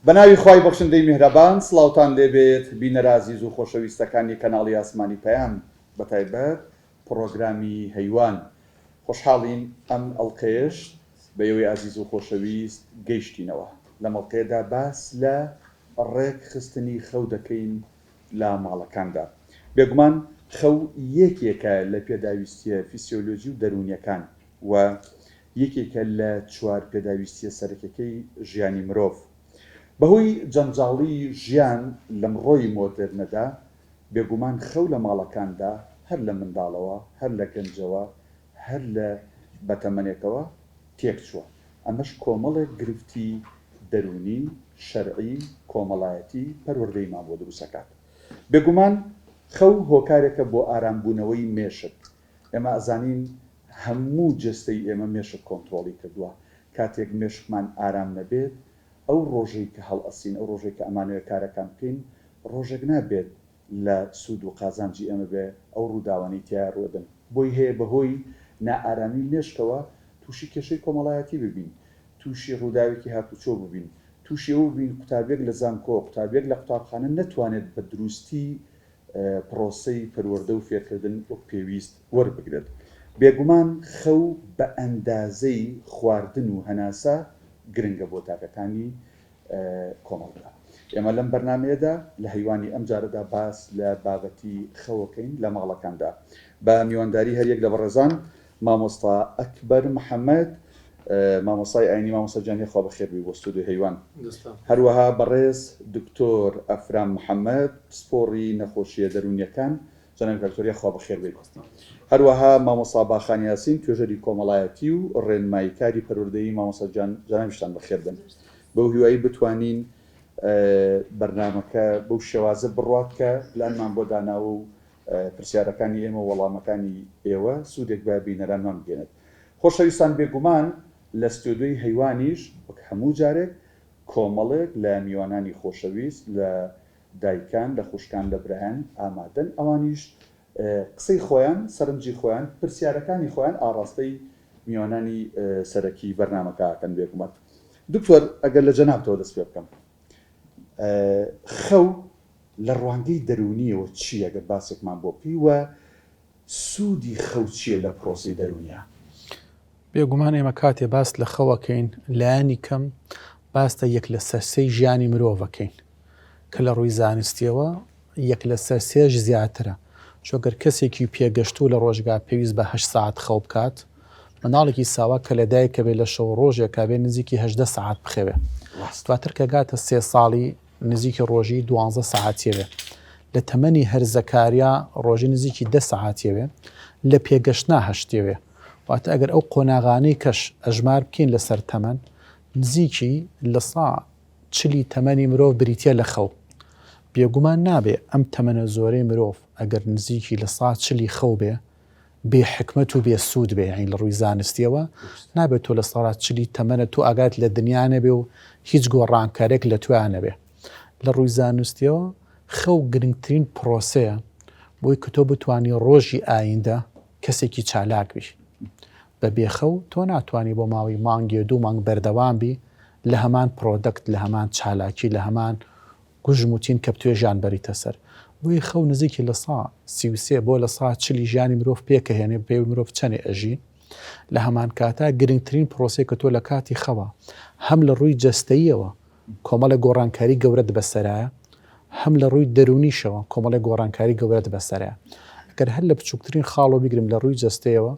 بەناوی خوای بەخشندەی میهرەبان سڵاوتان لێبێت بینەرە عەزیز و خۆشەویستەکانی کەناڵی ئاسمانی پەیام بەتایبەت پڕۆگرامی هەیوان خۆشحاڵین ئەم ئەڵقەیەش بە ئێوەی عەزیز و خۆشەویست گەیشتینەوە لە مەڵقەیەدا باس لە ڕێک خستنی خەو دەکەین لە ماڵەکاندا بێگومان خەو یەکێکە لە پێداویستیە فیسیۆلۆژی و دەرونیەکان و یەکێکە لە چوار پێداویستیە سەرەکیەکەی ژیانی مرۆڤ بەهۆی جەنجاڵی ژیان لەم ڕۆی مۆدرنەدا بێگومان خەو لە ماڵەکاندا هەر لە منداڵەوە هەر لە گەنجەوە هەر لە بەتەمەنێکەوە تێکچووە ئەمەش کۆمەڵێک گرفتی دەرونی شەرعی کۆمەڵایەتی پەروەردەیمان بۆ دروستەکات بێگومان خەو هۆکارێکە بۆ ئارامبوونەوەی مێشک ئێمە ئەزانین هەموو جستەی ئێمە مێشک کۆنتترۆڵی کردووە کاتێک مێشکمان ئارام نەبێت ئەو ڕۆژەی کە هەڵئەسین ئەو ڕۆژێک کە ئەمانوێت کارەکان بکەین ڕۆژێک نابێت لە سوود و قازانجی ئێمە بێ ئەو ڕووداوانی تیا ڕۆدن بۆی هەیە بەهۆی نائارامی مێشکەوە تووشی کێشەی کۆمەڵایەتی ببین تووشی ڕووداوێکی هاتوچۆ ببین تووشی ئەو بین قوتابێک لە زانکۆ قوتابێک لە قوتابخانە نەتوانێت بە دروستی پرۆسەی پەروەردە و فێرکردن وەک پێویست وەربگرێت بێگومان خەو بە ئەندازەی خواردن و هەناسە گرنگە بۆ تاکەکانی کۆمەڵدا ئێمە لەم بەرنامەیەدا لە هەیوانی ئەم جارەدا باس لە بابەتی خەوەکەین لە ماڵەکاندا بە میوانداری هەریەک لە بەڕێزان مامۆستا ئەکبەر محەممەد مامۆسای ئاینی مامۆستا جانی خوا بەخێربی بۆ ستودیۆی هەیوان هەروەها بەڕێز دکتۆر ئەفرام محەممەد پسپۆڕی نەخۆشیە دەرونیەکان جەناب دکتۆریا خوا بەخێربێت هەروەها مامۆستا باخانی یاسین توێژەری کۆمەڵایەتی و ڕێنماییکاری پەروەردەیی مامۆستا جاناویشتان بەخێربن بەو هیوایی بتوانین بەرنامەکە بەو شێوازە بڕوات کە پلانمان بۆ داناوە و پرسیارەکانی ئێمە وەڵامەکانی ئێوە سوودێک بە بینەرانمان بگێنێت خۆشەویستان بێگومان لە ستودیۆی هەیوانیش وەک هەموو جارێک کۆمەڵێک لە میوانانی خۆشەویست لە دایکان لە خوشکان لە برایان ئامادەن ئەوانیش قسەی خۆیان سەرنجی خۆیان پرسیارەکانی خۆیان ئاڕاستەی میوانانی سەرەکی بەرنامەکەکەن بێگومان دکتۆر ئەگەر لە جەنابتەوە دەست پێ بکەم خەو لە ڕوانگەی دەرونیەوە چییە گە باسێکمان بۆ بکەی و سوودی خەو چییە لە پرۆسی دەرونیە بێگومان ئێمە کاتێ باس لە خەوەکەین لایانی کەم باستە یەک لە سەرسەی ژیانی مرۆڤەکەین کە لە ڕووی زانستیەوە یەک لە سەرسێش زیاترە چۆگەر کەسێکی پێگەشتوو لە ڕۆژگا پێویست بە 8 ساعت خەو بکات مناڵێکی ساوا کە لەدایکە بێت لە شەو ڕۆژێک کابێ نزیکی 18 ساعت بخەوێ دواتر کە گاتە 3 ساڵی نزیکی ڕۆژی 12 ساعتیەوێ لە تەمەنی هەرزەکاریە ڕۆژی نزیکی 10 ساعتیەوێ لە پێگەشتنا هەشتێوێ واتە ئەگەر ئەو قۆناغانەی کەش ئەژمار بکەین لەسەر تەمەن نزیکی لە چلی تەمەنی مرۆڤ بریتە لە خەو بێگومان نابێ ئەم تەمەنە زۆرەی مرۆڤ ئەگەر نزیکی لە چلی خەو بێ بێ حکمت و بێ سوود بێ یعنی لە ڕووی زانستیەوە نابێت تۆ لە چلی تەمەنە تو ئاگات لە دنیانە بێ و هیچ گۆڕانکارێک لە توانە بێ لە ڕووی زانستیەوە خەو گرنگترین پرۆسەیە بۆی کە تۆ بتانی ڕۆژی ئایندە کەسێکی چالاک بیش بە بێخەو تۆ ناتوانانی بۆ ماوەی مانگی 2 مانگ بەردەوام بی لە هەمان پرۆدەکت لە هەمان چالاکی لە هەمان گوژموتین کە توێژیان بەریتە سەر بۆی خەو نزیکی لە 33 بۆ لە 40 ژیانی مرۆڤ پێکەهێنێ پێ مرۆڤ چەنێ ئەژین لە هەمان کاتا گرنگترین پرۆسەی کە تۆ لە کاتی خەوە هەم لە ڕووی جەستەییەوە کۆمەڵە گۆڕانکاری گەورەت بەسەرایە هەم لە ڕووی دەرونیشەوە کۆمەڵە گۆڕانکاری گەورەت بەسەرایە ئەگەر هەر لە بچووکترین خاڵۆ بیگرم لە ڕووی جەستەیەوە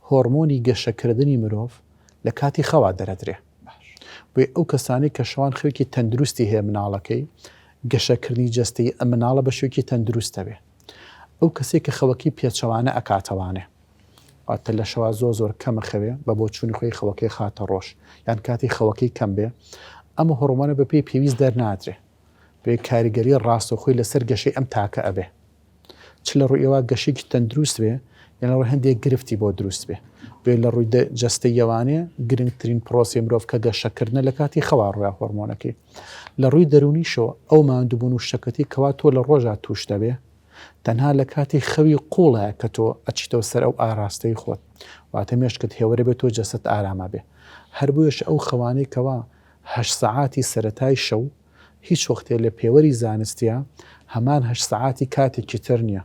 هۆرمۆنی گەشەکردنی مرۆڤ لە کاتی خەوا دەرەدرێ بۆی ئەو کەسانی کە شەوان خەوێکی تەندروستی هەیە مناڵەکەی گەشەکردنی جەستەی ئەم مناڵە بە شوێکی تەندروستە بێ ئەو کەسێک کە خەوەکی پێچەوانە ئەکاتەوانێ واتە لە شەوا زۆر کەمە خەوێ بە بۆ چوونی خۆی خەوەکەی خاتە ڕۆژ یان کاتی خەوەکەی کەم بێ ئەمە هۆرمۆنە بە پێی پێویست دەرناترێ بێ کاریگەری ڕاستەخۆی لەسەر گەشەی ئەم تاکە ئەبێ چ لە ڕووی ئەوە گەشێکی تەندروست بێ یان لە ڕووی هەندێک گرفتی بۆ دروست بێ بێ لە ڕووی جەستەیەوانێ گرنگترین پرۆسی مرۆڤ کە گەشەکردنە لە کاتی خەوا ڕووی هۆرمۆنەکەی لە ڕووی دەرونیشەوە ئەو ماندووبوون و شەکەتی کەوا تۆ لە ڕۆژە توش دەبێ تەنها لە کاتی خەوی قوڵە کە تۆ ئەچیتەوە سەر ئەو ئاراستەی خۆت واتە مێشکت هێوەرە بێت تۆ جەست ئارامە بێ هەر بۆیش ئەو خەوانەی کەوا 8 ساعاتی سەرەتای شەو هیچ وەختێ لە پێوەری زانستیە هەمان 8 سعاتی کاتێکی تر نییە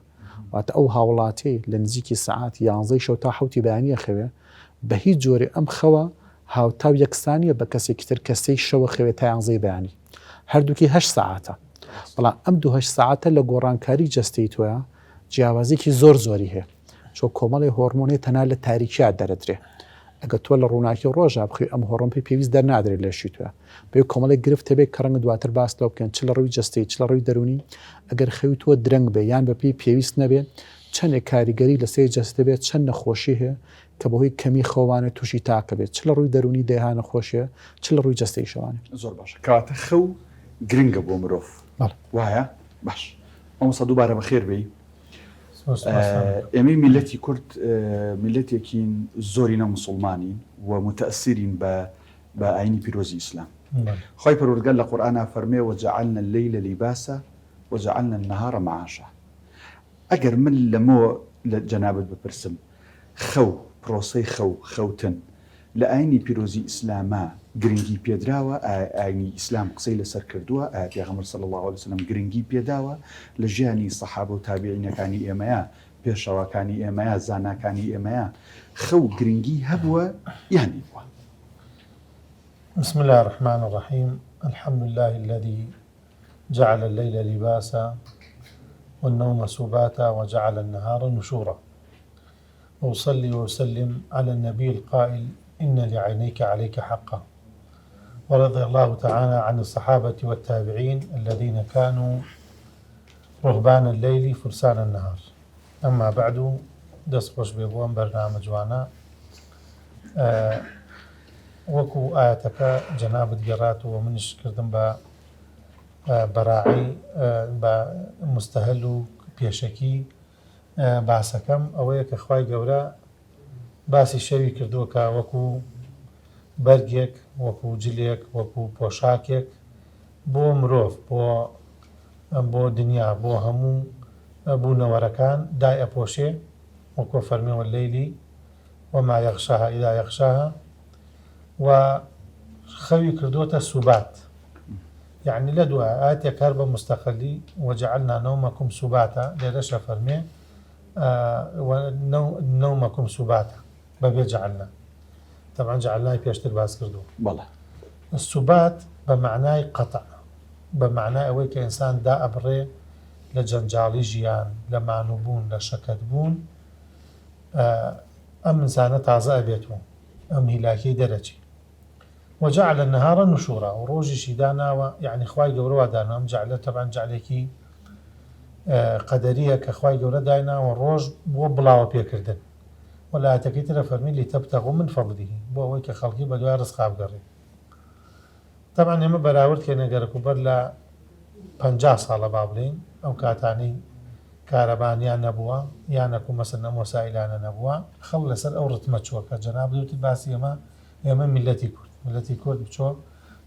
واتە ئەو هاوڵاتی لە نزیکی سعات 11 شەو تا حوتی بەیانیە خەوێ بە هیچ جۆرێ ئەم خەوە هاوتاو یەکسانیە بە کەسێکی تر کەسەی شەوە خەوێت تا 11 بەیانی هەردووکی 8 سعاتە بەڵام ئەم 2 سعاتە لە گۆڕانکاری جەستەی تۆیە جیاوازێکی زۆری هەیە چۆ کۆمەڵی هۆرمۆنی تەنها لە تاریکیا دەرەدرێ ئەگە تۆ لە ڕووناکی ڕۆژە بخوی ئەم هۆڕۆمپی پێویست دەرنادرێت لەشی توە بێ کۆمەڵی گرفت بێت کە ڕەنگە دواتر باس لەو بکەن چ لە ڕووی جەستەی چ لە ڕووی دەرونی ئەگەر خەوی تۆ درەنگ بێ یان بەپی پێویست نەبێت چەندێک کاریگەری لەسەر جەستە بێت چەند نەخۆشی هەیە کە بەهۆی کەمی خەوانە تووشی تاکە بێت چ لە ڕووی دەرونی دەیهانە خۆشیە چ لە ڕووی جەستەی شەوانە زۆر باشە کەواتە خەو گرنگە بۆ مرۆڤ وایە باش ئەو دووبارە بەخێر بێ ئێمەی میلەتی کورد میلەتێکین زۆری نەموسڵمانین و متەئسیرین بە ئاینی پیرۆزی ئیسلام خۆی پەروەردگار لە قورئانە فەرمێ وجعلنا الليل لباسا وجعلنا النهار معاشا ئەگەر من لەمەوە لە جەنابەت بپرسم خەو پرۆسەی خەوتن لە ئاینی پیرۆزی ئیسلامە گرنگی پێدراوە ئاینی ئیسلام قسەی لەسەر کردووە پێغەمبەر صلی الله علیه وسلم گرنگی پێداوە لە ژیانی سەحابە و تابعینەکانی ئێمەیە پێشەواکانی ئێمەیە زاناکانی ئێمەیە خەو گرنگی هەبووە یانی بووە بسم الله الرحمن الرحيم الحمد لله الذي جعل الليل لباسا والنوم سباتا وجعل النهار نشورا وأصلي وأسلم على النبي القائل إن لعينيك عليك حقا ورضي الله تعالى عن الصحابة والتابعين الذين كانوا رهبان الليل فرسان النهار أما بعد دەست خۆش بێبووم بەرنامەجوانە وەکو ئاەتەکە جەنابەت گەڕاتەوە منیش کردم بە بەراعی بە مستەهل و پێشەکی باسەکەم ئەوەیە کە خوای گەورە باسی شەوی کردووە کە وەکو بەرگێک وەکو جلێک وەکو پۆشاکێک بۆ مرۆڤ بۆ دنیا بۆ هەموو بوونەوەرەکان دای ئەپۆشێ وەکو فەرمیوە لەیلی وما یەغشاها ئیدا یەغشاها و خەوی کردوتە سوبات يعني لدوا آيات كرب مستقلي وجعلنا نومكم سباتا ليش فرمي ونومكم سباتا ببي جعلنا طبعا جعلناه بيشتر باس كردو والله السبات بمعنى قطع بمعنى أوي كإنسان دا أبري لجنجالي جيان لمعنوبون لشكدبون أم إنسان تعزى بيتهم أم هلاكي درجي وجعل النهار نشورا وروجي شيدانا يعني خواي قوروا دانا جعل طبعا جعلكي قدريه كخواي قورا داينا والروج بو بلاو بيكردن ولا تكيتر فرمي لتبتغوا من فضله بو ويك خلقي بدو رزق قري طبعا يما براورت كاين غيركو بلا 50 ساله بابلين او كاتاني كاربان يا نبوه يا نكو مثلا وسائلنا نبوه خلص الاورت مچوكا جناب دوتي باسي يما ملتي ملەتی کورد بچۆ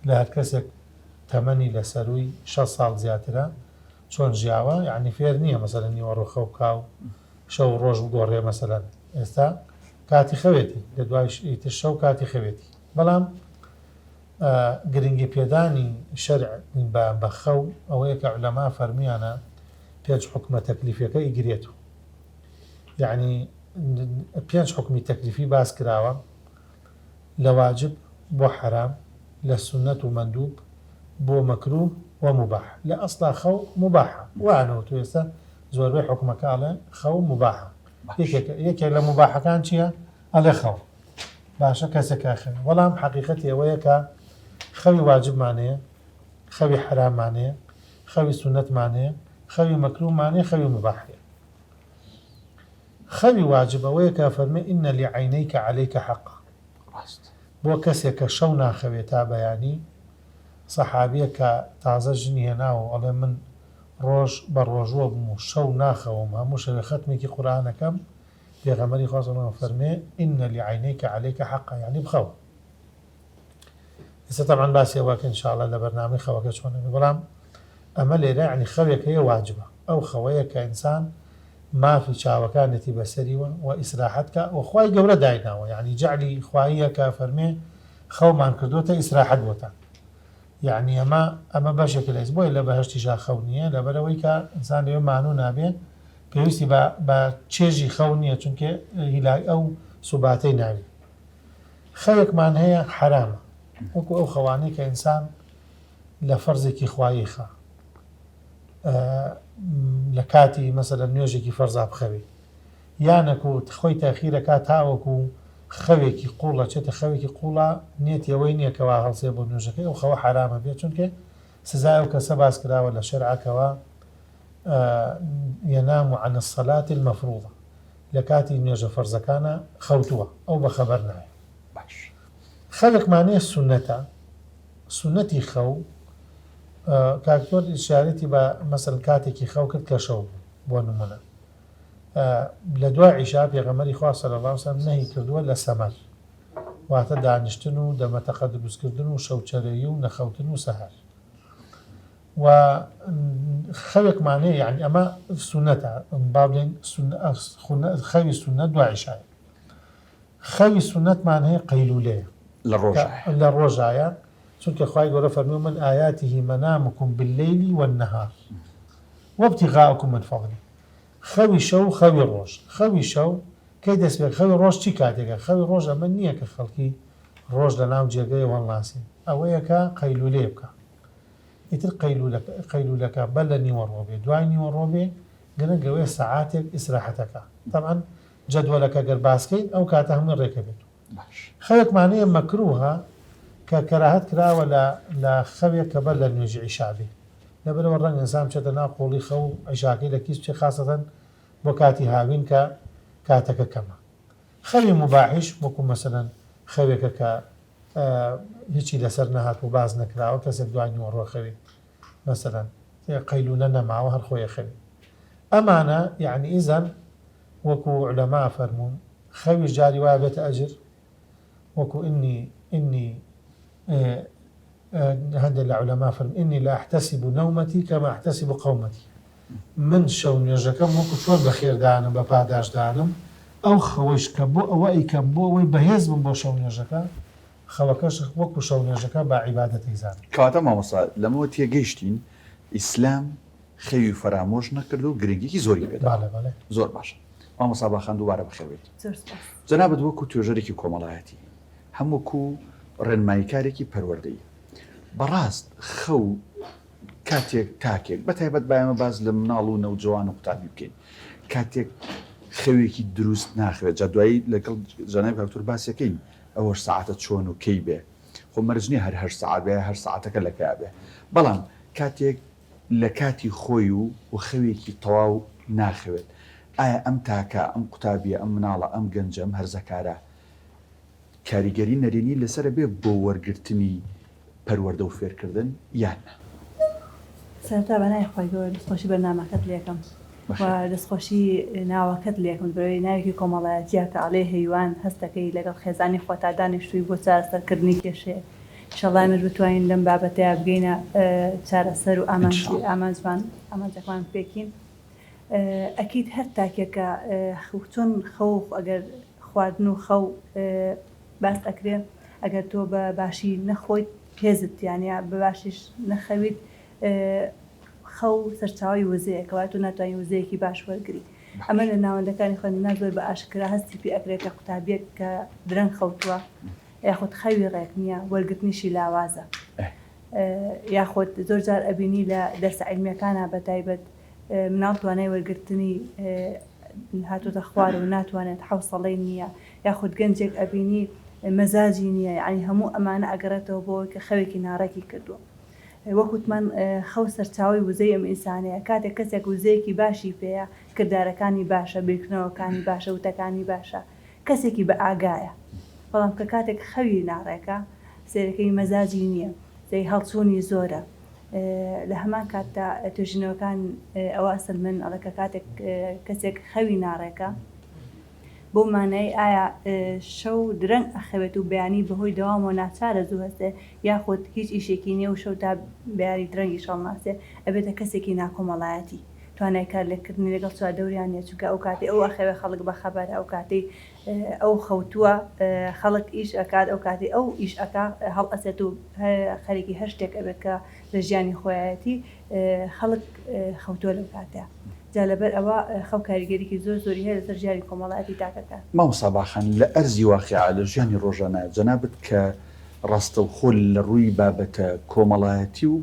لە هەر کەسێک تەمەنی لە سەروی 6 ساڵ زیاترە چۆن ژیاوە یعنی فێر نییە مەسەلەن نیوەڕۆ خەو کاو شەو ڕۆژ بگۆڕێ مەسەلەن ئێستا کاتی خەوێتی لە دوای ئیتر شەو کاتی خەوێتی بەڵام گرنگی پێدانی شەرع بە خەو ئەوەیە کە عولەما فەرمیانە پێنج حکمە تەکلیفیەکە ئیگرێتەوە یعنی 5 حکمی تەکلیفی باس کراوە لە واجب بۆ حرام لە سنەت و مەندوب بۆ مەکروه و مباح لە ئەسڵا خەو مباحە وانەوە تو ئێستا زۆربەی حکومەکە ئەڵێ خەو مباحە یەکێک لە مباحەکان چییە؟ ئەڵێ خەو باشە کەسێکا خەوێ وەڵام حەقیقەتی ئەوەیە کە خەوی واجبمانەیە خەوی حراممانەیە خەوی سنەتمانەیە خەوی مەکروهمانەیە خەوی مباحەیە خەوی واجب ئەوەیە کە فەرمێ ئین لعینەیکە عەلەیکە حەقا بۆ کەسێک کە شەو ناخەوێت تا بەیانی سەحابیە کە تازە ژنی هێناوە ئەڵێ من ڕۆژ بە ڕۆژوە بووم و شەو ناخەوم هەموو شەوێ خەتمێکی قورئانەکەم پێغەمبەری خوا صلی الله علیه و فەرمێ ئین لعینەیکە عەلەیکە حەقا یعنی بخەوە ئێستا طبعا باسی ئەوەکە ئینشاءالله لە بەرنامەی خەوەکە چۆنە بەڵام ئەمە لێرە یعنی خەوێک هەیە واجبە ئەو خەوەیە کە ئینسان مافی چاوەکانێتی بەسەریوە و ئیسراحەتکە و خوای گەورە دایناوە یعنی جعلی خواییە کە فەرمێ خەومان کردوتە ئیسراحەت بۆتان یعنی ئەمە بەشێک لەس بۆی لە بەهشتیشا خەو نییە لەبەرەوەی کە ئینسان لەوێ مانوو نابێت پێویستی بە چێژی خەو نییە چونکە هیلای ئەو سوباتەی ناوی خەوێکمان هەیە حرامە وەکو ئەو خەوانەی کە ئینسان لە فەرزێکی خوایی خە لە کاتی مەسەلە نوێژێکی فەرزا بخەوێ یانەکوت خۆی تاخیرەکە تاوەکو خەوێکی قوڵە چێتە خەوێکی قوڵە نێتیەوەی نییەکەوا هەڵسێ بۆ نوێژەکەی ئەو خەوە حرامە بێت چونکە سزای و کەسە باس کراوە لە شەرعەکەوە ينام عن الصلاة المفروضة لكاتي نيجا فرزكانا خوتوها أو بخبرنا خلق معناه السنة سنتي خو كاكتور إشارتي مثلا كاتي خو كد كشو بونمنا لدواء عشاء في غمري خواه صلى الله عليه وسلم نهي كردوا لسمر واعتدى عن اشتنو دم تقدس كردنو شوشريو نخوتنو سهر وخلق معناه يعني أما سنة بابلين سنة خوي السنة دواء عشاء خوي السنة معناه قيلولة للرجاء چونکە خوای گەورە فەرمووی من آياته منامكم بالليل والنهار وابتغاءكم من فضله خەوی شەو خەوی ڕۆژ خەوی شەو کەی دەست پێ خەوی ڕۆژ چی کاتێکە خەوی ڕۆژ ئەمە نییە کە خەڵکی ڕۆژ لە ناو جێگەی وەڵاسی ئەوەیەکە قەیلولێ بکە ئیتر قەیلولەکە بەر لە نیوەڕۆ بێ دوای نیوەڕۆ بێ گەنەگەوەی سەعاتێک ئیسراحەتەکە طبعا جەدوەلەکە گەر باسکەین ئەو کاتە هەمووی ڕێکە بێت خەوێک معنەیە مەکروهە کە کەراهەت کراوە لە خەوێک کە بەر لە نوێژی عیشا بێ لەبەرەوە ڕەنگ ئینسان بچێتە ناو قۆڵی خەو عیشاکەی لە کیس بچێ خاسەتەن بۆ کاتی هاوین کە کاتەکە کەمە خەوی مباحیش وەکو مەسەلەن خەوێکە کە هیچی لەسەر نەهات و باز نەکراوە کەسێک دوای نیوەڕۆ خەوێ مەسەلەن قەیلولە نەماوە هەر خۆیە خەوی ئەمانە یعنی ئیزەن وەکو عولەما فەرموون خەویش جاری وایە بێتە ئەجر وەکو إني هذا العلماء فرم إني لا أحتسب نومتي كما أحتسب قومتي من شون يجكم وكو شون بخير دانم بپاداش دانم أو خوش كبو أو أي كبو أو بهز من بو شون يجكا خلقش وكو شون يجكا بعبادة إنسان كواتا ما وصل لما تيجيشتين إسلام خيو فراموش نكردو گرنگی زۆری پێدا بله زۆر باشە مامۆستا باخان دووبارە بخەوێت جەنابەت وەکو توێژەرێکی کۆمەڵایەتی هەمووکو ڕێنماییکارێکی پەروەردەیی بەڕاست خەو کاتێک تاکێک بەتایبەت بایەمە باز لە مناڵ و نەوجەوان و قوتابی بکەین کاتێک خەوێکی دروست ناخوێت جا دوایی لەگەڵ جەنابی کاکتۆر باسیەکەین ئەوەش ساعتە چۆن و کەی بێ خۆ مەرج نییە هەر ساعت بێ هەر ساعتەکە لەکای بێ بەڵام کاتێک لە کاتی خۆی و خەوێکی تەواو ناخوێت ئایا ئەم تاکە ئەم قوتابیە ئەم مناڵە ئەم گەنجە ئەم هەرزەکارە کاریگەری نەرێنی لەسرە بێ بۆ وەرگرتنی پەروەردە و فێرکردن یان سەرەتا بەنای خۆی گەورە دەستخۆشی بەرنامەکەت لێکم و دەستخۆشی ناوەکەت لێکم بەرەوەی ناوێکی کۆمەڵایەتیە کە ئاڵێ هەیوان هەستەکەی لەگەڵ خێزانی خۆ تا دانیشتووی بۆ چارەسەرکردنی کێشەیە ئینشەڵڵا ئێمەش بتوانین لەم بابەتەیە بگەینە چارەسەر و ئامانجەکمان پێکین ئەکید هەر تاکێکە چۆن خەو ئەگەر خواردن و خەو باس ئەکرێ ئەگەر تۆ بە باشی نەخۆیت پێزت یانە بە باشیش نەخەویت خەو سەرچاوی وزەیە کەوا تۆ ناتوانانی وزەیەکی باش وەرگری ئەمە لە ناوەندەکانی خوێندنا زۆر بە ئاشکرا هەستی پێ ئەکرێت کە قوتابیەک کە درەنگ خەوتووە یاخود خەوی ڕێک نییە وەرگرتنیشی لاوازە یاخود زۆر جار ئەبینی لە دەرسە عیلمیەکانە بەتایبەت مناڵ توانای وەرگرتنی هاتوۆتە خوار و ناتوانێت حوسەڵەی نییە یاخود گەنجێک ئەبینی مەزاجی نییە یعنی هەموو ئەمانە ئەگەڕێتەوە بۆ کە خەوێکی ناڕێکی کردووە وەکوتمان خەو سەرچاوی وزەی ئەم ئینسانەیە کاتێک کەسێک وزەیەکی باشی پێەیە کردارەکانی باشە بیرکردنەوەکانی باشە وتەکانی باشە کەسێکی بە ئاگایە بەڵام کە کاتێک خەوی ناڕێکە سێرەکەی مەزاجی نییە زەی هەڵچوونی زۆرە لە هەمان کاتتا توێژینەوەکان ئەوە ئەسڵ من ئەڵەکە کاتێک کەسێک خەوی ناڕێکە بۆ مانای ئایا شەو درەنگ ئەخەوێت و بەیانی بەهۆی دەوامەوە ناچارە زوو هەستێ یاخود هیچ ئیشێکی نییە و شەو تا بەیانی درەنگی شەڵ ناسێ ئەبێتە کەسێکی ناکۆمەڵایەتی توانای کار لێکردنی لەگەڵ چواردەوریانە چونکە ئەو کاتی ئەو ئەخەوێ خەڵک بە خەبەر ئەو کاتی ئەو خەوتووە خەڵک ئیش ئەکات ئەو کاتی ئەو ئیش ئەکا هەڵ ئەسێت و خەریکی هەر شتێک ئەبێت کە لە ژیانی خۆیەتی خەڵک خەوتووە لەو کاتەیە جا لەبەر ئەوە خەو کاریگەریکی زۆری هەیە لەسەر ژیانی کۆمەڵایەتی تاکەکە. مامۆستا باخان لە ئەرزی واقعە لە ژیانی ڕۆژانە جەنابەت کە ڕاستەوخۆ لە ڕووی بابەتە کۆمەڵایەتی و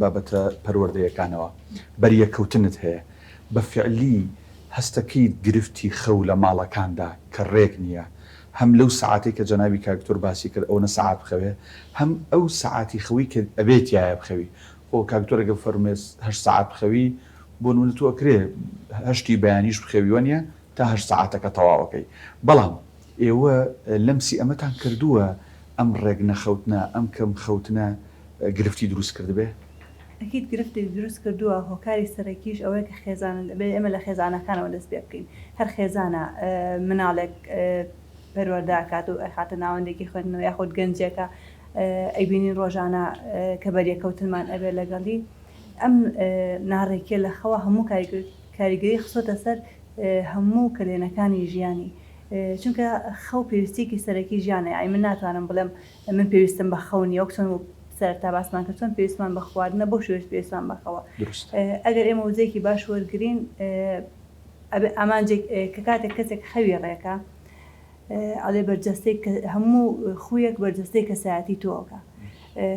بابەتە پەروەردەیەکانەوە بەریەکەوتنت هەیە بە فعلی هەستەکەی گرفتی خەو لە ماڵەکاندا کە ڕێک نییە هەم لەو سعاتی کە جەنابی کاکتۆر باسی کرد ئەو نە سعات بخەوێ هەم ئەو سعاتی خەوی کە ئەبێت یایە بخەوی خۆ کاکتۆرەگە فەرمێز 8 سعات بخەوی بۆ نمونە تۆ ئەکرێ 8 بەیانیش بخەویوە نیە تا 8 سعاتەکە تەواوەکەی بەڵام ئێوە لەمسی ئەمەتان کردووە ئەم ڕێک نەخەوتنە ئەم کەم خەوتنە گرفتی دروست کردبێ؟ ئەکید گرفتی دروست کردووە هۆکاری سەرەکیش ئەوەیە کە خێزان ئێمە لە خێزانەکانەوە دەست پێ بکەین هەر خێزانە مناڵێک پەروەردەکات و ئەخاتە ناوەندێکی خوێندنەوە یاخود گەنجێکە ئەیبینی ڕۆژانە کە بەریەکەوتنمان ئەبێ لەگەڵی ئەم ناڕێکیە لە خەوە هەموو کاریگەری خسۆتە سەر هەموو کلێنەکانی ژیانی چونکە خەو پێویستێکی سەرەکی ژیانە ئای من ناتوانم بڵێم من پێویستم بە خەونی ئەو چۆن سەرتا باسمان کە چۆن پێویستمان بە خواردنە بۆ شوێش پێویستمان بەخەوە ئەگەر ئێمە وزەیەکی باش وەرگرین ئامانجێک کە کاتێک کەسێک خەوی ڕێکە ئەڵێ بەرجەستەی هەموو خویەک بەرجەستەی کەسایەتی تۆکە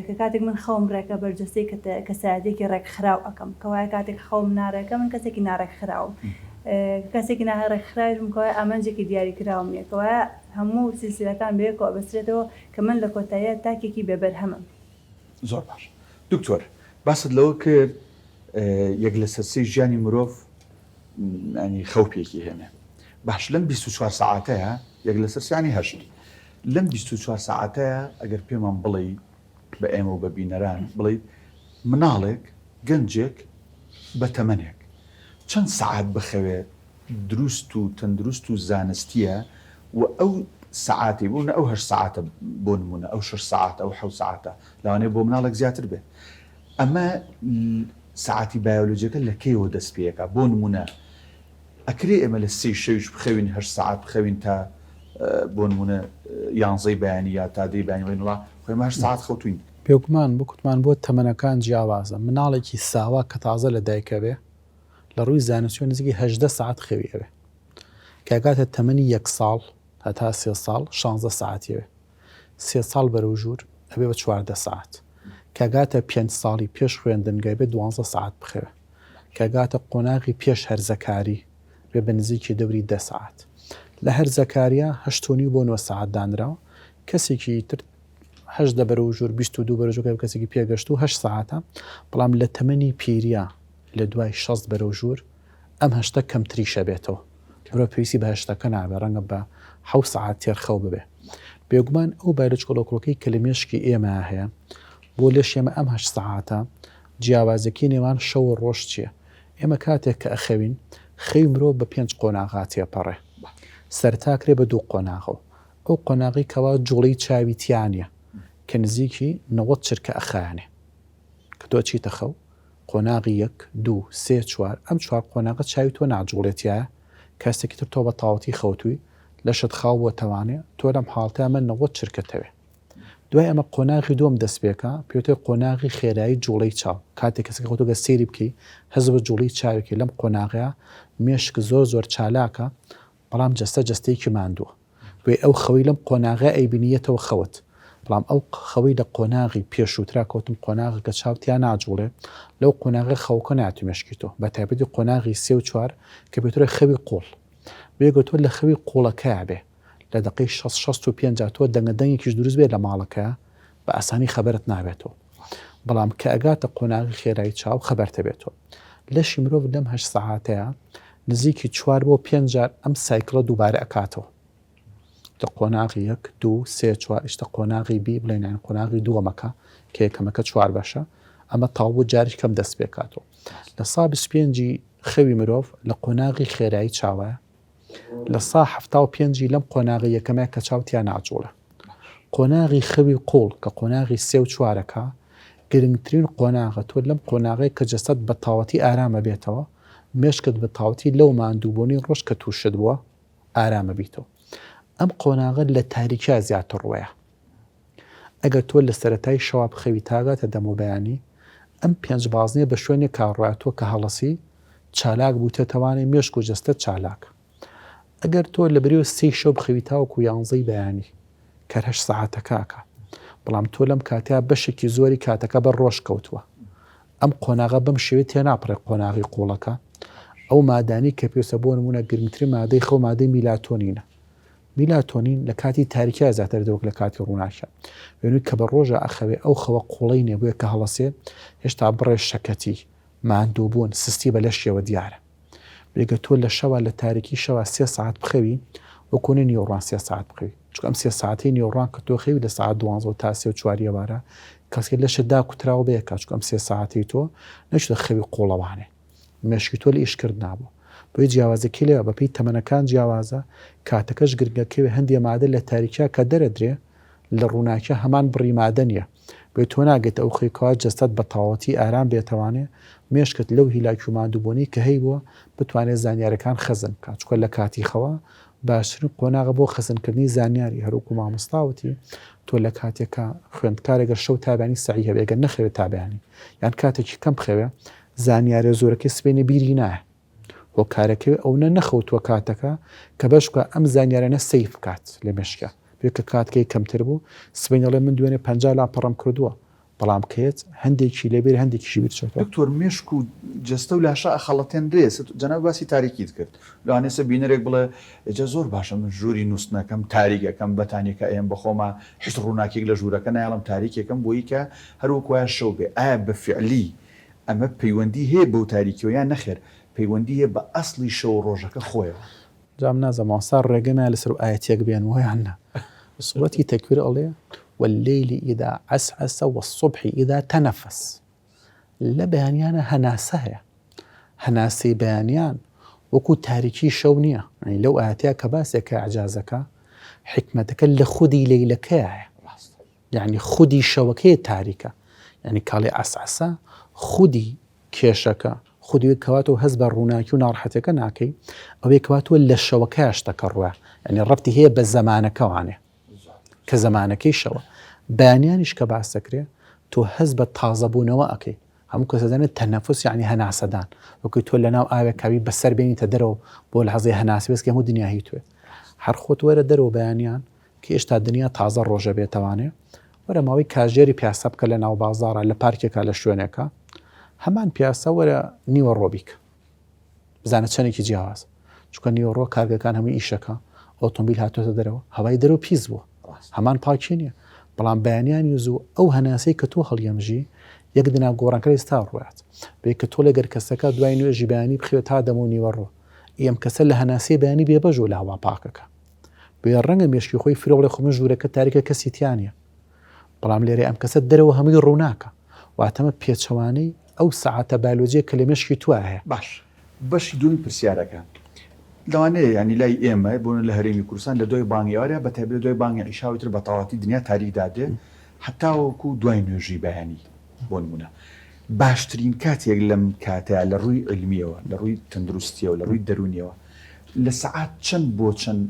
کە کاتێک من خەوم ڕێکە بەرجەستەی کەسایەتێکی ڕێک خراو ئەەکەم کەوایە کاتێک خەوم ناڕێکە من کەسێکی ناڕێک خراوم کەسێکی ناڕێک خراوم کەوایە ئامانجێکی دیاری کراوم نیە کەوایە هەموو سیلسیلەکان بەیەکەوە بەسرێتەوە کە من لە کۆتاییە تاکێکی بێبەرهەمم. زۆر باش دکتۆر باست لەوە کرد یەک لە سەرسەی ژیانی مرۆڤ ینی خەوپێکی هێنێ باش لەم 24 ساعتەیە یەک لە سەرسیانی هەشت لەم 24 ساعتەیە ئەگەر پێمان بڵێ بە ئێمە و بە بینەران بڵێ مناڵێک گەنجێک بە تەمەنێک چەند سعات بخەوێت دروست و تەندروست و زانستیە و ئەو سعاتی بوون ئەو 8 ساعتە بۆ نمونە ئەو 6 ساعت ئەو 7 ساعتە لەوانەیە بۆ مناڵێک زیاتر بێ ئەمە سعاتی بایۆلۆجیەکە لە کێوە دەست پێەکە بۆ نمونە ئەکرێ ئێمە لە 3 شەویش بخەوین 8 ساعت بخەوین تا بۆ نمونە 11 بەیانی یا تا 10 بەیانی وڵا خۆی 8 ساعت خەوتوین پێوکمان بکوتمان بۆ تەمەنەکان جیاوازە مناڵێکی ساوا کە تازە لە دایکەوێ لە ڕووی زانستی نزیکی 18 ساعت خەویەوێ کاگاتە تەمەنی 1 ساڵ هەتا 3 ساڵ 16 ساعتیەوێ 3 ساڵ بەرەو ژوور ئەبێ بە 14 ساعت کاگاتە 5 ساڵی پێش خوێندنگای بێ 12 ساعت بخەوێ کاگاتە قۆناغی پێش هەرزەکاری بێ بە نزیکی دەوری 10 ساعت لە هەرزەکاریە 8 بۆ 9 ساعت دانراوە کەسێکی تر 8 بەرەو ژوور 22 بەرەو ژوور کەسێکی پێگەشت و 8 ساعتە بەڵام لە تەمەنی پیریە لە دوای 6 بەرەو ژوور ئەم هەشتە کەمتریشە بێتەوە مرۆ پێویستی بە هەشتەکە نابێ ڕەنگە بە 7 ساعت تێر خەو ببێ بێگومان ئەو بایرە چکۆڵۆکڕۆکەی کە لە مێشکی ئێمە هەیە بۆ لێش ئێمە ئەم 8 ساعتە جیاوازەکی نێوان شەو و ڕۆژ چییە ئێمە کاتێک کە ئەخەوین خەوی مرۆڤ بە 5 قۆناغا تێپەڕێ سەرتاکرێ بە 2 قۆناغەوە ئەو قۆناغی کەوا جوڵەی چاوی تیانە کە نزیکی 90 چرکە ئەخایانێ کە تۆ چیتە خەو قۆناغی 1 2 3 4 ئەم 4 قۆناغە چاوی تۆ ناجوڵێتیایە کەسێکی تر تۆ بە تاوەتی خەوتووی لەشت خاو بۆ تەوانێ تۆ لەم حاڵتە ئەمە 90 چرکەتەوێ دوای ئەمە قۆناغی دووەم دەست پێکە پێوتێ قۆناغی خێرایی جوڵەی چاو کاتێک کەسێک خۆتۆگە سێری بکەی هەز بە جوڵی چاوێکی لەم قۆناغەیە مێشک زۆر چالاکە بەڵام جەستەیەکی ماندووە دوێ ئەو خەوی لەم قۆناغە ئەیبینیەتەوە خەوت بەڵام ئەو خەوی لە قۆناغی پێشووترا کەوتم قۆناغی کە چاوتیان ناجوڵێ لەو قۆناغی خەوکە ناتی مێشکیتەوە بە تایبەتی قۆناغی 3 و 4 کە پێترە خەوی قوڵ بێگوتۆ لە خەوی قوڵەکەیا بێ لە دقی 65 تۆ دەنگەدەنگێکیش دروست بێت لە ماڵەکە بە ئاسانی خەبەرت نابێتەوە بەڵام کە ئەگاتە قۆناغی خێرایی چاو خەبەرتە بێتەوە لەشی مرۆڤ لەم 8 ساعتەیە نزیکی 4 بۆ 5 جار ئەم سایکڵە دووبارە ئەکاتەوە تە قۆناغی 1 2 3 4 ئشتە قۆناغی بی بڵێنیان قۆناغی دووەمەکە کە یەکەمەکە 4 بەشە ئەمە تاو بۆ جاریش کەم دەست پێکاتەوە لە سا 25 خەوی مرۆڤ لە قۆناغی خێرایی چاوە لە سا 75 لەم قۆناغی یەکەمە کە چاوتیان ناجوڵە قۆناغی خەوی قوڵ کە قۆناغی 3 و 4ەکە گرنگترین قۆناغە تۆ لەم قۆناغی کە جەسەد بە تاوەتی ئارامە بێتەوە مێشکت بە تاوتی لەو ماندووبوونی ڕۆژ کە تووشت بووە ئارامە بیتەوە. ئەم قۆناغە لە تاریکیا زیاتر ڕوەیە. ئەگەر تۆ لە سەرەتای شەوا بخەوی تاگاتە دەموبەیانی ئەم پێنج بازنێ بە شوێنێک کاڕایەتەوە کە هەڵەسی چالاک بووتێتەوانێ مێشک و جەستە چالاک. ئەگەر تۆ لە بریوە سی شەو بخەوی تاوەکو 11 بەیانی کە 8 ساعتەکەکە، بەڵام تۆ لەم کاتیا بەشێکی زۆری کاتەکە بە ڕۆژ کەوتووە. ئەم قۆناغە بەم شێوێ تێناپڕێ قۆناغی قوڵەکە. ئەو مادانی کە پێویستە بۆ نمونە گرنگترین مادەی خەو مادەی میلاتۆنینە. میلاتۆنین لە کاتی تاریکیا زیاتر دەوەک لە کاتی ڕووناکە. وێنووی کە بە ڕۆژە ئەخەوێ ئەو خەوە قوڵەی نێبووە کە هەڵەسێ هێشتا بڕێ شەکەتی ماندووبوون سستی بە لەشیەوە دیارە. بێگە تۆ لە شەوە لە تاریکی شەوە 3 ساعت بخەوی وەکوونی نیوەڕوان 3 ساعت بخەوی، چونکە ئەم 3 ساعتی نیوەڕوان کە تۆ خەوی لە ساعت 12 تا 3 و 4 بارە کەسێ لەشت داکوتراوە بەیەکە، چونکە ئەم 3 ساعتی تۆ نەچێتە خەوی قوڵەوانێ، مێشکی تۆ لە ئیشکرد نابوو. بۆی جیاوازەکەی لێوە بەپێی تەمەنەکان جیاوازە کاتەکەش گرنگەکەوێ هەندێ مادە لە تاریکیا کە دەرەدرێ لە ڕووناکیە هەمان بڕی مادە نییە. بۆی تۆ ناگێت ئەو خەیکەوە جەستەت بە تاوەتی ئارام بێتەوانێ مێشکت لەو هیلاکی و ماندووبوونی کە هەی بووە بتوانێت زانیارەکان خەزن بکات، چونکە لە کاتی خەوە باشترین قۆناغە بۆ خەزنکردنی زانیاری هەروکو مامۆستاوتی تۆ لە کاتێکە خوێندکارێگەر شەو تابانی سعی هەبێ ئەگەر نەخەوێت تابانی یان کاتێکی کەم بخەوێ زانیارە زۆرەکەی سبێنێ بیری نایە هۆکارەکەی ئەوە نەخەوتووە کاتەکە کە بەشکە ئەم زانیارانە سەیف بکات لە مێشکە بێ کە کاتکەی کەمتر بوو سبێنەڵێ من دوێنێ 50 لاپەڕەم کردووە، بەڵام کەیت هەندێکی لێبێر هەندێکیشی بیرچێتەوە. دکتۆر مێشک و جەستە و لاشە ئەخەڵەتێن درێس جەناب باسی تاریکیت کرد لەوانێسە بینەرێک بڵێ ئەجا زۆر باشە من ژووری نووسنەکەم تاریکەکەم بەتانێکە ئەم بەخۆمە هیچ ڕووناکێک لە ژوورەکە نایڵم تاریکێکم بۆی کە هەروەکوایە شەو بێ ئایا بە فعلی ئەمە پەیوەندی هەیە بەو تاریکیەوە یان نەخێر پەیوەندی هەیە بە ئەسڵی شەو ڕۆژەکە خۆیەوە؟ جام نازەمەوە سا ڕێگەمە لەسەر ئاەتێک بێن ویان نە سوڵەتی تەکویر ئەڵێ والليل إذا عسعس والصبح إذا تنفس. لە بەیانیانە هەناسە هەیە، هەناسی بەیانیان وەکو تاریکی شەو نییە، لەو ئاەتەیە کە باسێکە عجازەکە حکمەتەکە لە خودی لەیلەکەیە، یعنی خودی شەوەکەی تاریکە، یعنی کاڵێ عسعسە خودی کێشەکە خودی کەواتەوە هەست بە ڕووناکی و ناڕەحەتەکە ناکەی ئەوەی کەواتەوە لە شەوەکەی شتەکە ڕوە، یعنی ڕەبتی هەیە بە زەمانەکەوانێ کە زەمانەکەی شەوە. بەیانیانیش کە باسەکرێ تۆ هەست بە تازەبوونەوە ئەەکەی، هەموو کەسەدانێت تەنەفس یعنی هەناسەدان وەکوی تۆ لەناو ئاوێکاوی بەسەر بێنیتە دەرەوە بۆ لە حەزی هەناسی بەسکە هەموو دنیا هیتوێت هەر خۆت وەرە دەرەوە بەیانیان کە ئێشتا دنیا تازە ڕۆژە بێتەوانێ وەرە ماوەی کاژێری پیاسە بکە لە ناو بازاڕە لە پارکێکە لە شوێنێکە هەمان پیاسە وەرە نیوە ڕۆبیک بزانە چەندێکی جیاواز، چونکە نیوەڕۆ کارگەکان هەمووی ئیشەکە ئۆتۆمبیل هاتوۆتە دەرەوە هەوای دەرەوە پیس بووە هەمان پاکی نییە، بەڵام بەیانیانی زوو ئەو هەناسەی کە تۆ هەڵیەمژی یەک دنا گۆڕانکەی ستا ڕوات بێ کە تۆ لەگەر کەسەکە دوای نوێژی بەیانی بخوێت تا دەمە و نیوەڕۆ ئەم کەسە لە هەناسی بەیانی بێبەژ و لە هەوا پاکەکە بێ ڕەنگە مێشکی خۆی فرۆڵی خۆمە ژوورەکە تاریکە کەسی تیانە، بەڵام لێرە ئەم کەسە دەرەوە هەمووی ڕووناکە واتەمە پێچەوانەی ئەو سەعاتە بایۆلۆجیە کە لە مێشکی تو هەیە. باش بەشی دومی پرسیارەکە لەوانەیە ینی لای ئێمە بۆن لە هەرێمی کوردستان لە دوای بانگیوارە بە تایبەت دوای بانگی عیشاویتر بە تەواوەتی دنیا تاریک دادێ هەتاوەکو دوای نوێژی بەیانی بۆ نمونە باشترین کاتێک لەم کاتەیە لە ڕووی علمیەوە لە ڕووی تەندروستیەوە لە ڕووی دەرونیەوە لە سەعات چەند بۆ چەند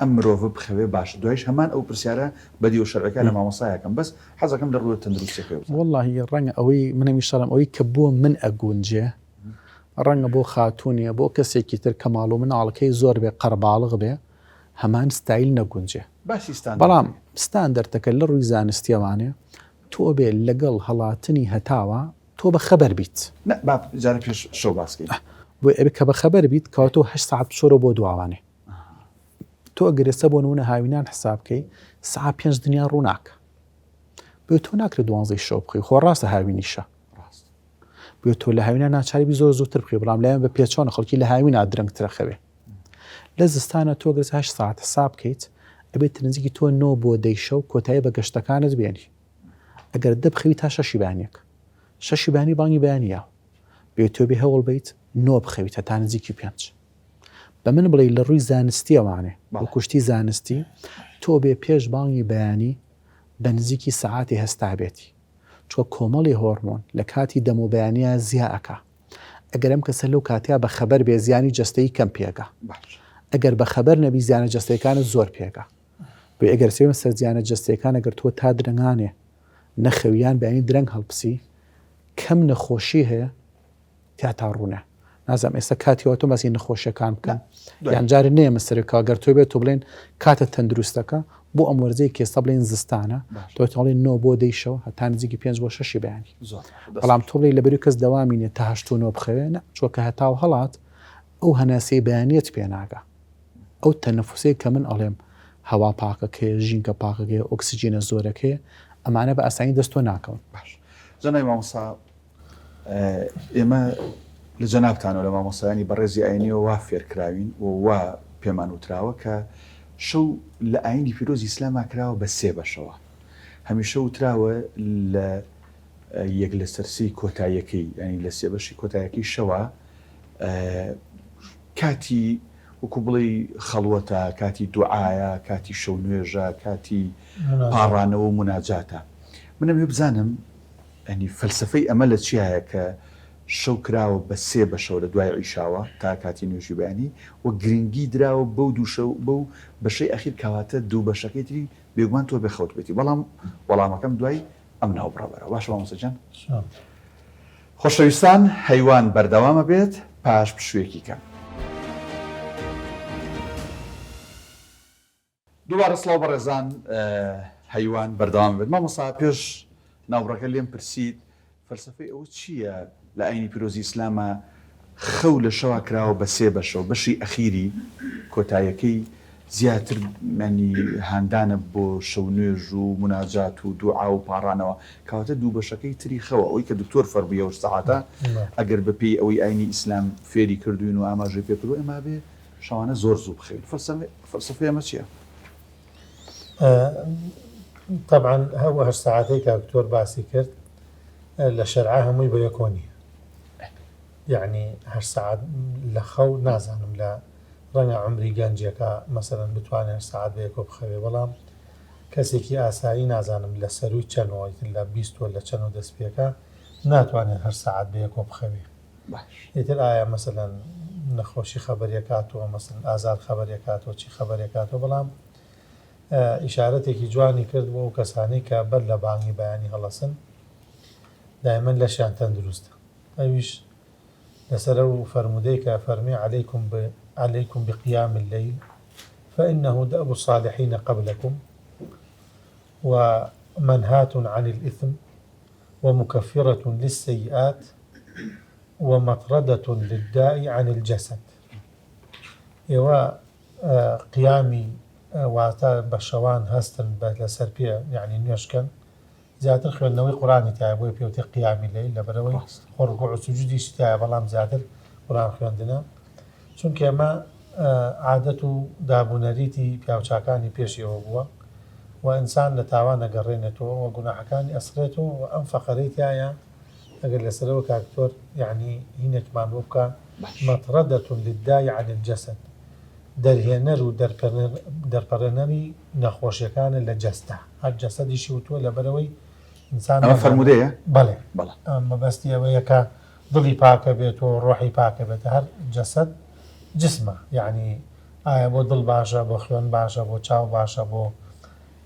ئەم مرۆڤ بخەوێ باش دوایش هەمان ئەو پرسیارە بەدی و شەرەکە لە مامۆسایەکەم بەس حەزەکەم لە ڕووی تەندروستیەکە وەڵڵاهی ڕەنگە ئەوەی منەمی شەڵم ئەوەی کە بۆ من ئەگونجێ ڕەنگە بۆ خاتونیە بۆ کەسێکی تر کە ماڵ و مناڵەکەی زۆر بێ قەرباڵغ بێ هەمان ستایل نەگونجێ، بەڵام ستاندەرتەکە لە ڕووی زانستیەوانێ تۆ بێ لەگەڵ هەڵاتنی هەتاوە تۆ بە خەبەر بیت جارە پێش شەو باسکەین بۆ ئەبێ کە بە خەبەر بیت کەواتۆ 8 ساعت بچۆرە بۆ دواوانێ تۆ ئەگەرێسە بۆ نمونە هاوینان حساب بکەی ساعت 5 دنیا ڕووناکە بێ تۆ ناکرێت 12 شەو بخۆی خۆ ڕاستە هاوینیشە بێ تۆ لە هاوینە ناچاری زۆر زووتر بخی بڵام لایەن بە پێچۆنە خەڵکی لە هاوینا درەنگترە خەوێ لە زستانە تۆ گەرز 8 ساعت حساب بکەیت ئەبێت نزیکی تۆ 9 بۆ 10 شەو کۆتایی بە گەشتەکانت بێنی ئەگەر دەبخەوی تا 6 بانیەک 6 بانی بانگی بەیانیە بێ تۆ بێ هەوڵ بیت 9 بخەویتە تا نزیکی 5 بە من بڵێ لە ڕووی زانستیەوانێ بە کوشتی زانستی تۆ بێ پێش بانگی بەیانی بە نزیکی سەعاتی هەستا بێتی چۆ کۆمەڵی هۆرمۆن لە کاتی دەموبیانیە زیاکە ئەگەر ئەم کەسە لەو کاتیا بە خەبەر بێ زیانی جەستەی کەم پێگە ئەگەر بە خەبەر نەبی زیانە جەستەکانت زۆر پێگە بۆ ئەگەر سێمە سەر زیانە جەستەکان ئەگەر تۆ تا درەنگانێ نەخەویان بەینی درەنگ هەڵپسی کەم نەخۆشی هەیە تیاتا ڕوونە نازانم ئێستا کاتیەوە تۆ بەسی نەخۆشیەکان بکەن یان جارە نەیە مەسەرەکە گەر تۆ بێت تۆ بڵێن کاتە تەندروستەکە بۆ ئەم وەرزەی کێستا بڵێن زستانە تۆ تەڵێن 9 بۆ 10 شەو هەتا نزیکی 5 بۆ 6 بەیانی بەڵام تۆ بڵێ لەبەری کەس دەوامینێ تا 8 و 9 بخەوێنە چۆکە هەتاو هەڵات ئەو هەناسەی بەیانیت پێناگە ئەو تەنەفوسەی کە من ئەڵێم هەوا پاکەکەی ژینکە پاکەکەی ئۆکسیجینە زۆرەکەی ئەمانە بە ئاسانی دەست تۆ ناکەون باش جەناب مامۆستا ئێمە لە جەنابتانەوە لە مامۆستایانی بەڕێزی ئاینیەوە وا فێرکراوین و وا پێمان وتراوە کە شەو لە ئاینی پیرۆزی ئیسلاما کراوە بە 3 بەشەوە هەمیشە وتراوە لە یەک لە سەرسی کۆتاییەکەی ینی لە 3 بەشی کۆتاییەکەی شەوە کاتی وەکو بڵێ خەڵوەتە کاتی دوعاە کاتی شەو نوێژە کاتی پاڕانەوە و مناجاتە منم بزانم ئەنی فەلسفەی ئەمە لە چی هەیە کە شەو کراوە بە 3 بەشەوە لە دوای عیشاوە تا کاتی نوێژی بەیانی و گرنگی دراوە بەو دوو شەو بەو بەشەی ئەخیر کەواتە دوو بەشەکەی تری بێگومان تۆ بێخەوت بێتی بەڵام وەڵامەکەم دوای ئەم ناوبڕەبەرە باش مامۆستاجان خۆشەویستان هەیوان بەردەوامە بێت پاش پشوێکی کەم دووبارە سڵاو بەڕێزان هەیوان بەردەوام بێت مامۆستا پێش ناوبڕەکە لێم پرسید فەلسفەی ئەوە چییە لە ئاینی پیرۆزی ئیسلامە خەو لە شەوا کراوە بە 3 بەشەوە بەشی ئەخیری کۆتاییەکەی زیاتر مەنی هاندانە بۆ شەو نوێژ و مناجات و دوعا و پاڕانەوە کەواتە دوو بەشەکەی تری خەوە ئەوەی کە دکتۆر فەربوویە و سەعاتە ئەگەر بەپێی ئەوەی ئاینی ئیسلام فێری کردوین و ئاماژەی پێکردو ئێمە بێ شەوانە زۆر زوو بخەوین فەلسفەی ئەمە چییە؟ طبعا هەوە 8 ساعتەی کە دکتۆر باسی کرد لە شەرعا هەمووی بە یەکۆنی یعنی 8 ساعت لە خەو نازانم لە ڕەنگە عمری گەنجێکە مەسەرەن بتوانێت 8 ساعت بە یەکۆ بخەوێ بەڵام کەسێکی ئاسایی نازانم لە سەروی چەنەوەی لە 20 لە چەند و دەست پێکە ناتوانێت 8 ساعت بە یەکۆ بخەوێ ئیتر ئایا مەسەرەن نەخۆشی خەبەریەکاتەوە مەسەرەن ئازار خەبەریەکاتەوە چی خەبەریەکاتەوە بەڵام ئیشارەتێکی جوانی کرد بۆ ئەو کەسانی کە بەر لە بانگی بەیانی هەڵەسن دائما لەشیان تەندروستە ئەویش لەسەر و فەرمودەی کە فەرمی عليكم بقيام الليل فإنه دأب الصالحين قبلكم ومنهاة عن الإثم ومكفرة للسيئات ومطردة للداء عن الجسد ئێوە قیامی واتە بە شەوان هەستن لەسەر پێ یعنی نوێشکەن زیاتر خوێندنەوەی قورآانی تایە بۆی پێوتێ قیامی لەیل لەبەرەوەی ڕکوع و سوجودیشی تایە بەڵام زیاتر قورآن خوێندنە چونکە ئێمە عادەت و دابوونەریتی پیاوچاکانی پێشیەوە بووە و ئینسان لە تاوان نەگەڕێنێتەوە و گوناحەکانی ئەسرێتەوە و ئەم فەقەرەی تایە ئەگەر لەسەرەوە کاکتۆر یعنی هینێکمان بۆ بکە مەطردة للداء عن الجسد دەرهێنەر و دەرپەڕێنەری نەخۆشیەکانە لە جەستە هەر جەسەدیشی وتووە لەبەرەوەی ئینسان ئەمە فەرمودەیە بەڵێ مەبەستی ئەوەیە کە دڵی پاکە بێت و ڕۆحی پاکە بێت هەر جەسەد جسمە یعنی ئایا بۆ دڵ باشە بۆ خوێن باشە بۆ چاو باشە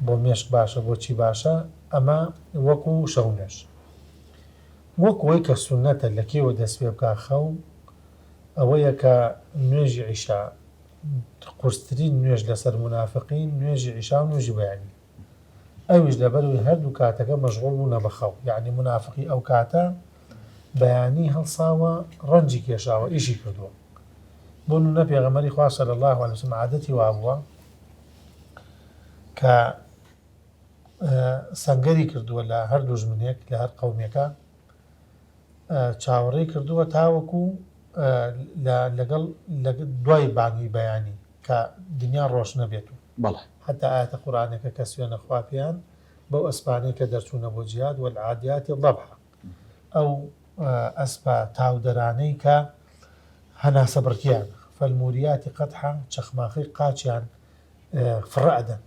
بۆ مێشک باشە بۆ چی باشە ئەمە وەکو شەونێش وەکوەی کە سونەتە لە کێوە دەست پێ بکە خەو ئەوەیە کە نوێژی عیشا قورسترین نوێژ لەسەر منافقین نوێژی عیشا و نوێژی بەیانی ئەویش لەبەروی هەردوو کاتەکە مەشغوڵ بوونە بە خەو یعنی منافقی ئەو کاتە بەیانی هەڵساوە ڕەنجی کێشاوە ئیشی کردووە بۆ نمونە پێغەمبەری خوا صلی الله علیه وسلم عادەتی وا بووە کە سەنگەری کردووە لە هەردوو ژمنێک لە هەر قەومێکە چاوەڕێی کردووە تاوەکو لەگەڵ دوای بانگی بەیانی کە دنیا ڕۆژ نەبێت و حتا ئاەتە قورآنێکە کە سوێنە خوا پێیان بەو ئەسپانەی کە دەرچوونە بۆ جیاد والعادیاتی ضەبحا ئەو ئەسپە تاودەرانەی کە هەناسە بڕکیان فەالموریاتی قەدحا چەخماخی قاچیان فڕەدەن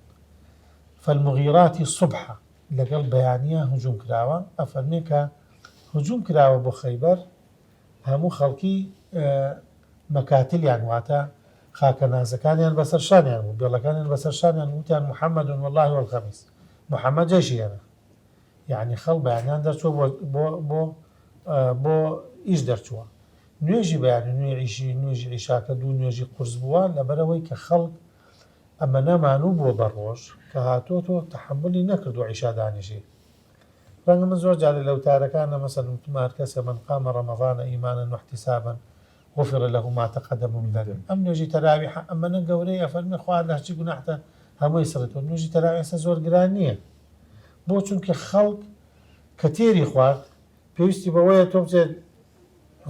فەالمغیراتی صبحا لەگەڵ بەیانیە هجووم کراوە ئەفەرمێ کە هجووم کراوە بۆ خەیبەر هەموو خەڵکی مەکاتلیان واتە خاکە نازەکانیان بەسەر شانیان بوو بێڵەکانیان بەسەر شانیان وتیان محەممەد والله والخەمیس محەممەد جێشیانە یعنی خەڵ بەیانیان دەرچوە بۆ ئیش دەرچووە نوێژی بەیانی نوێژی عیشاکە دوو نوێژی قورس بووە لەبەرەوەی کە خەڵک ئەمە نەمانوو بۆ بەڕۆژ کە هاتۆ تەحملی نەکردو عیشا دانیشی ڕەنگە من زۆر جارێ لە وتارەکانە مەسەن وتمار کەسە من قام ڕەمەضان ئیماناً واحتساباً غفر له ما تقدم من ذنبه ئەم نوێژی تەراویح ئەمەنە گەورەی ئەفەرمێ خوا لە هەرچی گوناحتە هەمووی سڕێتەوە نوێژی تەراویح ئێستا زۆر گران نییە بۆ چونکە خەڵک کە تێری خوارد پێویستی بەوەیە تۆ بچێت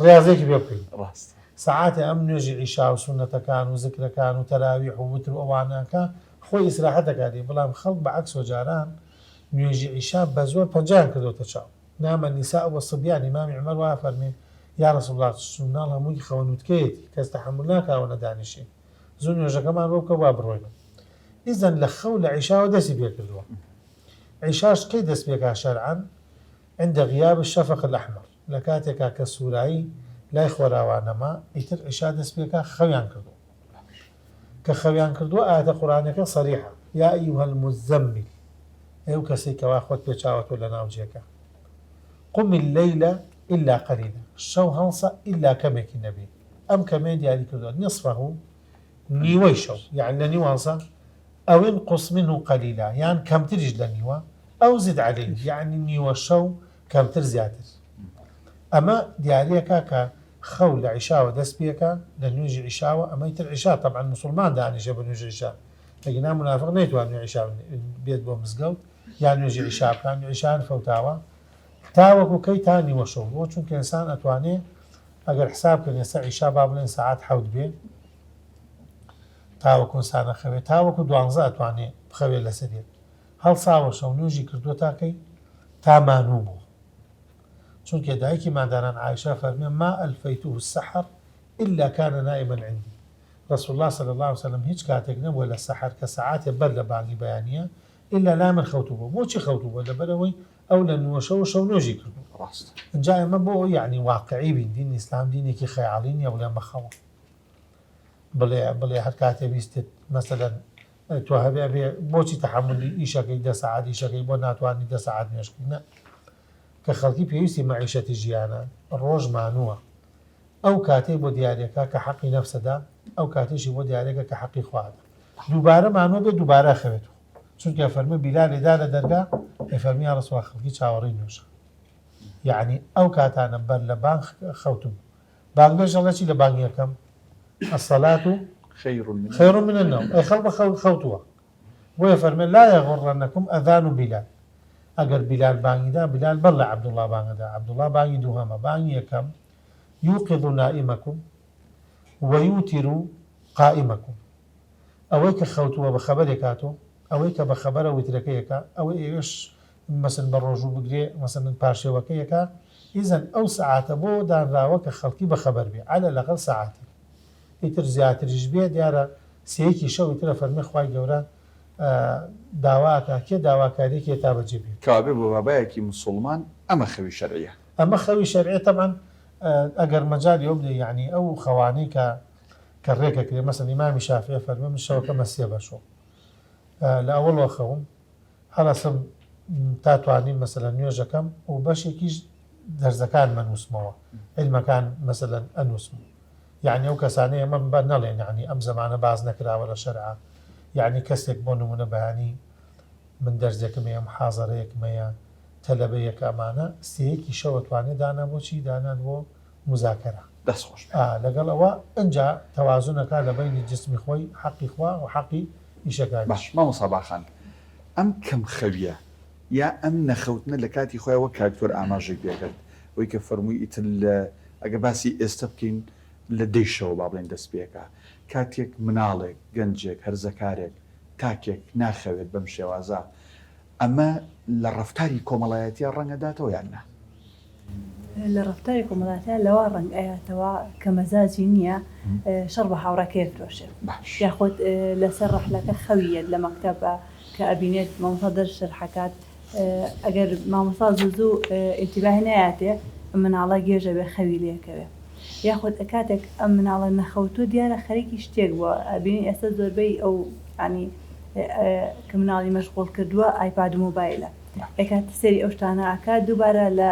ڕاضێکی پێ بکەیت ڕاست سەعاتێ ئەم نوێژی عیشا و سونەتەکان و زیکرەکان و تەراویح و وتر و ئەوانەکە خۆی ئیسراحەت دەکاتی بەڵام خەڵک بەعەکس جاران نوێژی عیشا بە زۆر پەنجان کردوتە چاو نامە نیساء وەسبیان ئیمامی عومەر وا فەرمێ یا رسول الله سوناڵ هەمووی خەونوتکەیەتی کەس تەحمل ناکاوە نەدانیشێ زوو نوێژەکەمان بۆ بکە وا بڕۆین ئیزەن لە خەو لە عیشاوە دەستی پێ کردووە عیشاش کەی دەست پێکا شەرعەن عند غیاب الشفق الأحمر لە کاتێکا کە سوورایی لای خۆراوانەما ئیتر عیشا دەست پێکا خەویان کردو کە خەویان کردووە ئاەتە قورئانەکە سەریحە یا ئەیها المزەمل ئێو کەسێک کەوا خۆت پێچاوەتۆ لە ناوجێکە قم الليل إلا قليلا شەو هەڵسە إلا کەمێکی نەبێ ئەم کەمێ دیاری کردووە نصفه نیوەی شەو یعنی لە نیو هەڵسە ئەو انقص منه قليلا یان کەمتریش لە نیوە ئەو زد عليه یعنی نیوە شەو کەمتر زیاتر ئەمە دیارەکە کە خەو لە عیشاوە دەست پێکە لە نوێژی عیشاوە ئەمەی تر عیشا طبعا مسلمان دانیشە بە نوێژی عیشا لەگەنا منافق نەیتوانێت عیشا بێت بۆ مزگەوت یان نوێژی عیشا بکان عیشان فەوتاوە تاوەکو کەی تا نیوە شەو بۆ چونکە ئینسان ئەتوانێت ئەگەر حسابکەن ئێستا عیشا با بڵێن سەعات حەوت بێ تاوەکو ئینسانە خەوێت تاوەکو 12 ئەتوانێت بخەوێت لەسەرێت هەڵساوە شەو نوێژی کردووە تاکەی تامانوو بوو چونکە دایکی ماداران عایشە فەرمێ ما ئەلفەیتوه السەحر إلا كان نائما عندي رسول الله صلى الله عليه وسلم هیچ کاتێک نەبووە لە سەحر کە سەعاتێ بەر لە بانگی بەیانیە إلا لا من خەوتو بوو بۆچی خەوتو بووە لەبەرەوەی ئەو لە نوێشەوە شەو نوێژی کردو ڕاست اینجا ئێمە بۆ یعنی واقعی بین دین ئیسلام دینێکی خەیاڵی نییە بڵێ بەخەوە بڵێ هەر کاتێ ویستێت مەسەلەن تۆ هەبێ بێ بۆچی تەحملی ئیشەکەی 10 ساعات ئیشەکەی بۆ ناتوانانی 10 ساعات نوێژکردن کە خەڵکی پێویستی مەعیشەتی ژیانە ڕۆژ مانووە ئەو کاتێک بۆ دیارەکە کە حەقی نەفسەدا ئەو کاتێشی بۆ دیارەکە کە حەقی خوادا دووبارە مانوە بێ دووبارە خەوێتەوە چونکە فەرمێ بیلال لێدا لە دەرگا فەرمی یا ڕەسوڵ خەڵکی چاوەڕێی نوێژە یعنی ئەو کاتانە بەر لە بانگ خەوتم بانگ بێژەڵەکی لە بانگ یەکەم الصلاة خير من النوم أي خلق خوتوها ويفرمي لا يغرنكم أذان بلال أجر بلال باني دا بلال بلع عبد الله باني دا عبد الله باني دوهما باني كم يوقظ نائمكم ويوتر قائمكم أويك خوتوها بخبركاتو أويك بخبر وتركيكا أو إيش مثلا بالرجوع بقري مثلا بارشة وكيكا إذن أو ساعات بو دان راوك خلقي بخبر بي على الأقل ساعتين ئیتر زیاتریش بێ دیارە سەیەکی شەو ئیترە فەرمی خوای گەورە داواکە کێ داواکاریەکی تا بەجێ بێت کابێ بۆ بابایەکی مسلمان ئەمە خەوی شەرعیە ئەمە خەوی شەرعیە تەمان ئەگەر مەجالی ئەو بدەی یعنی ئەو خەوانەی کە ڕێکە کرێ مەسەن ئیمامی شافعی فەرمێ من شەوەکەمە 3 بەشۆ لە ئەوڵەوە خەوم هەڵەسم تا توانیم مەسەلەن نوێژەکەم و بەشێکیش دەرزەکان مەنووسمەوە علمەکان مەسەلەن ئەنووسم يعني ئەو کەسانەیە ئەمە بە نەڵێن ینی ئەم زەمانە باز نەکراوە لە شەرعا یعنی کەسێک بۆ نمونە بەیانی من دەرزێکمەیە محازەرەیەکمەیە تەلەبەیەک ئەمانە سەیەکی شەوە توانێت دانا بۆچی دانات بۆ مزاکەرە دەستخۆش لەگەڵ ئەوە ئەنجا تەوازونەکە لە بینی جسمی خۆی حەقی خوا و حەقی ئیشەکان باش مامۆستا باخان ئەم کەم خەویە یا ئەم نەخەوتنە لە کاتی خۆی وەک کاکتۆر ئاماژەی پێکرد ئەوەی کە فەرمووی ئیتر ئەگە باسی ئێستا بکەین لە دەیشەوە با بڵێن دەست پێکە کاتێک مناڵێک گەنجێک هەرزەکارێک تاکێک ناخەوێت بەم شێوازە ئەمە لە ڕەفتاری کۆمەڵایەتیە ڕەنگەداتەوە یان نا لە ڕەفتاری کۆمەڵایەتیە لەوا ڕەنگ ئاەتەوە کە مەزاجی نییە شەڕ بە هاوڕاکێ فرۆشێ یاخۆت لەسەر ڕەحلەکە خەویەت لە مەکتەبە کە ئەبینێت مامۆستا دەر شەرحەکات ئەگەر مامۆستا زوو ئینتیباهی نایاتێ مناڵە گێژە بێ خەوی لێکەوێ یاخود کاتێک ئەم مناڵە نەخەوتووە دیارە خەریکی شتێک بووە بینی ئێستا زۆربەی ئەو ینی کە مناڵی مەشغوڵ کردووە ئایپاد و مۆبایلە ئەکات سەری ئەو شتانە ئاکات دووبارە لە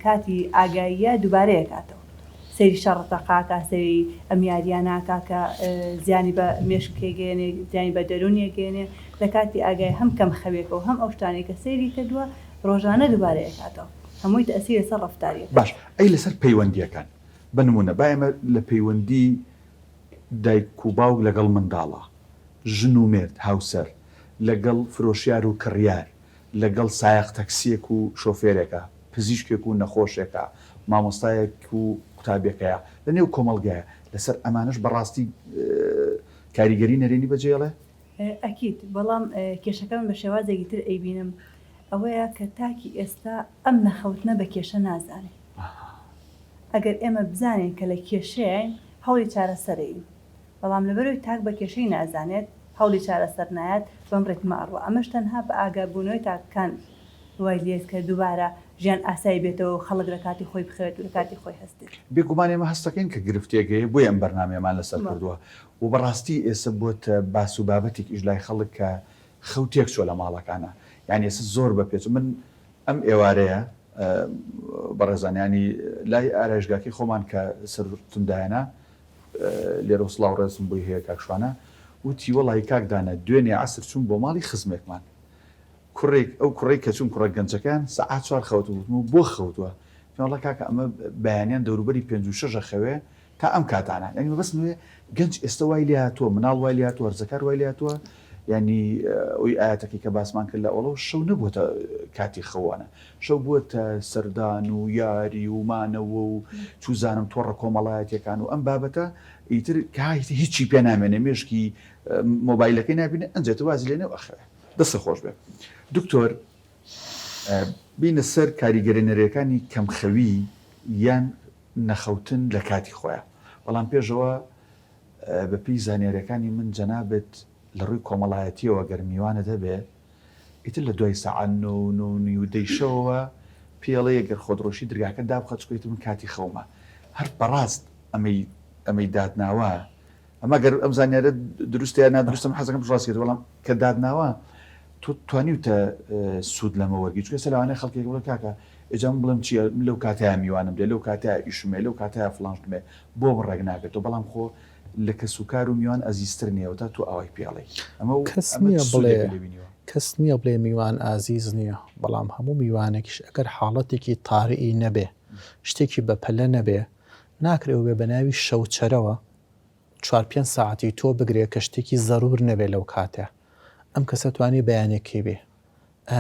کاتی ئاگاییە دووبارەیە کاتەوە سەیری شەڕەتەقاکە سەری ئەمیاریاناکە کە زیانی بە مێشکێگەێنێ زیانی بە دەرونیەگەێنێ لە کاتی ئاگای هەم کەم خەوێکەوە هەم ئەو شتانی کە سەیری کردووە ڕۆژانە دووبارەیە کاتەوە هەمووی تەسیرە سەر ڕەفتاریە باش ئەی لەسەر پەیوەندیەکان بنمونە با ئێمە لە پەیوەندی دایک و باوک لەگەڵ منداڵە ژن و مێرد هاوسەر لەگەڵ فرۆشیار و کڕیار لەگەڵ سایق تەکسیەک و شۆفێرێکە پزیشکێک و نەخۆشێکە مامۆستایەک و قوتابێکەیە لە نێو کۆمەڵگایە لەسەر ئەمانش بەڕاستی کاریگەری نەرێنی بەجێڵێ ئەکیت بەڵام کێشەکەم بە شێوازێکی تر ئەیبینم ئەوەیە کە تاکی ئێستا ئەم نەخەوتنە بە کێشە نازانێت ئەگەر ئێمە بزانین کە لە کێشەیە هەوڵی چارەسەرین بەڵام لەبەرەوەی تاک بە کێشەی نازانێت هەوڵی چارەسەر نایەت بەم ڕێتمە ئەڕوە ئەمەش تەنها بە ئاگابوونەوەی تاکان وای لێت کە دووبارە ژیان ئاسایی بێتەوە خەڵک لە کاتی خۆی بخوێت و لە کاتی خۆی هەستێت بێگومان ئێمە هەستەکەین کە گرفتێگەیە بۆی ئەم بەرنامەمان لەسەر کردووە و بەڕاستی ئێستا بۆتە باس و بابەتێک ئیش لای خەڵک کە خەوتێک چۆ لە ماڵەکانە یعنی ئێستا زۆر بە پێچ من ئەم ئێوارەیە بەڕێزانیانی لای ئارایشگاکی خۆمان کە سەرتمدایەنە لێرە سڵاو ڕێزم بۆی هەیە کاکشوانە وتی وەڵی کاکدانە دوێنێ عەسر چوون بۆ ماڵی خزمێکمان ئەو کوڕێک کە چوون کوڕە گەنجەکان سەعات 4 خەوتوتم و بۆ خەوتووە وڵا کاکە ئەمە بەیانیان دەوروبەری 56 خەوێ تا ئەم کاتانە یعنی بەس نوێ گەنج ئێستا وای لێ هاتووە مناڵ وای لێ هاتووە هەرزەکار وای لێ هاتووە ینی ئەوی ئاەتەکەی کە باسمان کرد لە ئەوڵەوە شەو نەبووە کاتی خەوانە شەو بووە سەردان و یاری و مانەوە و چوزانم تۆڕە کۆمەڵایەتەکان و ئەم بابەتە ئیتر کاتی هیچی پێ نامێنێ مێشکی مۆبایلەکەی نبینێ ئەنجێتە وازی لێنێ ئەخەوێ دەستە خۆش بێ دکتۆر بینە سەر کاریگەرێنەرەکانی کەمخەوی یان نەخەوتن لە کاتی خۆیان بەڵام پێشەوە بەپی زانیاریەکانی من جەنابێت لە ڕووی کۆمەڵایەتیەوە گەرمیوانە دەبێت ئیتر لە دوای سەعات 9 شەوە پێڵەیە گەر خۆدڕۆشی درگاکە دابخە چکۆیت من کاتی خەومە هەر بەڕاست ئەمەی دادناوە ئەمە گەر ئەم زانیارە دروستیان نادروستم حەزەکەم ڕاستێت بەڵام کە دادناوە تۆ توانیوتە سوود لەمە وەرگی چکە سەلوانەی خەڵکێک وڵە کاکە ئێجام بڵم چیە لەو کاتەیە میوانم لێ لەو کاتەیە ئیشمێ لەو کاتەیە فڵانشمێ بۆ من ڕێک ناکرێت و بەڵام خۆ لە کە سوکار و میوان ئەزیزتر نییەوە تا تۆ ئەوەی پێڵێ ئەمە کەس نییە بڵێ میوان ئازیز نییە بەڵام هەموو میوانێکیش ئەگەر حاڵەتێکی تاریئی نەبێ شتێکی بەپەلە نەبێ ناکرێت بێ بە ناوی شەوچەرەوە 4-5 ساعتی تۆ بگرێت کە شتێکی زەرور نەبێت لەو کاتە ئەم کەسە توانێت بەیانێکی بێ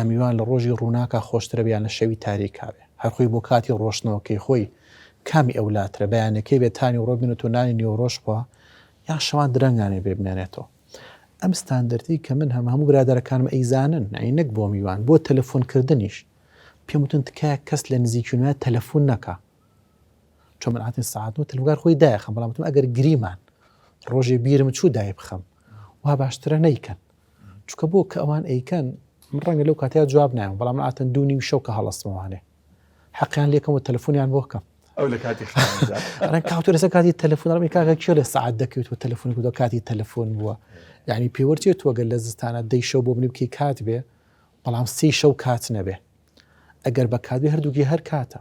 میوان لە ڕۆژی ڕووناکە خۆشترە بیان لە شەوی تاریکاوێ هەرخۆی بۆ کاتی ڕۆشنەوەکەی خۆی کامی ئەولاترە بەیانەکەی بێتانی ڕۆ بینێت و نانی نیوەڕۆژ بووە یان شەوان درەنگانێ بێ بنێنێتەوە ئەم ستاندەردی کە من هەموو برادەرەکانم ئەیزانن نای نەک بۆ میوان بۆ تەلەفۆنکردنیش پێم وتن تکایە کەس لە نزیکیونە تەلەفۆن نەکا چۆن من هاتین ساعت و تەلەفۆنکار خۆی دایخەم بەڵام وتم ئەگەر گریمان ڕۆژێ بیرم چوو دای بخەم وا باشترە نەیکەن چونکە بۆ کە ئەوان ئەیکەن من ڕەنگە لەو کاتەیە جواب نایەم بەڵام من ئاتەن 2 شەو کە هەڵەستمەوانێ حەقیان لێکم و تەلەفۆنیان بۆ بکەم ئەو لە کاتی کاتۆ لەسەر کاتی تەلەفۆن کاکە کێ لە سعات دەکەوێت و تەلەفۆنی بۆ کاتی تەلەفۆن بووە یعنی پێوەرچێت وەگەر لە زستانە 10 شەو بۆ بنی بکەی کات بێ بەڵام 3 شەو کات نەبێ ئەگەر بە کات بێ هەردووکی هەر کاتە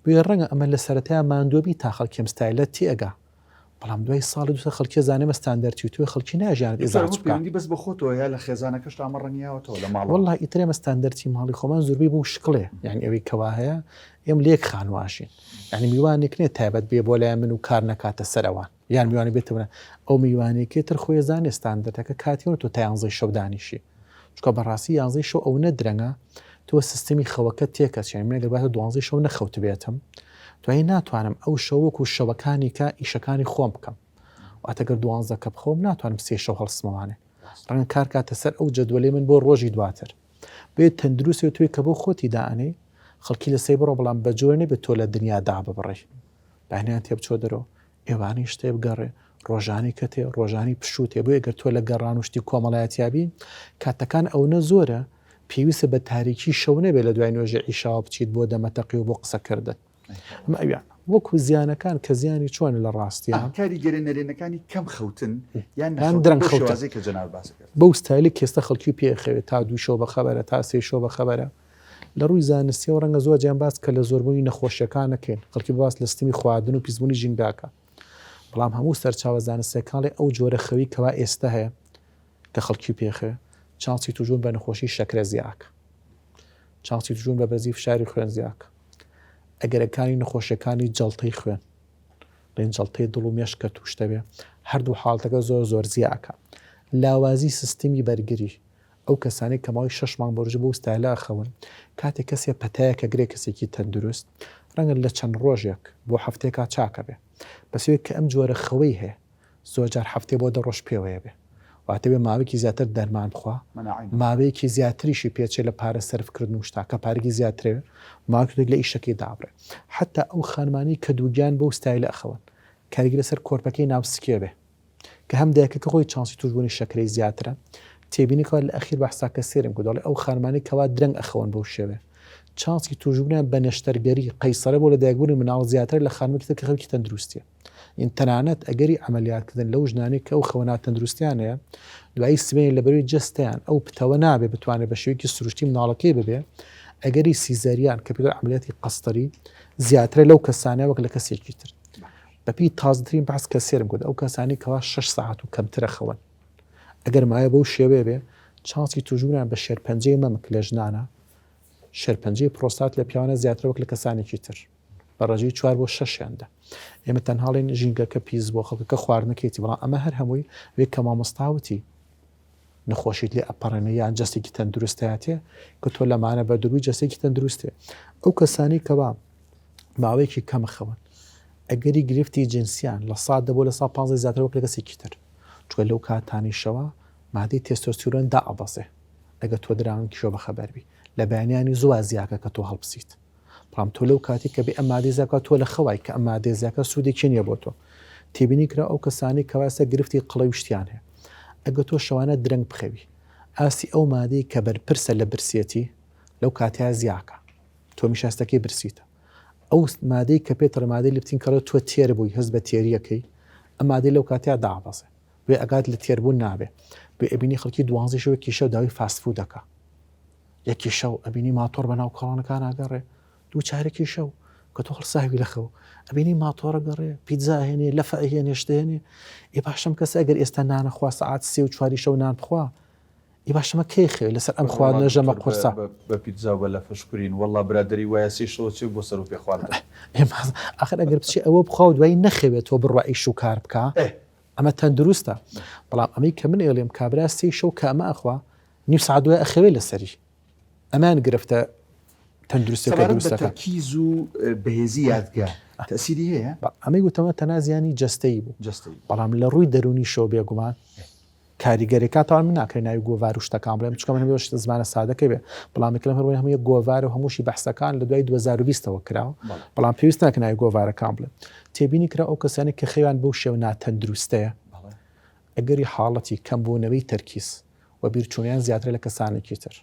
بۆیە ڕەنگە ئەمە لە سەرەتایە ماندۆبی تا خەڵکیم ستایلە تێگا بەڵام دوای ساڵی دوسە خەڵکی زانێمە ستاندەرتی و توی خەڵکی ناژیانێت ئێزاچ بکەن بەس بە خۆتەوە یا لە خێزانەکەش ئەمە ڕەنگیاوەتەوە لە ماڵ وەڵڵا ئیترێمە ستاندەرتی ماڵی خۆمان زۆربەی بوو شکڵێ یعنی ئەوەی کەوا هەیە ئێم لێک خانواشین یعنی میوانێک نێت تایبەت بێ بۆ لای من و کار نەکاتە سەرەوان یان میوانی بێتەوە ئەو میوانێکی تر خۆی زانێ ستاندەرەکە کاتیەوە تۆ تا 11 شەو دانیشی چکە بەڕاستی 11 شەو ئەو نەدرەنگە تۆ سیستەمی خەوەکە تێکەس یعنی من ئەگەر باتە 12 شەو نەخەوت بێتم توانی ناتوانم ئەو شەوەک و شەوەکانی کە ئیشەکانی خۆم بکەم واتەگەر 12 کە بخۆم ناتوانم 3 شەو هەڵسمەوانێ ڕەنگە کار کاتە سەر ئەو جەدوەلەی من بۆ ڕۆژی دواتر بێت تەندروستی توی کە بۆ خۆتی دانێ خەڵکی لە سەی بڕۆ بەڵام بەجۆر نەبێت تۆ لە دنیادا ببڕێ بەهێنیان تێ بچۆ دەرەوە ئێوانی شتێ بگەڕێ ڕۆژانی کە تێ ڕۆژانی پشوتێ بۆ ئەگەر تۆ لە گەڕان و شتی کۆمەڵایەتیابی کاتەکان ئەو نە زۆرە پێویستە بە تاریکی شەو نەبێت لە دوای نوێژی عیشاوە بچیت بۆ دەمەتەقی و بۆ قسەکردن ئەمە ئەویان وەکو زیانەکان کە زیانی چۆن لە ڕاستیان کاریگەری نەرێنەکانی کەم خەوتن یان درەنگ خەوتن. شێوازەی کە جەناب باس کرد. بەو ستایلی کێستە خەڵکی پێخەوێت تا 2 شەو بەخەبەرە تا 3 شەو بەخەبەرە لە ڕووی زانستیەوە ڕەنگە زۆر جیان باس کە لە زۆربوونی نەخۆشیەکان نەکەین خەڵکی باس لە ستمی خواردن و پیسبوونی ژینگاکە بەڵام هەموو سەرچاوە زانستیەکانڵێ ئەو جۆرە خەوی کەوا ئێستا هەیە کە خەڵکی پێخێ چانسی توژون بە نەخۆشی شەکرە زیاکە چانسی توژون بە بەرزی فشاری خوێن زیاکە ئەگەرەکانی نەخۆشیەکانی جەڵتەی خوێن لەین جەڵتەی دڵ و مێشک کە توشتە بێ هەردوو حاڵتەکە زۆر زیاکە لاوازی سیستمی بەرگری ئەو کەسانی کە ماوەی 6 مانگ بەڕژە بۆ ستایلا خەون کاتێک کەسێ پەتایە کە گرێ کەسێکی تەندروست ڕەنگە لە چەند ڕۆژێک بۆ هەفتێکا چاکە بێ بەسوێت کە ئەم جۆرە خەوەی هەیە زۆرجار هەفتێ بۆ 10 ڕۆژ پێوەیە بێ واتە بێ ماوەیەکی زیاتر دەرمان بخوا ماوەیەکی زیاتریشی پێچێ لە پارە سەرفکردن و شتا کە پارێکی زیاترێ ماکردێک لە ئیشەکەی دابڕێ حتا ئەو خانمانی کە دووگیان بەو ستایلە ئەخەون کاریگە لەسەر کۆرپەکەی ناوسکێ بێ کە هەم دایکەکە خۆی چانسی توشبوونی شەکرەی زیاترە تێبینیکەوە لە ئەخیر بەحساکە سێرم کردڵێ ئەو خانمانی کەوا درەنگ ئەخەون بەو شێوێ چانسی توژبوونیان بە نەشتەرگەری قەیسەرە بۆ لە دایکبوونی مناڵ زیاتر لە خانمێکی کە خەڵکی تەندروستیە ئین تەنانەت ئەگەری ئەمەلیاتکردن لەو ژنانی کە ئەو خەونات تەندروستیانەیە دوایی سبەی لەبەروی جستیان ئەو پتەوە نابێ بتوانێت بە شێوەیەکی سروشتی مناڵەکەی ببێ ئەگەری سیزەریان کە پێ عملیاتی قەستەری زیاترە لەو کەسانە وەک لە کەسێکی تر بەپی تازترین بەحس کە سێرم کرد ئەو کەسانی کەوا 6 ساعت و کەمترە خەون ئەگەر مایە بەو شێوەیە بێ چانسی توژبوونیان بە شێرپەنجەی مەمک لە ژنانە شێرپەنجەی پرۆستات لە پیاوانە زیاتر وەک لە کەسانێکی تر بە ڕێژەی 4 بۆ 6یاندا ئێمە تەنهاڵین ژینگەکە پیس بۆ خەڵکەکە خواردنەکەیتی بەڵام ئەمە هەر هەمووی وێ کە مامۆستاوتی نەخۆشیت لێ ئەپەڕێنە یان جەستێکی تەندروستایەتێ کە تۆ لەمانە بە دروی جەستێکی تەندروستێ ئەو کەسانی کەوا ماوەیەکی کەمە خەون ئەگەری گرفتی جنسیان لە 100 بۆ لە 150 زیاتر وەک لە کەسێکی تر چکە لەو کاتانیشەوە مادەی تێستۆستیرۆن دائەبەزێ ئەگە تۆ درانکیشۆ بەخەبەربی لە بەیانیانی زووا زیاکە کە تۆ هەڵبسیت بەڵام تۆ لەو کاتی کە بێ ئەم مادەی زیاکە تۆ لە خەوای کە ئەم مادەی زیاکە سوودێکی نییە بۆ تۆ تێبینی کرا ئەو کەسانی کەواسە گرفتی قڵەویشتیان هەیە ئەگە تۆ شەوانە درەنگ بخەوی ئاسی ئەو مادەی کە بەرپرسە لە برسێتی لەو کاتیا زیاکە تۆ میشاستەکەی برسیتە ئەو مادەی کە پێتر مادەی لپتین کەڵە تۆ تێر بووی هەست بە تێریەکەی ئەم مادەی لەو کاتیا دابەزێ بێ ئەگات لە تێربوون نابێ بێ ئەبینی خەڵکی 12 شەوێکی شەو داوای فاستفود دەکا یەکی شەو ئەبینی ماتۆر بەناو کاڵانەکان ئاگەڕێ دوو چارێکی شەو کە تۆ هەڵساوی لەخەو ئەبینی ماتۆرە گەڕێ پیتزا هێنێ لەفە هێنێ شتێنێ ئێ باشەم کەس ئەگەر ئێستا نانەخوا سەعات 3 و 4 شەو نان بخوا ئێ باشەمە کەی خێ لەسەر ئەم خواردنە ژەمە قورسا بە پیتزا بە لەفەشکرین وەڵڵا برادری وایە 3 شەو چێ بۆ سەر و پێ خواردن ئاخر ئەگەر بچی ئەوە بخوا و دوایی نەخەوێتەوە بڕوا ئیش و کار بکە ئەمە تەندروستە بەڵام ئەمەی کە من ئێڵێم کابرا 3 شەو کە ئەمە ئەخوا نیم ساعت دوای ئەخەوێ لەسەری ئەمان گرفتە تەندروستەکە دروستەکە تەرکیز و بەهێزی یادگا تەسیری هەیە ئەمەی گوتەمە تەنازیانی جەستەی بوو بەڵام لە ڕووی دەرونی شەو بێگومان کاریگەرێکاتەوان من ناکرێت ناوی گۆڤار و شتەکان بڵێم چکە من هەمێ زمانە سادەکە بێ بەڵام کلم هەروەی هەمووی گۆڤار و هەمووشی بەحسەکان لە دوای 2020ەوە کراوە بەڵام پێویست ناکە ناوی گۆڤارەکان بڵێن تێبینی کرا ئەو کەسانی کە خەیوان بەو شێوە ناتەندروستەیە ئەگەری حاڵەتی کەمبوونەوەی تەرکیز و بیرچوونیان زیاتر لە کەسانێکی تر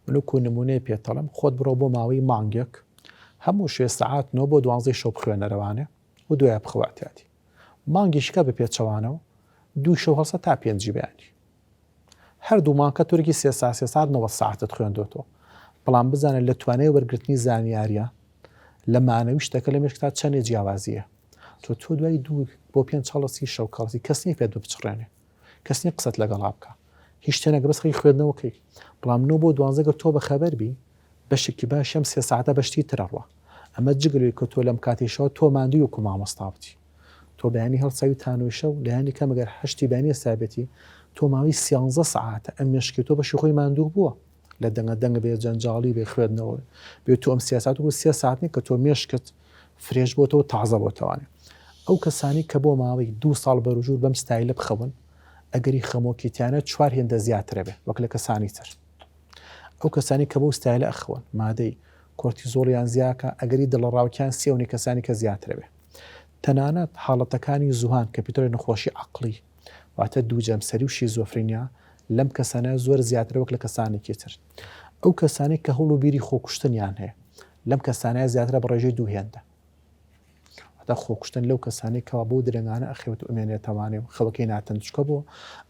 منوکو نمونەیە پێتەڵم خۆت بڕۆ بۆ ماوەی مانگێک هەموو شوێ سەعات 9 بۆ 12 شەو بخوێنەرەوانێ و دوای بخواتیاتی مانگیشکە بە پێچەوانەوە 2 شەو هەڵسە تا 5 بەیانی هەردوو مانکە تورکی 3 ساعت 9 ساعتت خوێندۆتەوە بەڵام بزانە لە توانای وەرگرتنی زانیاریە لە مانەوی شتەکە لە مێشکتا چەندێ جیاوازیە تۆ دوای 2 بۆ 5 چاڵەسی شەو کاڵسی کەسنی پێت بچڕێنێ کەسنی قسەت لەگەڵا بکە هیچ شتێنەکە بەس خەی خوێندنەوەکەی بەڵام 9 بۆ 12 گەر تۆ بەخەبەر بی بەشێکی باشەم 3 ساعتە بەشتی ترەڕوە ئەمە جگەلوی کە تۆ لەم کاتێشەوە تۆ ماندوی وەکو مامۆستابتی تۆ بەیانی هەڵساوی تانوی شەو لەیانی کەمەگەر 8 بەیانی سابەتی تۆ ماوەی 13 ساعتە ئەم مێشکی تۆ بەشی خۆی ماندوو بووە لە دەنگە بێ جەنجاڵی بێ خوێندنەوە بێت تۆ ئەم سیاسات و 3 ساعتنی کە تۆ مێشکت فرێش بۆتەوە تازە بۆتەوانێ ئەو کەسانی کە بۆ ماوەی 2 ساڵ بەروژور بەم ستایلە بخەون ئەگەری خەمۆکیتیانە 4 هێندە زیاترە بێ وەک لە کەسانی تر ئەو کەسانی کە بۆ ستایلە ئەخەون مادەی کۆرتیزۆڵیان زیاکە ئەگەری دڵڕاوکیان سێونی کەسانی کە زیاترە بێ تەنانەت حاڵەتەکانی زوهان کە پیتۆری نەخۆشی عەقڵی واتە دووجەمسەری و شیزۆفرینیا لەم کەسانە زۆر زیاتر وەک لە کەسانێکی تر ئەو کەسانی کە هەوڵ و بیری خۆکوشتنیان هەیە لەم کەسانەیە زیاترە بە ڕێژەی 2 هێندە حتا خۆکوشتن لەو کەسانی کەوا بۆ درێنانە ئەخێوت و ئەمێنێتەوانێ و خەڵەکەی ناتەن چکە بۆ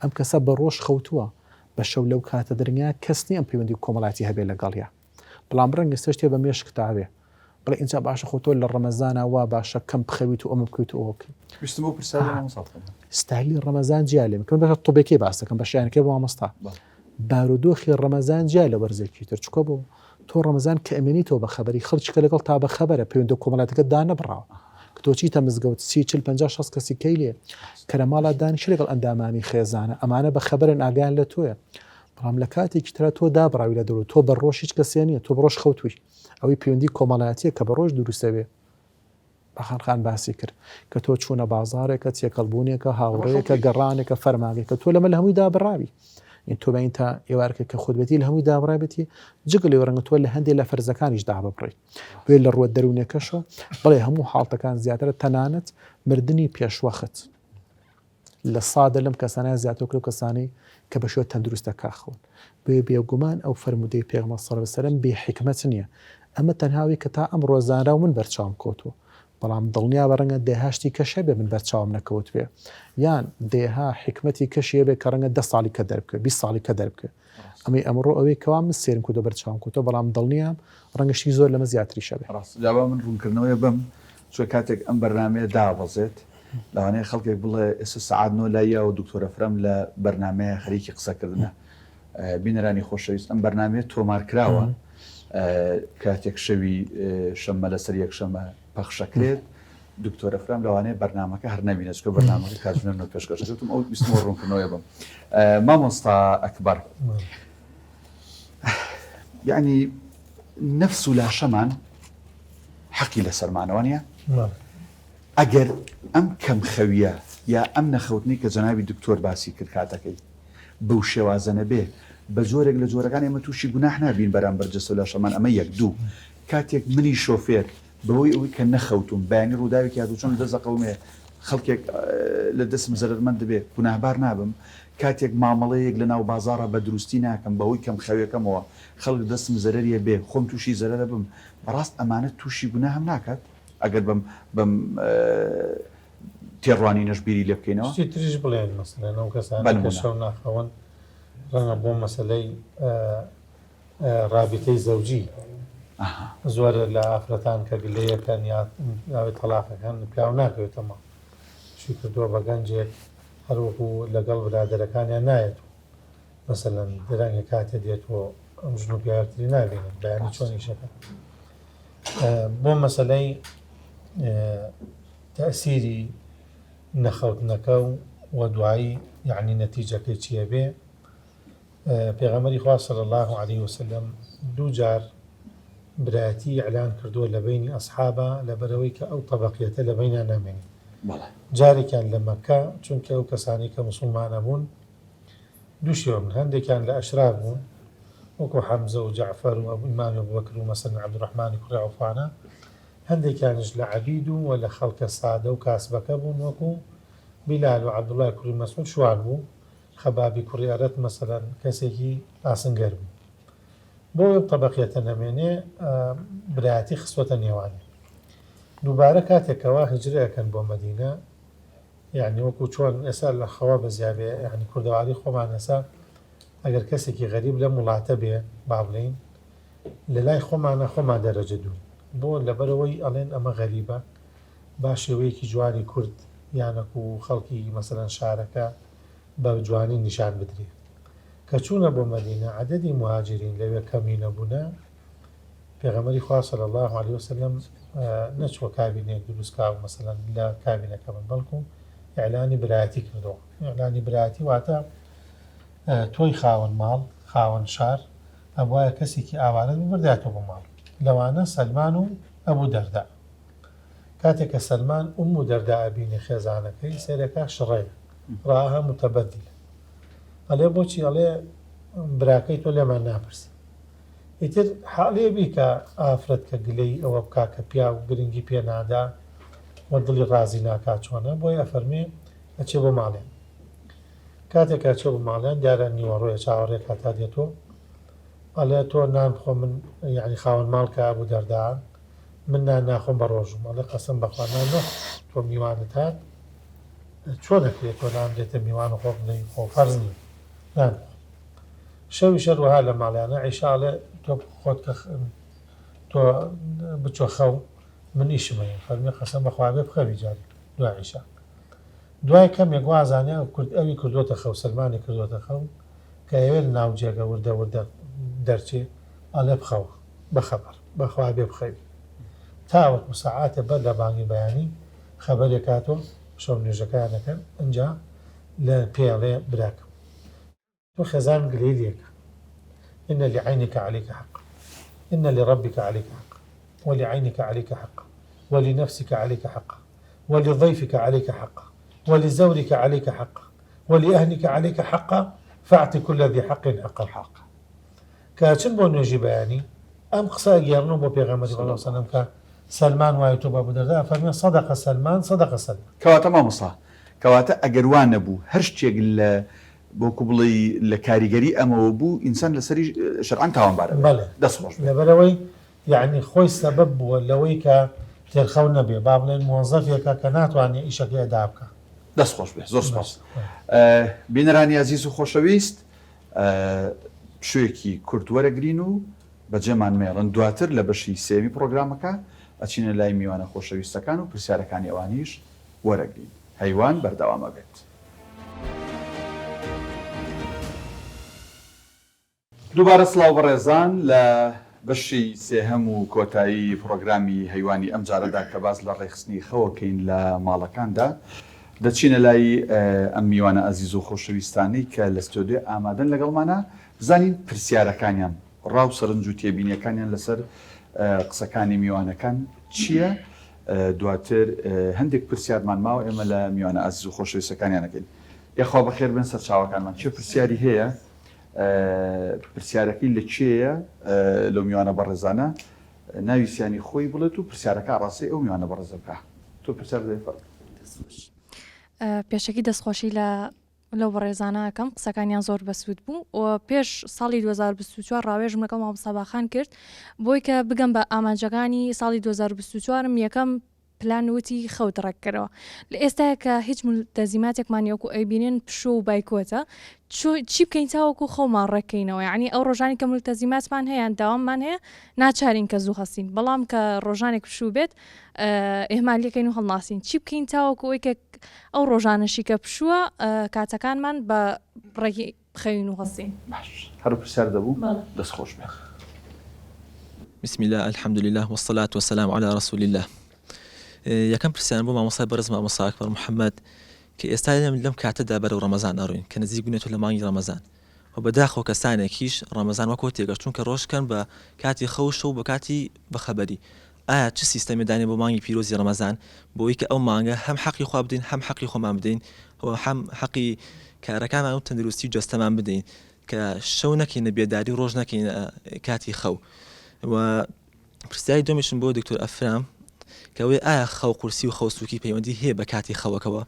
ئەم کەسە بە ڕۆژ خەوتووە بە شەو لەو کاتە دەرنیا کەسنی ئەم پەیوەندی کۆمەڵاتی هەبێ لەگەڵیا بەڵام ڕەنگە سێشتێ بە مێشک تاوێ بڵێ اینجا باشە خۆتۆ لە ڕەمەزانە وا باشە کەم بخەویت و ئەمە بکەیت و ئەوەکەی ویستم بۆ پرسیارم ستایلی ڕەمەزان جیا لێ بکەن بەشە تۆبێکی باس دەکەم بە شیانەکەی بۆ مامۆستا بارودۆخی ڕەمەزان جیا لە وەرزێکی تر چکە بۆ تۆ ڕەمەزان کە ئەمێنیتەوە بە خەبەری خەڵکیکە لەگەڵ تا بە خەبەرە پەیوەندە کۆمەڵاتەکە دانەبڕاوە کە تۆ چیتە مزگەوت 40-50 کەسی کەی لێ کەرەماڵات دانیش لەگەڵ ئەندامانی خێزانە ئەمانە بە خەبەرن ئاگیان لە تۆیە بەڵام لە کاتێکی ترە تۆ دابڕاوی لە دەرەوە تۆ بە ڕۆژ هیچ کەسێ نییە تۆ بڕۆژ خەوتوی ئەوەی پەیوەندی کۆمەڵایەتیە کە بە ڕۆژ دروستەوێ بەخانخان باسی کرد کە تۆ چوونە بازارێکە تێکەڵبوونێکە هاوڕەیەکە گەڕانێکە فەرماگەی کە تۆ لەمە لە هەمووی دابڕاوی این تۆ بەین تا ئێوارکە کە خودبەتی لە هەمووی دابڕابێتی جگە لێ ڕەنگە تۆ لە هەندێک لە فەرزەکانیش دابڕیت بێ لە ڕوە دەروونێکەشەوە بڵێ هەموو حاڵتەکان زیاترە تەنانەت مردنی پێشوەخت لە سادە لەم کەسانە زیاتر و کەسانی کە بەشێ تەندروستە کاخۆن بێ بێگومان ئەو فەرمودەی پێغمبەر صلی الله علیه و سلم بێ حکمت نییە ئەمە تەنهاوی کە تا ئەم ڕۆژانە و من بەرچاوم کۆتوە بەڵام دڵنیا بەڕەنگە دێهاشتی کەشە بێ من بەرچاوم نەکەوت بێ یان دێها حکمەتی کەشیە بێ کە ڕەنگە 10 ساڵی کە دەربکە 20 ساڵی کە دەربکە ئەمەی ئەمڕۆ ئەوەی کەوا من سێرم کۆتە بەرچاوم کۆتە بەڵام دڵنیام ڕەنگەشتی زۆر لەمە زیاتری شەبێ جاوا من ڕوونکردنەوەی بم چۆ کاتێک ئەم بەرنامەیە دابەزێت لەوانەیە خەڵکێک بڵێ ئێستا سەعات 9 لایە و دکتۆرە فرەم لە بەرنامەیە خەریکی قسەکردنە بینەرانی خۆشەویست ئەم بەرنامەیە تۆمارکراوە کاتێک شەوی شەممە لەسەر یەکشەمە پەخشەکرێت دکتۆرە فرام لەوانەیە بەرنامەکە هەر نەبینە چکە بەرنامەکە کاتژمێر پێشکەشتم ئەو بیستمە ڕوونکردنەوەی بم مامۆستا ئەکبەر یعنی نەفس و لاشەمان حەقی لەسەرمانەوە نیە ئەگەر ئەم کەم خەویە یا ئەم نەخەوتنی کە جەنابی دکتۆر باسی کرد کاتەکەی بەو شێوازە نەبێ بە جۆرێک لە جۆرەکان ئێمە تووشی گوناح نابین بەرامبەر جەستە و لاشەمان ئەمە یەک دوو کاتێک منی شۆفێر بەوەی ئەوەی کە نەخەوتم بەیانی ڕووداوێکی هاتوو چۆن دەست قەومێ خەڵکێک لە دەستم زەرمەند دەبێت گوناهبار نابم کاتێک مامەڵەیەک لە ناو بازاڕە بە دروستی ناکەم بەهۆی کەم خەویەکەمەوە خەڵک دەستم زەرەریە بێ خۆم تووشی زەرەرە بم بەڕاست ئەمانە تووشی گوناه هەم ناکات ئەگەر بەم تێڕوانی نەشبیری لێ بکەینەوە تریش بڵێن مەسەلەن ئەو کەسانە کە شەو ناخەون ڕەنگە بۆ مەسەلەی رابطەی زەوجی زۆرە لە ئافرەتان کە گلەیەکەن یا ناوی تەلاقەکان پیاو ناکەوێتەمە شی کردووە بە گەنجێک هەروەکو لەگەڵ برادەرەکانیان نایەت مەسەلەن دەرەنگە کاتێ دێتەوە ئەم ژن و پیاوەرتری نابێنن بەیانی چۆنیشەکە بۆ مەسەلەی تەئسیری نەخەوتنەکە و دوایی یعنی نەتیجەکەی چییە بێ پێغەمبەری خوا صلی الله علیه وسلم دوو جار برایەتی ئیعلان کردووە لە بینی ئەسحابە لەبەرەوەی کە ئەو تەبەقیەتە لە بینیان نامێنی جارێکیان لە مەککە چونکە ئەو کەسانی کە موسڵمانە بوون دوو شێوە بوون هەندێکیان لە ئەشراف بوون وەکو حەمزە و جەعفەر و ئیمامی ئەبوبەکر و مەسەلەن عەبدوڕەحمانی کوڕی عەوفانە هەندێکیانش لە عەبید و لە خەڵکە سادە و کاسبەکە بوون وەکو بیلال و عەبدوڵای کوڕی مەسعود شوار بوو خەبابی کوڕی ئەرەت مەسەلەن کەسێکی ئاسنگەر بوو بۆ ئەو تەبەقیەتە نەمێنێ برایەتی خستوەتە نێوانێ دووبارە کاتێکەوە هجرەکەن بۆ مەدینە یعنی وەکو چۆن ئێستا لە خەوا بەزیابێ یعنی کوردەواری خۆمان ئێستا ئەگەر کەسێکی غەریب لە وڵاتە بێ با بڵێین لە لای خۆمانە خۆمان دەرەجە دوون بۆ لەبەرەوەی ئەڵێن ئەمە غەریبە با شێوەیەکی جوانی کورد یانەکو خەڵکی مەسەلەن شارەکە بە جوانی نیشان بدرێت کە چوونە بۆ مەدینە عەدەدی مهاجرین لەوێ کەمی نەبوونە پێغەمبەری خوا صلی الله علیه وسلم نەچوە کابینێک دروستکراو مەسەلەن لە کابینەکە من بەڵکو ئیعلانی برایەتی کردەوە ئیعلانی برایەتی واتە تۆی خاوەن ماڵ خاوەن شار ئەوایە کەسێکی ئاوارەت ببرداتەوە بۆ ماڵ لەوانە سەلمان و ئەبوو دەردا کاتێککە سەلمان و دەردا ئەبینی خێزانەکەی سێرەکە شڕەیە ڕاها متەبەدیلە ئەڵێ بۆچی ئەڵێ براکەی تۆ لێمان ناپرسی ئیتر حاڵێ بی کە ئافرەت کە گلەی ئەوە بکا کە پیا و گرنگی پێ نادا وە دڵی ڕازی ناکات چۆنە بۆی ئەفەرمێ ئەچێ بۆ ماڵێن کاتێکا چێ بۆ ماڵێن دیارە نیوەڕۆیە چاوەڕێک هەتا دێتۆ ئەڵێ تۆ نان بخۆ من یعنی خاوەن ماڵ کە بوو دەردان من ناخۆم بە ڕۆژم ئەڵێ قەسم بەخوانانە تۆ میوانت هات چۆن دەکرێت تۆ نام دێتە میوان و خۆ بڵێ خۆ فەرز نیە نان شەوی شەر وها لە ماڵیانە عیشاڵێ تۆ خۆت تۆ بچۆ خەو من ئیشمەیە فەرمی قەسم بەخوا بێ بخەوی جاری دوای عیشا دوای کەمێک وازانێ ئەوی کردوتە خەو سلمانی کردوتە خەو کە ئەوێ لە ناو جێگە وردە دەرچێ ئەڵێ بخەوە بەخەبەر بەخوا بێ بخەوی تاوەکو سەعاتە بەر لە بانگی بەیانی خەبەرێک هاتۆ شەو نوێژەکانەکەن ئەنجا لە پێڵێ براکەم تۆ خێزان گلەیەکە إن لعينك عليك حق إن لربك عليك حق ولعينك عليك حق ولنفسك عليك حق ولضيفك عليك حق ولزورك عليك حق ولأهلك عليك حق فاعطي كل ذي حق حق كاتشن بو نجي بياني أم قصا يرنو بو بيغمبر صلى الله عليه وسلم سلمان وايتو بابو درداء فرمي صدق سلمان صدق سلمان كواتا ما مصا كواتا أجروان نبو هرشتيق بۆ کوبڵی لە کاریگەری ئەمەوە بوو ئینسان لەسەری شەرعان تاوانبارە دەستخۆش لەبەرەوەی یعنی خۆی سەبەب بووە لەوەی کە تێرخەو نەبێ با بڵێن مۆزەفێکە کە ناتوانێت ئیشەکەی ئەدا بکە دەستخۆش بێ زۆر سپاس بینەرانی عەزیز و خۆشەویست شوێکی کورت وەرەگرین و بەجێمان مێڵن دواتر لە بەشی سێمی پرۆگرامەکە ئەچینە لای میوانە خۆشەویستەکان و پرسیارەکانی ئەوانیش وەرەگرین هەیوان بەردەوامە بێت. دووبارە سڵاو بەڕێزان لە بەشی سێهەم و کۆتایی پرۆگرامی هەیوانی ئەم جارەدا کە باز لە ڕێخستنی خەوەکەین لە ماڵەکاندا دەچینە لای ئەم میوانە ئەزیز و خۆشەویستانی کە لە ستۆدیۆ ئامادەن لەگەڵمانە بزانین پرسیارەکانیان ڕاو سەرنج و تێبینیەکانیان لەسەر قسەکانی میوانەکان چییە؟ دواتر هەندێک پرسیارمان ماوە ئێمە لە میوانە ئەزیز و خۆشەویستەکانیانەکەین. یەخوا بەخێر بن سەر چاوەکانمان چه پرسیاری هەیە؟ پرسیارەکەی لە چێیە لەو میوانە بەڕێزانە ناویسیانی خۆی بڵێت و پرسیارەکە ڕاستی ئەو میوانە بەڕێزە بکە. تۆ پرسیار دەیفەر پێشەکی دەستخۆشی لەو بەڕێزانەکەم قسەکانیان زۆر بەسوود بوو و پێش ساڵی 2024 ڕاوێژم لەگەڵ مامۆستاباخان کرد بۆی کە بگەم بە ئامانجەکانی ساڵی 2024م یەکەم پلانوتی خەوت ڕێککەرەوە لە ئێستا کە هیچ ملتەزیماتێکمان یەکو ئەیبینێن پشۆ و بایکۆتە چی بکەین تاوەکو خۆمان ڕێکەینەوە یعنی ئەو ڕۆژانی کە ملتەزیماتمان هەیە داواممان هەیە ناچارین کە زوو هەستین بەڵام کە ڕۆژانێک پشوو بێت ئێمالیەکەین و هەڵناسین چی بکەین تاوەکو ئەوی کە ئەو ڕۆژانەشی کە پشووە کاتەکانمان بە ڕێگی خەوین و هەستین. هەر پرسیار دەبوو دەستخۆش بێ. بسم الله الحمد لله والصلاة والسلام على رسول الله. یەکەم پرسیان بۆ مامۆسای بەرز مامۆستا ئەکبەر محەممەد کە ئێستا لەم کاتەدا بەرەو ڕەمەزان ئەڕوین کە نزیک بوونێتەوە لە مانگی ڕەمەزان و بەداخەوە کەسانێکیش ڕەمەزان وەکۆ تێگەشت چونکە ڕۆژکەن بە کاتی خەوش و بە کاتی بەخەبەری ئایا چ سیستەمێدانێ بۆ مانگی پیرۆزی ڕەمەزان بۆی کە ئەو مانگە هەم حەقی خوا بدەین هەم حەقی خۆمان بدەین و هەم حەقی کارەکانمان و تەندروستی و جەستەمان بدەین کە شەو نەکەینە بێداری ڕۆژ نەکەین کاتی خەو. و پرسیاری دومیشم بۆ دکتۆر ئەفرام کەوێ ئایا خەو قورسی و خەوسوکی پەیوەندی هەیە بە کاتی خەوەکەوە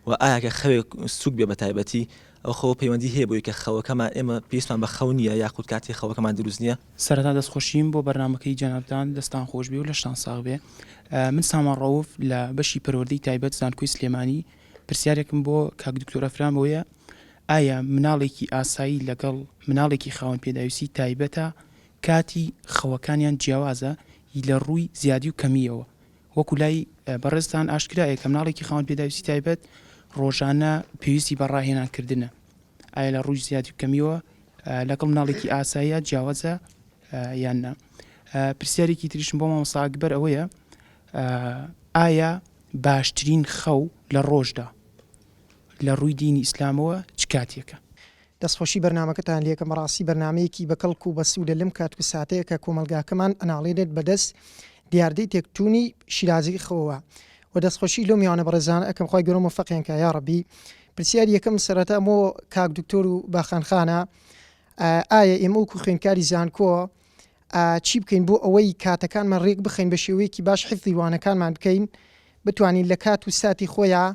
و ئایا کە خەوێک سوک بێ بە تایبەتی ئەو خەوە پەیوەندی هەیە بۆی کە خەوەکەمان ئێمە پێویستمان بە خەو نییە یاخود کاتی خەوەکەمان دروست نییە. سەرەتا دەستخۆشیم بۆ بەرنامەکەی جەنابدان دەستان خۆش بێ و لەشتان ساغ بێ. من سامان ڕەوف لە بەشی پەروەردەی تایبەت زانکۆی سلێمانی پرسیارێکم بۆ کاک دکتۆر ئەفرامەوەیە ئایا مناڵێکی ئاسایی لەگەڵ مناڵێکی خاوەن پێداویستی تایبەتە کاتی خەوەکانیان جیاوازە لە ڕووی زیادی و کەمیەوە وەکو لای بەڕێزتان ئاشکرایە کە مناڵێکی خاوەن پێداویستی تایبەت ڕۆژانە پێویستی بەڕاهێنانکردنە ئایا لە ڕووی زیادی و کەمیەوە لەگەڵ مناڵێکی ئاساییە جیاوازە یاننا. پرسیارێکی تریشم بۆ مامۆستا ئەکبەر ئەوەیە ئایا باشترین خەو لە ڕۆژدا لە ڕووی دینی ئیسلامەوە چ کاتێکە؟ دەستخۆشی بەرنامەکەتان لێکم ڕاستی بەرنمەیەکی بەکەڵک و بەسوودە لەم کات و ساتەیە کە کۆمەلگاکەمان ئەناڵێنێت بەدەست دیاردەی تێکتونی شیرازی خەوە و دەستخۆشی لەو میوانە بەڕێزان ئەکەم خۆی گەورە موفەقیانکە یا ڕەبی. پرسیار یەکەم سەرەتا بۆ کاک دکتۆر و باخانخانە ئایا ئێمە وەکو خوێندکاری زانکۆ چی بکەین بۆ ئەوەی کاتەکانمان ڕێک بخەین بە شێوەیەکی باش حفظی وانەکانمان بکەین بتوانین لە کات و ساتی خۆیان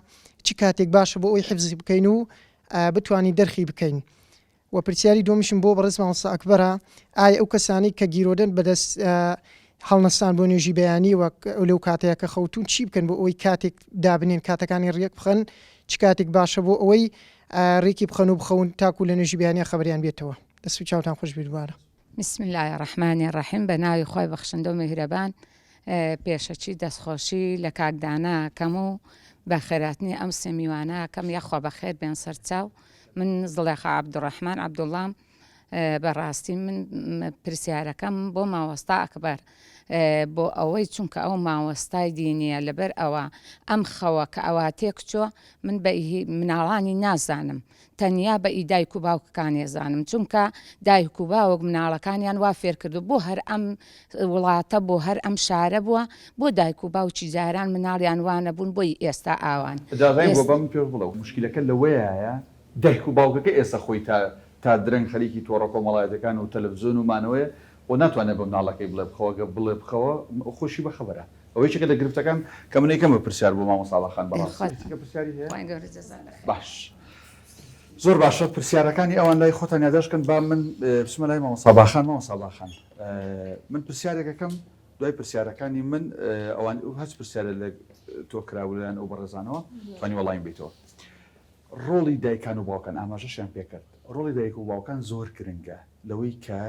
چی کاتێک باشە بۆ ئەوی حفزی بکەین و بتوانین دەرخی بکەین. و پرسیاری دومیشم بۆ بەڕێز مامۆستا ئەکبەرە ئایا ئەو کەسانی کە گیرۆدەن بەدەست هەڵنەستان بۆ نوێژی بەیانی وەک لەو کاتەیە کە خەوتون چی بکەن بۆ ئەوەی کاتێک دابنێن کاتەکانی ڕێک بخەن چ کاتێک باشە بۆ ئەوەی ڕێکی بخەن و بخەون تاکو لە نوێژی بەیانە خەبەریان بێتەوە. دەست و چاوتان خۆش بێت دوارە. بسم الله الرحمن الرحیم بە ناوی خۆی بەخشندە و میهرەبان. پێشەچی دەستخۆشی لە کاکدانا کەم و بە خێراتنی ئەم سێ میوانە کەم یەخوا بەخێر بێن سەرچاو. من زڵێخا عەبدوڕەحمان عەبدوڵڵام بەڕاستی من پرسیارەکەم بۆ مامۆستا ئەکبەر بۆ ئەوەی چونکە ئەو مامۆستای دینیە لەبەر ئەوە ئەم خەوە کە ئەواتێک چۆ من بە مناڵانی نازانم تەنیا بە ئیدایک و باوکەکان ێزانم چونکە دایک و باوک مناڵەکانیان وا فێر کردو بۆ هەر ئەم وڵاتە بۆ هەر ئەم شارە بووە بۆ دایک و باوکی جاران مناڵیان وانە بوون بۆی ئێستا ئاوان بۆ بەم پێ بڵێ مشکلەکە لەوەیە دایک و باوکەکە ئێستا خۆی تا درەنگ خەریکی تۆڕە کۆمەڵایەتەکان و تەلەڤیزیۆن و مانەوەیە و ناتوانێت بە مناڵەکەی بڵێ بخەوە بڵێ بخەوە خۆشی بە خەبەرە ئەوەی چکە لە گرفتەکان کە منەی کەمە پرسیار بۆ مامۆستاخان بەڕاستی پرسیاری هەیە باش زۆر باشە پرسیارەکانی ئەوان لای خۆتان یادداشتکەن با من بسمە لای مامۆستاخان من پرسیارێکەکەم دوای پرسیارەکانی من ئەوان هەچ پرسیارە لە تۆ کراولەیان ئەو بەڕێزانەوە توانی وەڵامی بیتەوە ڕۆڵی دایکان و باوکان ئاماژەشیان پێکرد ڕۆڵی دایک و باوکان زۆر گرنگە لەوەی کە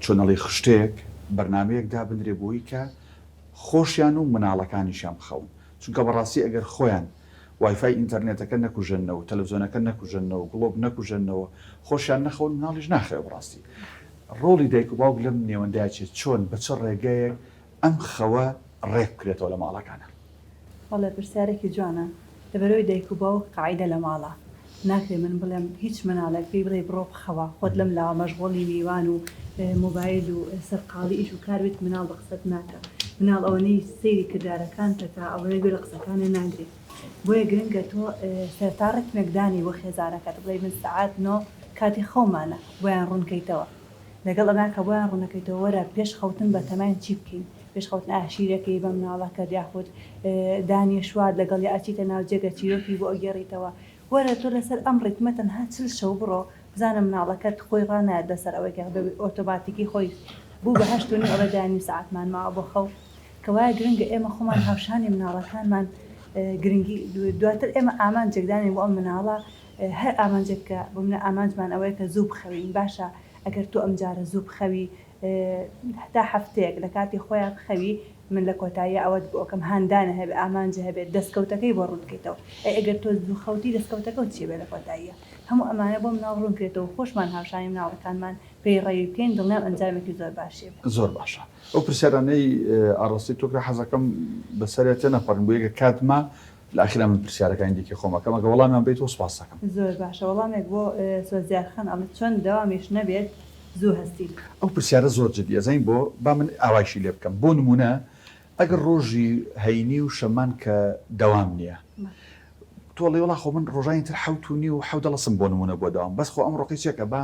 چۆنەڵی خشتێک بەرنمەیەک دابنرێ بۆی کە خۆشیان و مناڵەکانیشیان بخەون چونکە بەڕاستی ئەگەر خۆیان وایفای ئینتەرنێتەکە نەکوژنەوە تەلەڤیزیۆنەکە نەکوژنەوە گڵۆب نەکوژنەوە خۆشیان نەخەون مناڵیش ناخەوە بڕاستی ڕۆڵی دایک و باوک لەم نێوەندایە چێت چۆن بە چ ڕێگەیەک ئەم خەوە ڕێک بکرێتەوە لە ماڵەکانە وەڵێ پرسیارێکی جوانە لەبەرەوەی دایک و باوک قاعیدە لە ماڵە ناکرێ من بڵێم هیچ مناڵێک پێی بڵێ بڕۆ بخەوە خۆت لەم لاوە مەشغوڵی میوان و مۆبایل و سەرقاڵی ئیش و کار بێت مناڵ بە قسەت ناکە مناڵ ئەوەنەی سەیری کردارەکان تەکە ئەوەی بێ لە قسەکانە ناگرێت بۆیە گرنگە تۆ سەرتا ڕێکمێکدانی بۆ خێزارەکەت بڵێ من سەعات 9 کاتی خەومانە بۆیان ڕوونکەیتەوە لەگەڵ ئەماکە بۆیان ڕوونەکەیتەوە وەرە پێش خەوتن بە تەمان چی بکەین پێش خەوتن ئاشیرەکەی بە مناڵەکە یاخود دانی شواد لەگەڵ یا ئەچیتە ناو جێگە چیرۆکی بۆ ئەگەڕیتەوە وەرە تۆ لەسەر ئەم ڕێتمە تەنها چل شەو بڕۆ بزانە مناڵەکەت خۆی ڕانایە لەسەر ئەوەی ئۆتۆماتیکی خۆی بوو بە 8 ئەوەدانی ساعتمان ماوە بۆ خەو کەوایە گرنگە ئێمە خۆمان هاوشانی مناڵەکانمان گرنگی دواتر ئێمە ئامانجێکدانی بۆ ئەم مناڵە هەر ئامانجێککە بۆ منە ئامانجمان ئەوەیە کە زوو بخەوین باشە ئەگەر تۆ ئەم جارە زوو بخەوی تا هەفتەیەک لە کاتی خۆیان بخەوی من لە کۆتایی ئەوەت بۆکەم هاندانە هەبێ ئامانجە هەبێت دەستکەوتەکەی بۆ ڕوونکەیتەوە ئەگەر تۆ زوو خەوتی دەستکەوتەکە چی بێ لە کۆتاییە هەموو ئەمانە بۆ مناڵ ڕوونکرێتەوە خۆشمان هاوشانی مناڵەکانمان پێی ڕێوی بکەین دڵنیام ئەنجامێکی زۆر باشێ زۆر باشە ئەو پرسیارانەی ئاڕاستی تۆکرا حەزەکەم بەسەرێتە نەپەڕن بۆ یەکە کاتمە لە ئاخیرا من پرسیارەکانی دیکە خۆمەکەم ئەگە وەڵامیان بێت و سوپاس دەکەم زۆر باشە وەڵامێک بۆ سۆزیارخان ئەمە چۆن دەوامیش نەبێت زوو هەستی ئەو پرسیارە زۆر جددیە زەین بۆ با من ئاوایشی لێ بکەم بۆ نمونە ئەگەر ڕۆژی هەینی و شەمان کە دەوام نییە تۆ لێ وڵا خۆ من ڕۆژانی تر حوتونی و حەو دەڵسم بۆ نمونە بۆ داوام بەس خۆ ئەم ڕۆقیچێکە با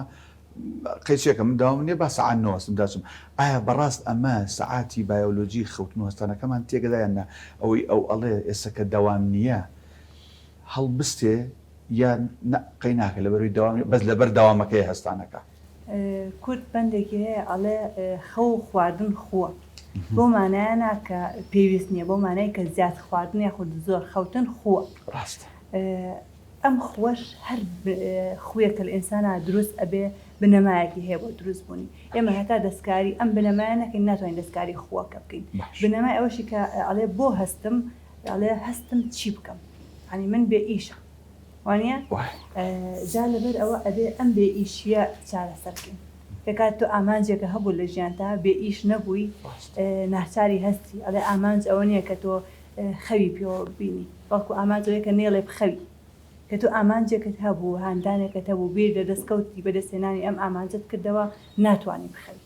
قەیچێکە من داوام نیە با سەعات 9 داچم ئایا بەڕاست ئەمە سەعاتی بایۆلۆجی خەوتن و هەستانەکەمان تێگەدایاننا ئەوەی ئەو ئەڵێ ئێستا کە دەوام نییە هەڵبستێ یان قەی ناکە لەبەروی داوام بەس لەبەر داوامەکەی هەستانەکە کورد بەندێکی هەیە ئەڵێ خەو خواردن خووە بۆ مانایانە کە پێویست نییە بۆ مانای کە زیاد خواردن یاخود زۆر خەوتن خووە ڕاست ئەم خوۆش هەر خویەکە لە ئینسانە دروست ئەبێ بنەمایەکی هەیە بۆ دروست بوونی ئێمە هەتا دەستکاری ئەم بنەمایانەکەین ناتوانین دەستکاری خووەکە بکەین بنەمای ئەوەشی کە ئەڵێ بۆ هەستم ئەڵێ هەستم چی بکەم ینی من بێ ئیشە وانە جا لەبەر ئەوە ئەبێ ئەم بێ ئیشیە چارەسەرکەین کات تۆ ئامانجێکە هەبوو لە ژیانتا بێ ئیش نەبووی ناچاری هەستی ئەڵێ ئامانج ئەوە نییە کە تۆ خەوی پێوە بینی بەڵکو ئامانجەوەیە کە نێڵێ بخەوی کە تۆ ئامانجێکت هەبوو هاندانێکت هەبوو بیر لە دەستکەوتی بەدەستێنانی ئەم ئامانجت کردەوە ناتوانانی بخەوی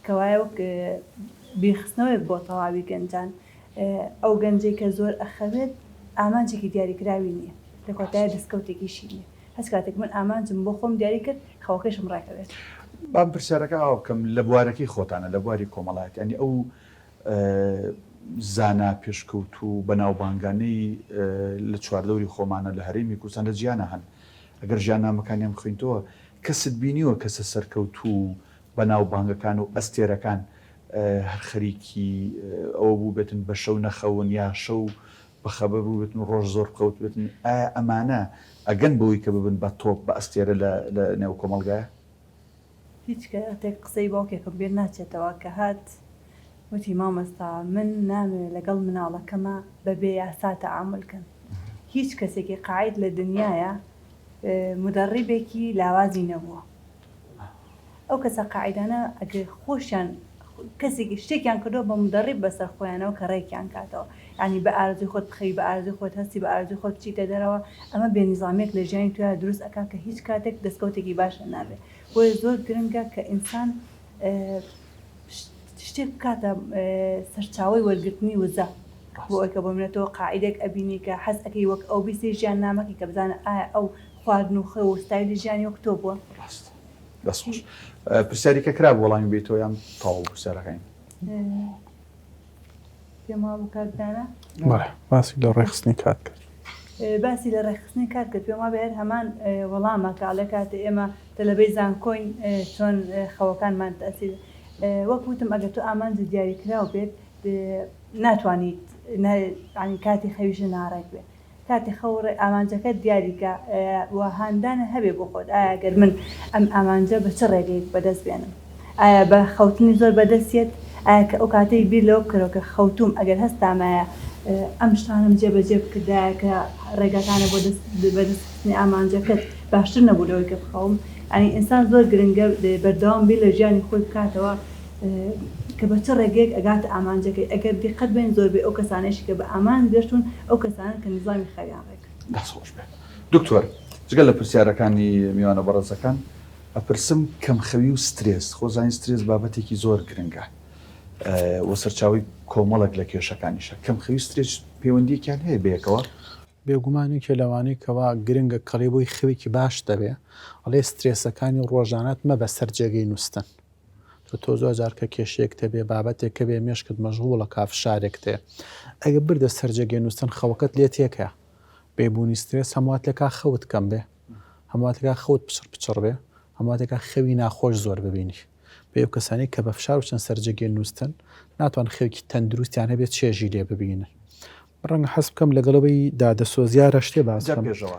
کەوایە وەک بیرخستنەوەیەک بۆ تەواوی گەنجان ئەو گەنجەی کە زۆر ئەخەوێت ئامانجێکی دیاریکراوی نییە لە کۆتایە دەستکەوتێکیشی نییە هەست کاتێک من ئامانجم بۆ خۆم دیاری کرد خەوەکەشم ڕاکەوێت بام پرسیارەکە ئاو بکەم لە بوارەکەی خۆتانە لە بواری کۆمەڵایەت ینی ئەو زانا پێشکەوت و بەناوبانگانەی لە چواردەوری خۆمانە لە هەرێمی کوردستان لە جیانە هەن ئەگەر ژیاننامەکانیان بخوێنیتەوە کەست بینیوە کەسە سەرکەوت و بەناوبانگەکان و ئەستێرەکان هەر خەریکی ئەوە بوو بێتن بە شەو نەخەون یا شەو بەخەبە بوو بێتن ڕۆژ زۆر بخەوت بێتن ئەمانە ئەگەن بەوەی کە ببن بە تۆپ بە ئەستێرە لە نێو کۆمەلگایە هیچ کاتێک قسەی باوکێکم بێت ناچێتەوە کە هات وتی مامەستا من نامێ لەگەڵ مناڵەکەمە بەبێ یاسا تەعاملکەن هیچ کەسێکی قاعد لە دنیاە مدەڕیبێکی لاوازی نەبووە ئەو کەسە قاعدانە ئەگەر خۆشیان کەسێکی شتێکیان کردەوە بە مدەڕیب بەسەر خۆیانەوە کە ڕێکیان کاتەوە ینی بە ئارزوی خۆت بخەی بە ئارزوی خۆت هەستی بە ئارزوی خۆت بچیتە دەرەوە ئەمە بێنیزامێک لە ژیانی توە دروست ئەکا کە هیچ کاتێک دەستکەوتێکی باشە نابێت بۆیە زۆر گرنگە کە ئینسان شتێک بکاتە سەرچاوی وەرگرتنی وزە بۆ ئەوکە بۆ منێتەوە قاعدێک ئەبینی کە حەز ئەەکەی وەک ئەو بیستی ژیان نامەکەی کە بزانە ئایا ئەو خواردن و خە و ستایلی ژیانی وەک تۆ بووە دەستخۆش پرسیاریکە کرا وەڵامی بێتەوە یان تاوە پرسیارەکەین پێما بوو کاردانە باسی لە ڕێخستنی کات کرد باسی لە ڕێخستنی کات کرد پێما بێت هەمان وەڵامە کە لە کاتە ئێمە تەلەبەی زانکۆین چۆن خەوەکانمان تەسیر وەک وتم ئەگەر تۆ ئامانجی دیاریکراو بێت ناتوانیت ینی کاتی خەویشە ناڕێک بێت کاتی خەوڕێ ئامانجەکە دیاریکە و هاندانە هەبێ بۆ خۆت ئایا گەر من ئەم ئامانجە بە چ ڕێگەیەک بەدەست بێنم ئایا بە خەوتنی زۆر بەدەستێت ئایا کە ئەو کاتەی بیر لەوە بکەرەوە کە خەوتوم ئەگەر هەستامایە ئەم شتانم جێبەجێ بکردایە کە ڕێگەکانە بۆ بەدەستنی ئامانجەکەت باشتر نەبوو لەوەی کە بخەوم ینی ئینسان زۆر گرنگە بەردەوام بیر لە ژیانی خۆی بکاتەوە کە بە چ ڕێگەیەک ئەگاتە ئامانجەکەی ئەگەر دیقەت بین زۆر بێ ئەو کەسانێکی کە بە ئامان گەشتون ئەو کەسانن کە نیزامی خەویان ڕێک دەستخۆش بێت دکتۆر جگەل لە پرسیارەکانی میوانە بەڕێزەکان ئەپرسم کەمخەوی و سترێس خۆزانی سترێس بابەتێکی زۆر گرنگە وە سەرچاوی کۆمەڵک لە کێشەکانیشە کەمخەوی سترێس پەیوەندیەکیان هەیە بەیەکەوە بێگومانی کە لەوانەی کەوا گرنگە کەڵێ بۆی خەوێکی باش دەبێ ئەڵێ سترێسەکانی ڕۆژانەت مە بە سەرجێگەی نووسن تۆ زۆر جار کە کێشەیەک تەبێ بابەتێک کە بێ مێشکت مەژغوڵە کافشارێک تێ ئەگە بردە سەرجەگەی نووسن خەوەکەت لێ تێکە بێبوونی سترێس هەمواتێکا خەوت کەم بێ هەمواتێکا خەوت پچڕ بێ هەمواتێکا خەوی ناخۆش زۆر ببینی بە ئەو کەسانی کە بە فشار و چەند سەرجەگەی نووسن ناتوان خەوکی تەندروستیان هەبێت چێژی لێ ببینن ڕەنگە حەز بکەم لەگەڵەوەی دادەسۆزیارە شتێ باز پێشەوە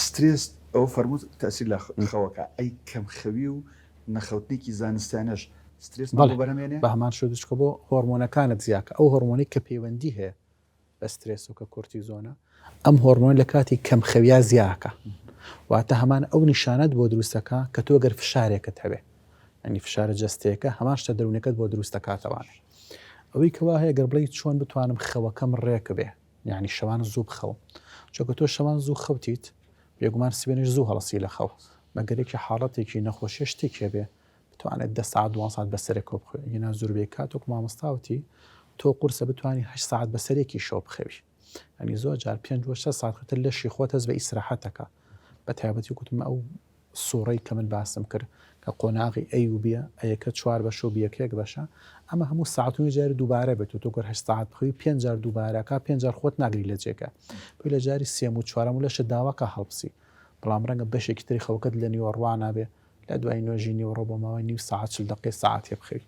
سترێس ئەو فەرمووت تەسیر لە خەوەکە ئەی کەمخەوی و نەخەوتنێکی زانستیانەش سترێس بەرەمێنێ بە هەمان شدچکە بۆ هۆرمۆنەکانت زیاکە ئەو هۆرمۆنی کە پەیوەندی هەیە بە سترێس و کە کۆرتیزۆنە ئەم هۆرمۆن لە کاتی کەمخەویا زیاکە واتە هەمان ئەو نیشانەت بۆ دروستەکە کە تۆ گەر فشارێکت هەبێ ئەنی فشارە جەستەیەەکە هەمان شتە دەروونەکەت بۆ دروستەکاتەوانێ ئەوەی کەوا هەیە گەر بڵی چۆن بتوانم خەوەکەم ڕێک بێ یعنی شەوان زوو بخەوم چۆکە تۆ شەوان زوو خەوتیت بێگومان سبێنش زوو هەڵسی لە خەو مەگەرێکی حاڵەتێکی نەخۆشیە شتێکێ بێ بتوانێت 10 ساعت 2 ساعت بەسەرێک بخۆی ینا زۆربەی کاتۆک مامۆستاوتی تۆ قورسە بتوانانی 8 ساعت بەسەرێکی شەو بخەوی ئەنی زۆر جار 5-6 ساعت لەشی خۆت هەز بە ئیسراحەتەکە بە تایبەتی کوتم ئەو سوڕەی کە من باسم کرد کە قۆناغی ئەی و بیە ئەیەکە 4 بەش و بیەکەیەک بەشە ئەمە هەموو ساعتونی جاری دووبارە بێت و تۆ گەر 8 ساعت بخەوی 5 جار دووبارەکە 5 جار خۆت ناگری لە جێگە پێی لە جاری 3 و 4 و لەشە داواکە هەڵبسی بەڵام ڕەنگە بەشێکی تری خەوەکەت لە نیوەڕوا نابێ لە دوای نوێژی نیوەڕۆ بۆ ماوەی نیو ساعت 40 دقیقە ساعتێ بخەوی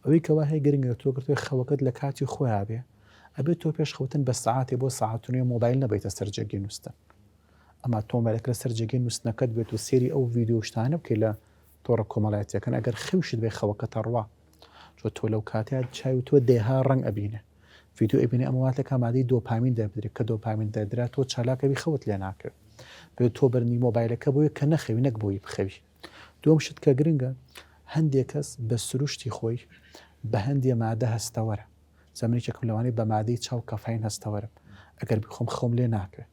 ئەوەی کەوا هەیە گرنگە تۆ گرتوی خەوەکەت لە کاتی خۆیان بێ ئەبێت تۆ پێش خەوتن بە ساعتێ بۆ ساعتونێ مۆبایل نەبێتە سەرجەگەی نووسن ئەما تۆمەلەک لە سەرجەگەی نووسنەکەت بێت و سێری ئەو ڤیدیۆ شتانە بکەی لە تۆڕە کۆمەڵایەتیەکەن ئەگەر خەوشت بێ خەوەکەتە ڕوا چۆ تۆ لەو کاتیان چاوی تۆ دێها ڕنگ ئەبینێ ڤیدیۆ ئەبینێ ئەمەواتەکە مادەی دۆپامین دەبدرێت کە دۆپامین دەدرا تۆ چالاکەوی خەوت لێ ناکرێت بێت تۆ بەرنی مۆبایلەکە بۆیە کە نەخەوی نەک بۆی بخەوی دوم شت کە گرنگە هەندێک کەس بە سروشتی خۆی بە هەندێ مادە هەستەوەرە زەمانێکێکم لەوانەیە بە مادەی چاو کەفاین هەستەوەرم ئەگەر بخۆم خۆم لێ ناکرێت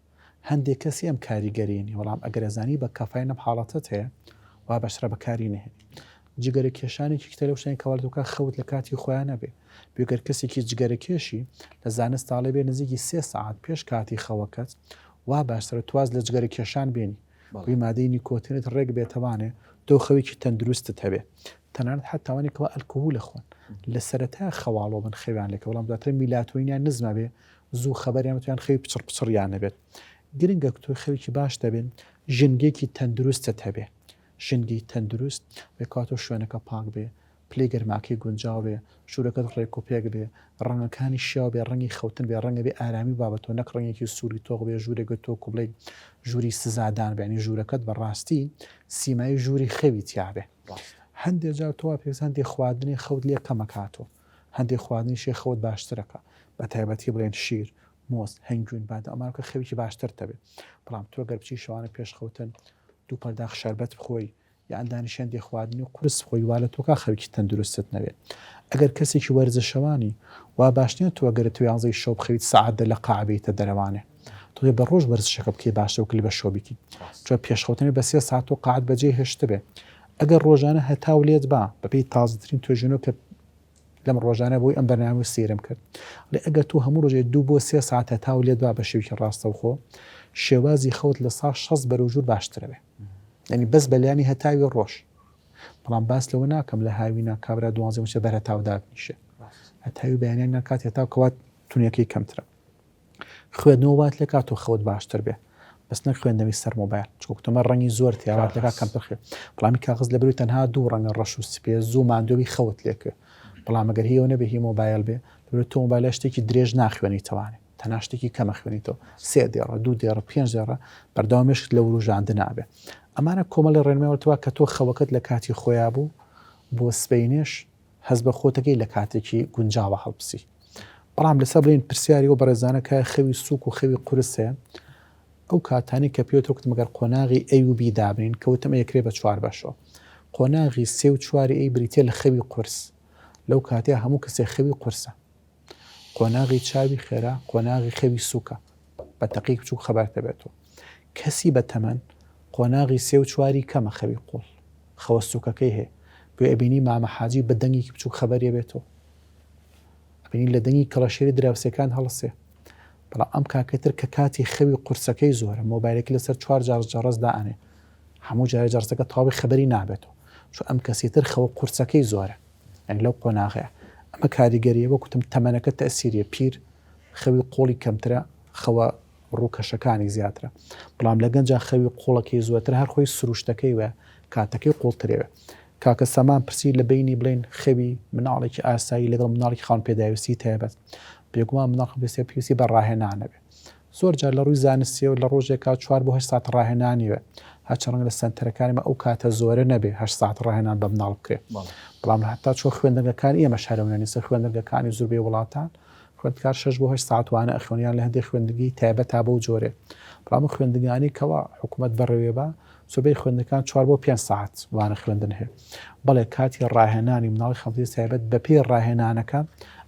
هەندێک کەسی ئەم کاریگەرینی وەڵام ئەگەرەزانی بە کەفاینم حاڵەتت هەیە وا بەشرە بەکاری نهێنی جگەرە کێشانێکی کتە لەو شتانی کەوالدوکە خەوت لە کاتی خۆیان نەبێ بێگەر کەسێکی جگەرە کێشی لە زانست تاڵێ بێ نزیکی 3 ساعت پێش کاتی خەوەکەت وا باشترە تواز لە جگەرە کێشان بێنی بۆی مادەی نیکۆتینت ڕێک بێتەوانێ تۆ خەوێکی تەندروستت هەبێ تەنانەت حتاوانێکەوە ئەلکۆهۆل لە خوۆن لە سەرەتا خەواڵۆ بن خەویان لێکە وەڵام دواتر میلاتۆنیان نزمە بێ زوو خەبەریان تویان خەوی پچڕ پچڕیان نەبێت گرنگە تۆ خەوێکی باش دەبێن ژنگێکی تەندروستت هەبێ ژنگی تەندروست بێ کاتۆ شوێنەکە پاک بێ پلەی گەرماکەی گونجاو بێ ژوورەکەت ڕێک و پێک بێ ڕەنگەکانی شیاو بێ ڕەنگی خەوتن بێ ڕەنگە بێ ئارامی بابەتۆ نەک ڕەنگێکی سووری تۆغ بێ ژوورێکگە تۆ کوبڵی ژووری سزادان بێنی ژوورەکەت بەڕاستی سیمایی ژووری خەوی تیاابێ هەندێک جار تۆوا پێ هەندێک خواردنی خەوت لێ کەمەکاتۆ هەندێک خواردنی شێ خەوت باشترەکە بە تایبەتی بڵێن شیر مۆست هەنگوین بادە ئەمانکە خەویی باشتر دەبێت بەڵام تۆ گەربچی شەوانە پێش خەوتن دوو پەرداخ شەربەت بخۆی یان دانیشێن دێ خواردنی و قورس بخۆی وا لە تۆکە خەوکی تەندروستت نەبێت ئەگەر کەسێکی وەرزشەوانی وا باشنیە تۆ گەرە تو یانزەی شەو بخەویت سەعاتە لە قاعبێتە دەرەوانێ تۆ بە ڕۆژ وەرزشەکە بکەی باشە و کلی بە شۆبیکی چۆ پێشخەوتنی بە 3 ساعت و قاعد بەجێ هێشت بێ ئەگەر ڕۆژانە هەتاو لێت با بەپێی تازترین توێژنەوە کە لەم ڕۆژانە بۆی ئەم بەرنامە سێرم کرد لە ئەگەر تو هەموو ڕۆژێ 2 بۆ 3 ساعت هەتاو لێت با بە شێوکی ڕاستەوخۆ شێوازی خەوت لە سا 6 بەرەوژور باشترە بێ ینی بەس بەلایانی هەتاوی ڕۆژ بەڵام باس لەوە ناکەم لە هاوینا کابرا دوانزە وچە بەر هەتاودابنیشە هەتاوی بەیانیان ناکات هەتاو کەوات تونیەکەی کەمترە خوێندنەوە وات لە کات و خەوت باشتر بێ بەس نەک خوێندنەوەی سەر مۆبایل چکتۆمە ڕەنگی زۆر تیاوات لەکات کەمتر خێ بەڵامی کاغز لە بروی تەنها 2 ڕەنگە ڕەش و سپێ زوو ماندۆوی خەوت لێکە بەڵام ئەگەر هیەوە نەبێ هی مۆبایل بێ تۆ مۆبایلە شتێکی درێژ ناخوێنی تەوانێت تەنها شتێکی کەمە خوێنیتەوە 3 دێڕە 2 دێڕە 5 دێڕە بەردەوامێشت لە وروژاندن نابێ ئەمانە کۆمەڵی ڕێنمەوەتەوە کە تۆ خەوەکەت لە کاتی خۆیان بوو بۆ سبەینێش هەز بە خۆتەکەی لە کاتێکی گونجاوە هەڵبسی بەڵام لەسەر بڵین پرسیاری و بەڕێزانەکە خەوی سووک و خەوی قورسێ ئەو کاتانی کە پێوتڕکت مەگەر قۆناغی ئەیوبی دابنین کەوتمە یەکرێ بە 4 بەشەوە قۆناغی 3 و 4 ئەی بریتێ لە خەوی قورس لەو کاتێ هەموو کەسێ خەوی قورسە قۆناغی چاوی خێرا قۆناغی خەوی سووکە بە تەقیق بچوو خەبار دەبێتەوە کەسی بە تەمەن قۆناغی 3 و 4 کەمە خەوی قوڵ خەوە سووکەکەی هەیە بۆ ئەبینی مامە حاجی بە دەنگێکی بچوو خەبەرێ بێتەوە ئەبینی لە دەنگی کەڵەشێری دراوسەکان هەڵسێ بەڵام ئەم کاکەتر کە کاتی خەوی قورسەکەی زۆرە مۆبایلێکی لەسەر 4 جارس دائنێ هەموو جارە جارسەکە تاوی خەبەری نابێتەوە چۆ ئەم کەسیتر خەوە قورسەکەی زۆرە ئەنگ لەو قۆناغەیە ئەمە کاریگەریە وە کوتم تەمەنەکە تەسیریە پیر خەوی قۆڵی کەمترە خەوە ڕووکەشەکانی زیاترە بەڵام لە گەنجا خەوی قوڵەکەی زۆرتر هەر خۆی سروشتەکەی وە کاتەکەی قوڵترێوە کاکە سەمان پرسی لە بینی بڵێن خەوی مناڵێکی ئاسایی لەگەڵ مناڵی خاون پێداویستی تایبەت بێگومان مناڵ بێسێ پێویستی بە ڕاهێنانەبێ زۆر جار لە ڕووی زانستیەوە لە ڕۆژێکا 4 بۆ 8 ساعت ڕاهێنانیوە هەرچەڕەنگە لە سنتەرەکانیمە ئەو کاتە زۆرە نەبێ 8 ساعت ڕاهێنان بە مناڵ بکرێت بەڵام هەتا چۆ خوێندنگەکانی ئێمە شارەوەنیسە خوێندنگەکانی زۆربەی وڵاتان خوێندکار 6 بۆ 8 ساعتوانە ئەخوێنیان لە هەندێک خوێندگی تایبەت تا بەو جۆرێ بەڵام خوێندنگانی کەوا حکوومەت بەڕێوێ بە سۆبەی خوێندەکان 4 بۆ 5 ساعت وانە خوێندن هەیە بەڵێ کاتی ڕاهێنانی مناڵی خەڵکی تایبەت بە پێی ڕاهێنانەکە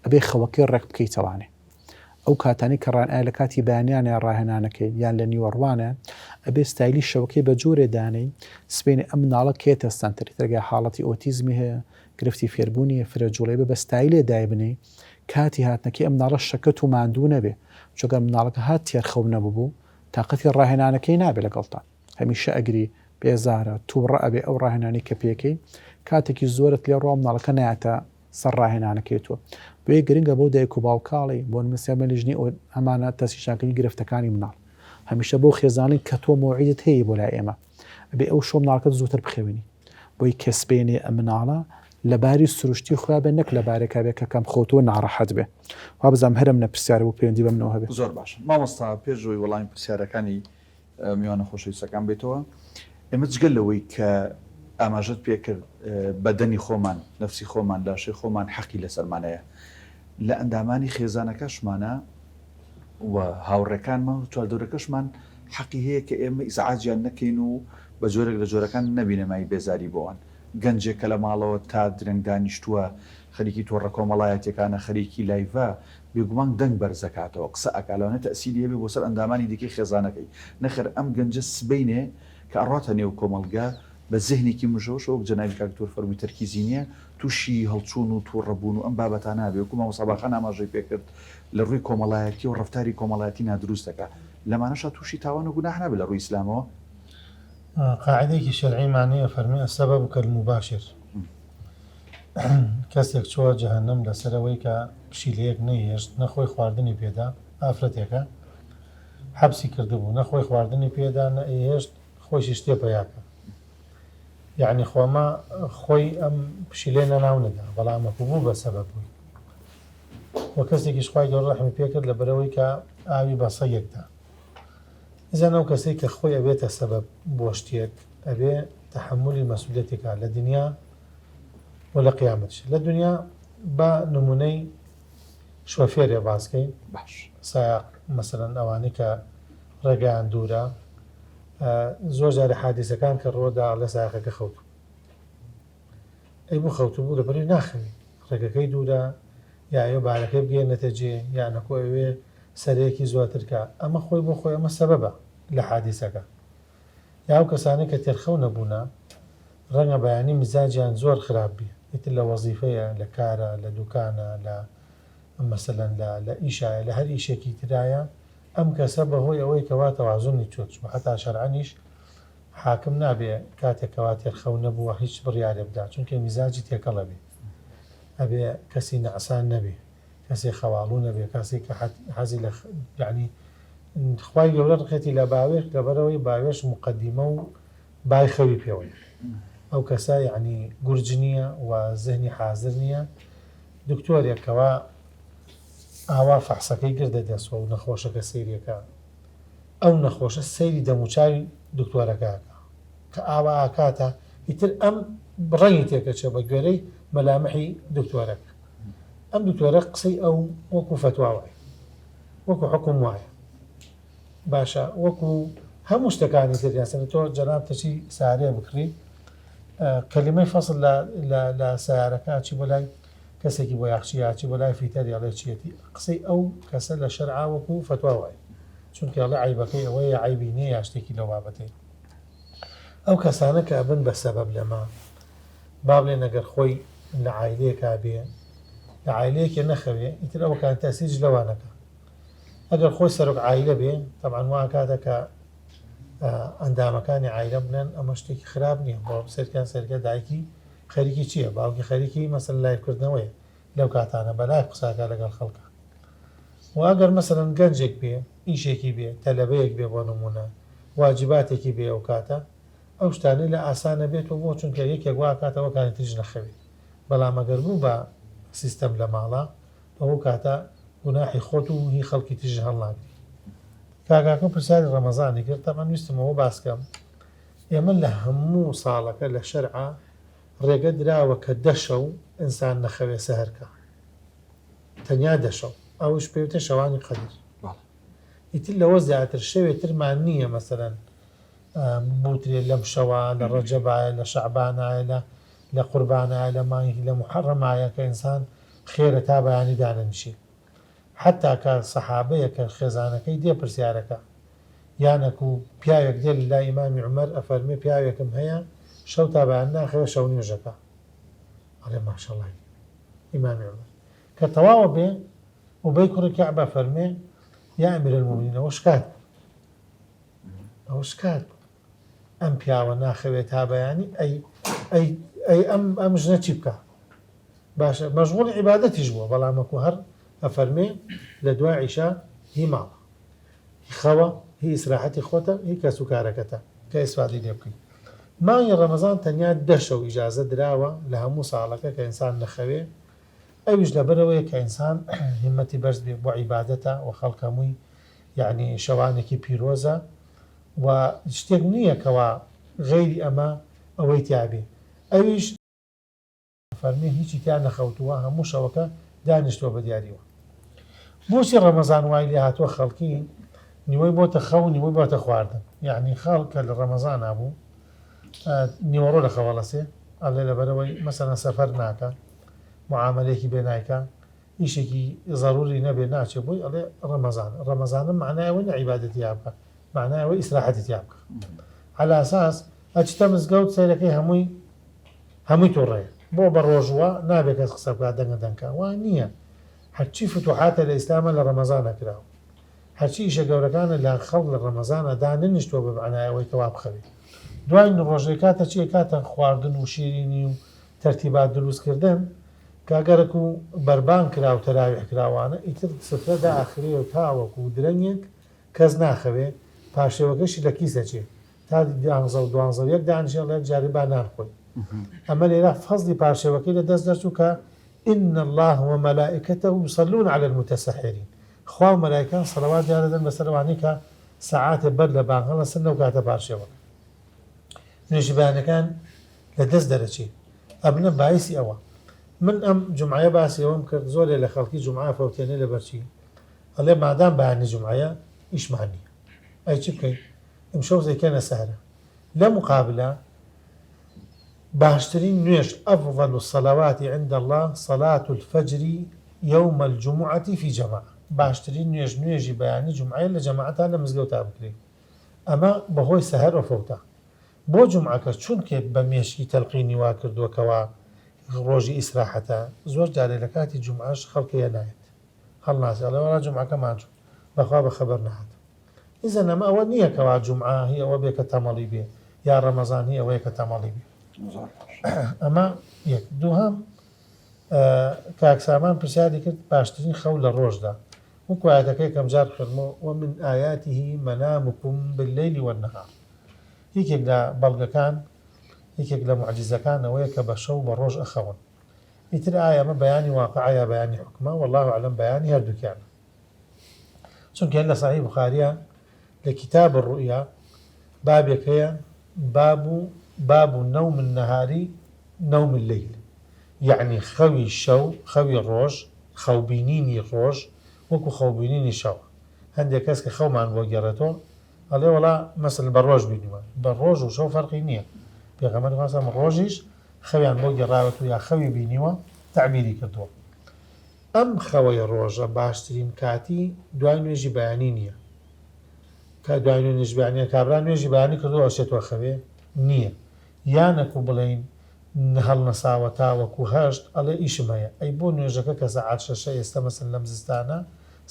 ئەبێ خەوەکەی ڕێک بکەیتەوانێ ئەو کاتانی کە ڕان لە کاتی بەیانیانە ڕاهێنانەکەی یان لە نیوەڕوانە ئەبێ ستایلی شەوەکەی بە جۆرێ دانەی سبێنێ ئەم مناڵە کێتە سنتەری تەرگای حاڵەتی ئۆتیزمی هەیە گرفتی فێربوونی فرەجوڵێ بە ستایلێ دایبنەی کاتی هاتنەکەی ئەم مناڵە شەکەت و ماندوو نەبێ چۆگە مناڵەکە هات تێرخەو نەبوو تااقەتی ڕاهێنانەکەی نابێت لەگەڵتان هەمیشە ئەگری بێزارە تووڕە ئەبێ ئەو ڕاهێنانی کە پێکەی کاتێکی زۆرت لێ ڕۆ مناڵەکە نایەتە سەر ڕاهێنانەکەی تۆ بۆیە گرنگە بۆ دایک و باوکاڵی بۆ مسیامە لژنی ئەمانە تەسیشانکردنی گرفتەکانی مناڵ هەمیشە بۆ خێزانین کە تۆ مۆعیدت هەیە بۆ لای ئێمە ئەبێ ئەو شۆ مناڵەکەت زووتر بخێوێنی بۆی کەسبێنێ ئەم مناڵە لەباری سروشتی خوا بێ نەک لەبارێکا بێ کە کەم خۆتۆ ناڕەحەت بێ وا بزانم هەرم نە پرسیارە بۆ پەیوەندی بەمنەوە هەبێ زۆر باش مامۆستا پێشەوەی وەڵامی پرسیارەکانی میوانە خۆشەویستەکان بێتەوە ئێمە جگەل لەوەی کە ئاماژەت پێکرد بەدەنی خۆمان نەفسی خۆمان لاشەی خۆمان حەقی لەسەرمانەیە لە ئەندامانی خێزانەکەشمانە و هاوڕێکانمان و چواردۆرەکەشمان حەقی هەیە کە ئێمە ئیزعاجیان نەکەین و بە جۆرێک لە جۆرەکان نەبینەمای بێزاری بۆوان گەنجێکە لە ماڵەوە تا درەنگ دانیشتووە خەریکی تۆڕە کۆمەڵایەتەکانە خەریکی لایڤە بێگومان دەنگ بەرزەکاتەوە قسە ئەکالانە تەسیری هەبێ بۆ سەر ئەندامانی دیکەی خێزانەکەی نەخێر ئەم گەنجە سبەینێ کە ئەڕاتە نێو کۆمەلگا بە زێهنێکی مژۆشەوە جەناوی کاکتۆر فەرمی تەرکیزی نییە تووشی هەڵچوون و تووڕەبوون و ئەم بابەتان نابێ وەکو مامۆستا ئاماژەی پێکرد لە ڕووی کۆمەڵایەتی و ڕەفتاری کۆمەڵایەتی نادروستەکە لەمانەشە تووشی تاوان و گوناح نابێت لە ڕووی ئیسلامەوە قاعدەیەکی شەرعیمانەیە فەرمی السەبەب کەالموباشر کەسێک چووە جەهەنەم لەسەرەوەی کە پشیلەیەک نەهێشت نەخۆی خواردنی پێدا ئافرەتێکە حەبسی کردبوو نەخۆی خواردنی پێدا نەهێشت خۆشی شتێ پەیاکە یعنی خۆمە خۆی ئەم پشیلێ نەناو نەدا بەڵامەکو بوو بە سەبەب بووی وە کەسێکیش خوای گەورە ڕەحمی پێکرد لە بەرەوەی کە ئاوی بەسە یەکدا ئیزان ئەو کەسێک کە خۆی ئەبێتە سەبەب بۆ شتێک ئەبێ تەحملی مەسئولێتێکا لە دنیا و لە قیامەتش لە دنیا بە نمونەی شۆفێرێ باسکەین باش سایق مەسەلەن ئەوانەی کە ڕێگەیان دوورە زۆر جارە حادیسەکان کە ڕۆدا لە سایقەکە خەوتو ئەی بوو خەوتو بوو لەبەری ناخەوی ڕێگەکەی دوورە یا ئێوە بارەکەی بگەێنێتە جێ یان نەکۆ ئەوێ سەرەیەکی زواترکە ئەمە خۆی بۆ خۆی ئەمە سەبەبە لە حادیسەکە یا ئەو کەسانەی کە تێرخەو نەبوونا ڕەنگە بەیانی مزاجیان زۆر خراپ بێ ئیتر لە وەزیفەیە لە کارە لە دوکانە لە مەسەلەن لە ئیشایە لە هەر ئیشێکی ترایە ئەم کەسە بەهۆی ئەوەی کەوا تەوازنی چۆت حتا شەرعەنیش حاکم نابێ کاتێکەوە تێرخەو نەبووە هیچ بڕیارێ بدا چونکە میزاجی تێکەڵە بێ ئەبێ کەسی نەعسان نەبێ کەسی خەواڵوو نەبێ کەسی کە حەزی لە یعنی خوای گەورە ڕخێتی لە باوێش لەبەرەوەی باوێش مقدمە و بای خەوی پێوەی ئەو کەسە یعنی گورج نییە و زەهنی حازر نییە دکتۆرێکەوە ئاوا فەحسەکەی گردە دەسوە و نەخۆشەکە سەیرەکە ئەو نەخۆشە سەیری دەموچاوی دکتۆرەکەکە کە ئاوا ئاکاتە ئیتر ئەم ڕەنگی تێکەچێ بە گوێرەی مەلامەحی دکتۆرەکە ئەم دکتۆرە قسەی ئەو وەکو فتوا وایە وەکو حکم وایە باشە وەکو هەموو شتەکانی تریاسەن تۆ جەناب تەچی سارێ بکڕی کەلیمەی فەسڵ لە سیارەکە چی بۆ لای کەسێکی بۆ یاخچی یاچی بۆ لای فیتەری ئەڵێ چیەتی قسەی ئەو کەسە لە شەرعا وەکو فتوا وایە چونکە ئەڵێ عیبەکەی ئەوەیە عیبی نییە یا شتێکی لەو بابەتەی ئەو کەسانە کە ئەبن بە سەبەب لەما با بڵێن ئەگەر خۆی لە عایلەیەکا بێ لە عایلەیەکێ نەخەوێ ئیتر ئەوە کان تەسیج لەوانەکە ئەگەر خۆی سەرۆک عایلە بێ تەبعاً وا کاتە کە ئەندامەکانی عایلە بنێن ئەمە شتێکی خراپ نییە بۆ سەرکان سەرکە دایکی خەریکی چییە باوکی خەریکی مەسەل لایفکردنەوەی لەو کاتانە بەلای قساکە لەگەڵ خەڵکە و ئەگەر مەسەلەن گەنجێک بێ ئیشێکی بێ تەلەبەیەک بێ بۆ نمونە واجباتێکی بێ ئەو کاتە ئەو شتانەی لە ئاسانە بێتەوە بۆ چونکە یەکێک وا کاتەوە کانی تریژ نەخەوێت بەڵام ئەگەر بوو بە سیستەم لە ماڵە ئەو کاتە گوناحی خۆت و هی خەڵکی تریژ هەڵناگری کاکاکە پرسیاری ڕەمەزانی کرد تەمان ویستمەوە باسکەم ئێمە لە هەموو ساڵەکە لە شەرعا ڕێگە دراوە کە دەشەو ئینسان نەخەوێ سەهەرکە تەنیا دەشەو ئەوش پێوتە شەوانی قەدر ئیتر لەوە زیاتر شەوێترمان نییە مەسەرەن بوترێ لەم شەوە لە ڕەجەبایە لە شەعبانایە لە قوربانایە لە مانگی لە محەڕەمایە کە ئینسان خێرە تا بەیانی دانەنشی حتا کە سەحابەیە کە خێزانەکەی دێ پرسیارەکە یانەکو پیاوێک دێ لای ئیمامی عومەر ئەفەرمێ پیاوێکم هەیە شەو تا بەیان ناخەوێ شەو نوێژەکە ئەڵێ ماشەڵڵای ئیمامی عومەر کە تەواوە بێ ئوبەی کوڕی کەعبە فەرمێ یا ئەمیرالمومینین ئەوە شکات ئەوە شکات ئەم پیاوە ناخەوێت تا بەیانی ئەی ئەم ژنە چی بکە باشە مەشغوڵی عیبادەتیش بووە بەڵامەکو هەر ئەفەرمێ لە دوای عیشا هی ماڵە هی خەوە هی ئیسراحەتی خۆتە هی کەس و کارەکەتە کە ئیسفادەی لێ بکەین مانگی ڕەمەزان تەنیا دەشە و ئیجازە دراوە لە هەموو ساڵەکە کە ئینسان نەخەوێ ئەویش لەبەرەوەیە کە ئینسان هیمەتی بەرز بێ بۆ عیبادەتە و خەڵکەمووی یعنی شەوانێکی پیرۆزە و شتێک نییە کەوا غەیری ئەمە ئەوەی تیابێ ئەویش فەرمێ هیچی تیا نەخەوتووە هەموو شەوەکە دانیشتووە بە دیاریوە بۆچی ڕەمەزان وای لێ هاتووە خەڵکی نیوەی بۆتە خەو نیوەی بۆتە خواردن یعنی خەڵکە لە ڕەمەزان نبوو نیوەڕۆ لە خەوەڵەسێ ئەڵێ لەبەرەوەی مەسەلەن سەفەر ناکە معاملەیەکی بێ نایکە ئیشێکی ضروری نەبێ ناچێ بووی ئەڵێ ڕەمەزانم معنایەوەی نە عیبادەتی یا بکە معنایەوەی ئیسراحەتی یا بکە على ئاساس ئەچتە مزگەوت سەیرەکەی هەمووی تۆڕەیە بۆ بە ڕۆژوە نابێت کەس قسە بکات دەنگە دەنگکە وان نییە هەرچی فتوحاتە لە ئیسلامە لە ڕەمەزانە کراوە هەرچی ئیشە گەورەکانە لە خەڵک لە ڕەمەزانە داننیشتووە بە معنایەوەی تەوا بخەوێت دوای ڕۆژەی کاتە چیە کاتە خواردن و شیرینی و تەرتیبات دروستکردن کاگەرەک و بەربان کرا و تەراویح کراوانە ئیتر سفرە داخرێ و تاوەکو و درەنگێک کەس ناخەوێ پاشێوەکەشی لە کیسە چێ تا 12 یەک دانیشێڵێک جاری با نانخۆی ئەمە لێرە فەزلی پاشێوەکەی لە دەست دەرچوو کە إن الله وملائكته يصلون على المتسحرين خوا ملائكة صلوات جارة بسرواني كا ساعات بر لبان هلا سنة وكاتا بارشوا نيجي بيان كان لدز درجي أبنا بايسي أوا من جمعة باسي وام كرد زولي لخلقي جمعة فوتيني لبرشي الله ما دام بيان جمعة إيش معني أي شيء كي مشوف زي كان سهرة لا مقابلة باشترين نيش أفضل الصلوات عند الله صلاة الفجر يوم الجمعة في جماعة باشترين نيجي بياني جمعة لجماعتها لمزقوتها بكري أما بهوي سهر وفوتا بو جمعة كشون بميشي تلقيني واكرد وكوا روجي إسراحتها زور جاري لكاتي جمعة خلق ينايت هل ناس الله ولا جمعة كمان بخوا بخبرنا هذا إذا ما أول نية كوا جمعة هي وبيك تمالي بيه يا رمضان هي وبيك تمالي بيه ئەمە یەک دووهەم کاکسامان پرسیاری کرد باشترین خەو لە ڕۆژدا وەکو ئاەتەکەی کەم جار خوێنمەوە ومن ئایاته منامكم بالليل والنهار یەکێک لە بەڵگەکان یەکێک لە معجزەکان ئەوەیە کە بە شەو بە ڕۆژ ئەخەون ئیتر ئایا ئەمە بەیانی واقعە یا بەیانی حکمە والله أعلم بەیانی هەردووکیانە چونکە لە صحیح بخاریە لە کتاب الرؤيا بابێک هەیە باب نوم النهار نوم الليل يعني خوي الشو خوي الروج خو بينيني الروج وكو خو بينيني شو هندي كاسك خو مان بوجرته قال والله مثلا بالروج بينيوا بالروج وشو فرقي نيه بيغمر مثلا الروجيش خوي عن بوجراته يا خوي بينيوا تعبيري كدو ام خوي الروج باشترين كاتي دوای نوێژی بەیانی نییە کە دوای نوێژی بەیانی کابرا نوێژی بەیانی کردو ئەوشێتوە خەوێ نییە یانەکو بڵین هەڵ نەساوە تاوەکو هەشت ئەڵێ ئیشم هەیە ئەی بۆ نوێژەکە کە سەعات 6 ئێستا مەسەن لەم زستانە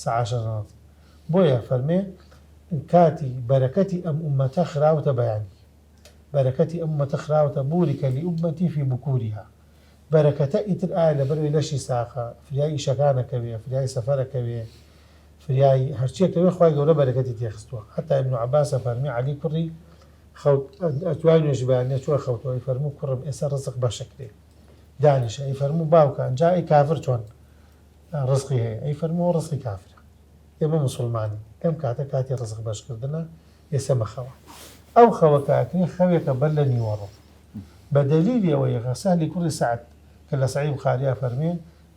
سەعات 6 بۆیە فەرمێ کاتی بەرەکەتی ئەم ئومەتە خراوتە بەیانی بەرەکەتی ئەم ئومەتە خراوتە بوریکە لئومەتی فی بکووریها بەرەکەتە ئیتر ئایا لەبەروی لەشی ساخە فریای ئیشەکانەکەوێ فریای سەفەرەکەوێ فریای هەرچیەکەوێ خوای گەورە بەرەکەتی تێخستووە حتا ئیبن عەباسە فەرمی عەلی کوڕی ئەتوای نوێژی بەیانیە چۆن خەوتەوە فەرموو کوڕم ئێستا ڕزق بەشەکرێ دانیشە ئەی فەرموو باوکان جا ئەی کافر چۆن ڕزقی هەیە ئەی فەرموو ڕزقی کافرە ئێمە موسڵمانی ئەم کاتە کاتی ڕزق بەشکردنە ئێستا مەخەوە ئەو خەوە کاکرێ خەوێکە بەر لە نیوەڕۆ بەدەلیلی ئەوەیە سەهلی کوڕی سەعد کە لە سەحیح بوخاریە فەرمێ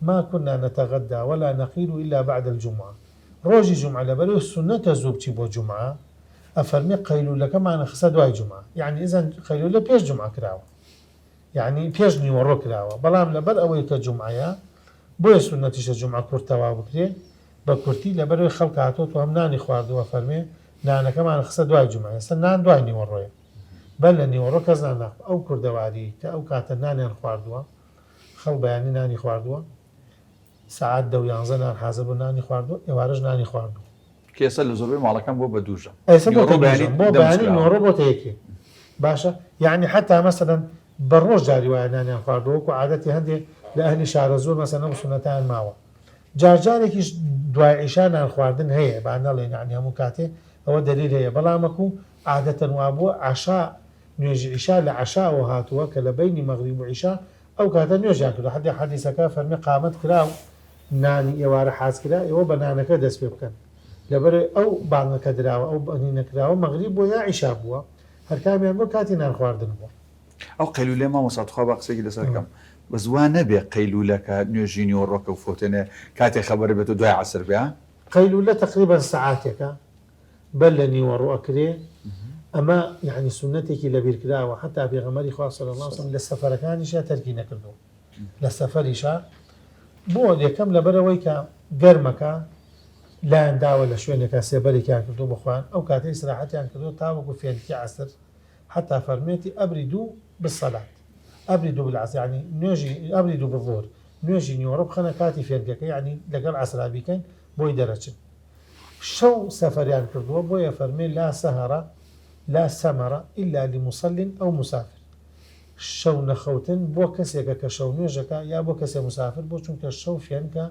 ما كنا نتغدى ولا نقيل إلا بعد الجمعة ڕۆژی جمعە لەبەرەوەی سونەتە زوو بچی بۆ جمعە ئەفەرمێ قەیلولەکەمانە خستە دوای جمعە یعنی ئیزەن قەیلولە پێش جمعە کراوە یعنی پێش نیوەڕۆ کراوە بەڵام لەبەر ئەوەی کە جمعەیە بۆیە سونەتیشە جمعە کورتەوا بکرێ بە کورتی لەبەرەوەی خەڵک هاتۆ هەم نانی خواردووە فەرمێ نانەکەمانە خستە دوای جمعە ئێستا نان دوای نیوەڕۆیە بەر لە نیوەڕۆ کەس نان ئەو کوردەواری کە ئەو کاتە نانیان خواردووە خەڵ بەیانی نانی خواردووە ساعات 11 نان حازر بۆ نانی خواردووە ئێوارەش نانی خواردووە کێسە لە زۆربەی ماڵەکان بۆ بە دووژە ئێستا بۆ بەیانی نیوەڕۆ بۆ یەکێ باشە یعنی حتا مەسەلەن بە ڕۆژ جاری وایە نانیان خواردووە و عادەتی هەندێک لە ئەهلی شارە زۆر مەسەلەن ئەو سونەتیان ماوە جارجارێکیش دوای عیشا نان خواردن هەیە با نەڵێن یعنی هەموو کاتێ ئەوە دلیل هەیە بەڵامەکو عادەتەن وا بووە عەشا نوێژی عیشا لە عەشاوە هاتووە کە لە بەینی مەغریب و عیشا ئەو کاتە نوێژیان کردو حدی حەدیسەکە فەرمێ قامەت کراو نانی ئێوارە حاز کرا ئێوە بە نانەکە دەست پێ بکەن لەبەر ئەو بانگەکە دراوە ئەو بەنی نەکراوە مەغریب بۆ یا عیشا بووە هەر کامیان بۆ کاتی نان خواردن بووە ئەو قەیلولەی مامۆستاخوا بە قسێکی لەسەرکەم بە زوان نەبێ قەیلولەکە نوێژی نیوەڕۆکە و فۆتێنێ کاتێک خەبەر بێت و دوای عەسر بێ قەیلولە تقریبا سەعاتێکە بەر لە نیوەڕۆ ئەکرێ ئەمە یعنی سونەتێکی لەبیرکراوە حتا پێغەمبەری خوا صلی الله علیه و سلم لە سەفەرەکانیشا تەرکی نەکردووە لە سەفەریشا بۆ یەکەم لەبەرەوەی کە گەرمەکە لایەن داوە لە شوێنێکە سێبەرێکیان کردو بخوان ئەو کاتەی ئیسراحەتیان کردو تاوەکو فێنکی عەسر حتا فەرمێتی ئەبریدو بالصەلات ئەبریدو بالعەسر یعنی نوێژی ئەبریدو بالظهر نوێژی نیوەڕۆ بخەنە کاتی فێنکەکە یعنی لەگەڵ عەسرا بیکەن بۆی دەرەچن شەو سەفەریان کردووە بۆیە فەرمێ لا سەهەرە لا سەمەرە إلا لمصل أو مسافر شەو نەخەوتن بۆ کەسێکە کە شەو نوێژەکە یا بۆ کەسێ مسافر بۆ چونکە شەو فێنکە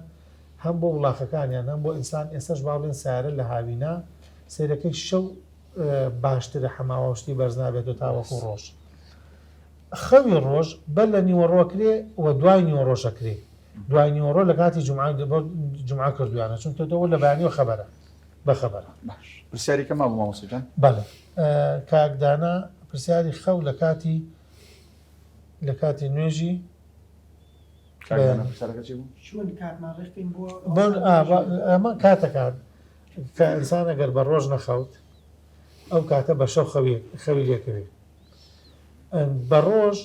هەم بۆ وڵاخەکانیان هەم بۆ ئینسان ئێستش باڵێن سارە لە هاوینا سیرەکەی شەو باشترە حەماوەشتی بەرز نابێت تاوەکو ڕۆژ خەوی ڕۆژ بەر لە نیوەڕۆکرێ و دوای نیوەڕۆژەکرێ دوای نیوەڕۆ لە کاتی جمعا کردویانە چونکەەوە لە بەیانیوە خەبەرە بەخەبەرە پرسیاری کەما بوو مامۆستاجان بەڵێ کاکدانا پرسیاری خەو لە کاتی نوێژی ئەمە کاتەکات کە ئینسان ئەگەر بە ڕۆژ نەخەوت ئەو کاتە بە شەو خەوی لێکەوێت بە ڕۆژ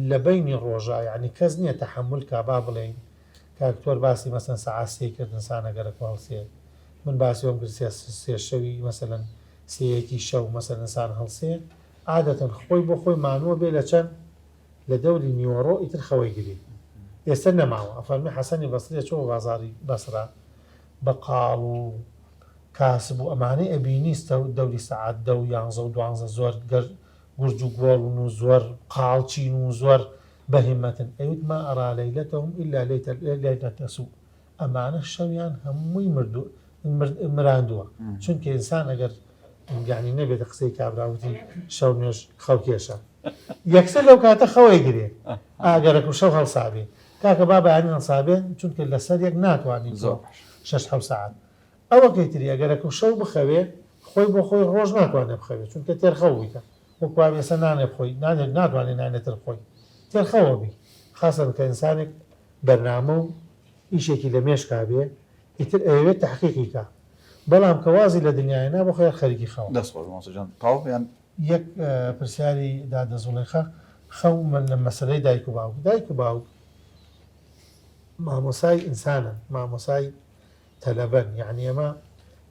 لە بینی ڕۆژە یعنی کەس نییە تەحمل کا با بڵێن کاکتۆر باسی مەسەن سەعاسی کرد ئینسان ئەگەرە هەڵسێ من باسی ئەم گرسیە سێ شەوی مەسەن سەیەکی شەو مەسەن ئینسان هەڵسێ عادەتەن خۆی بۆ خۆی مانووە بێ لە چەند لە دەوری نیوەڕۆ ئیتر خەوەی گری ئێستا نەماوە ئەفەرمی حەسەنی بەسریە چۆ بازاری بەسرا بەقاڵ و کاسب و ئەمانەی ئەبینیستە و دەوری سەعات 10 و 11 و 12 زۆر گورج و گۆڵ و زۆر قاڵچین و زۆر بەهیمەتن ئەوت ما ئەرا لەیلەتەهم ئیلا لەیلەتە سوء ئەمانە شەویان هەمووی مراندووە چونکە ئینسان ئەگەر یعنی نەبێت قسەی کابراوتی شەو نوێژ خەوکێشە یەکسەر لەو کاتە خەوەی گرێ ئاگەرەک و شەو هەڵسابێ کاکە با بەیانی هەڵسابێن چونکە لەسەر یەک ناتوانین زۆر 6 ساعت ئەوە کەیتری ئەگەرەک و شەو بخەوێ خۆی بۆ خۆی ڕۆژ ناتوانێت بخەوێت چونکە تێرخەویتە وەکووا ێستا نانێ بخۆی ناتوانێت نانێتتر خۆی تێرخەوە بی خاصن کە ئینسانێک بەرنامە و ئیشێکی لە مێشکا بێ ئیتر ئەوێت تحقیقیکە بەڵام کەوازی لە دنیاە بۆ خۆیان خەریکی خەوە تاویان یەک پرسیاری دادەزوڵێخە خەو من لە مەسلەی دایک و باوک مامۆسای ئینسانن مامۆسای تەلەبەن یعنی ئەمە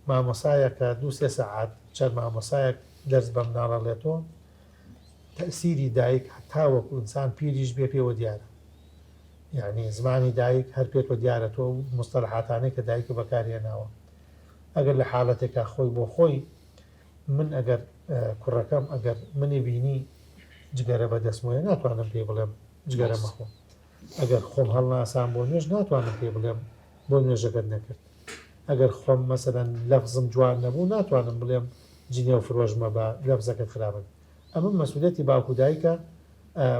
مامۆسایەکە 2-3 ساعات چەند مامۆسایەک دەرس بە مناڵەڵێتەوە تەسیری دایک هەتاوەکو ئینسان پیریش بێ پێوە دیارە یعنی زمانی دایک هەر پێکوە دیارەتەوە و مستەلحاتانەی کە دایک بەکارهێناوە ئەگەر لە حاڵەتێکا خۆی بۆ خۆی من ئەگەر کوڕەکەم ئەگەر منی بینی جگەرە بەدەستمۆیە ناتوانم پێ بڵێم جگەرە مەخۆ ئەگەر خۆم هەڵناسان بۆ نوێژ ناتوانم پێ بڵێم بۆ نوێژەکەت نەکرد ئەگەر خۆم مەسەرەن لەفزم جوان نەبوو ناتوانم بڵێم جینێ و فرۆژمە بە لەفزەکەت خراپن ئەمە مەسئولەتی باوکو دایکە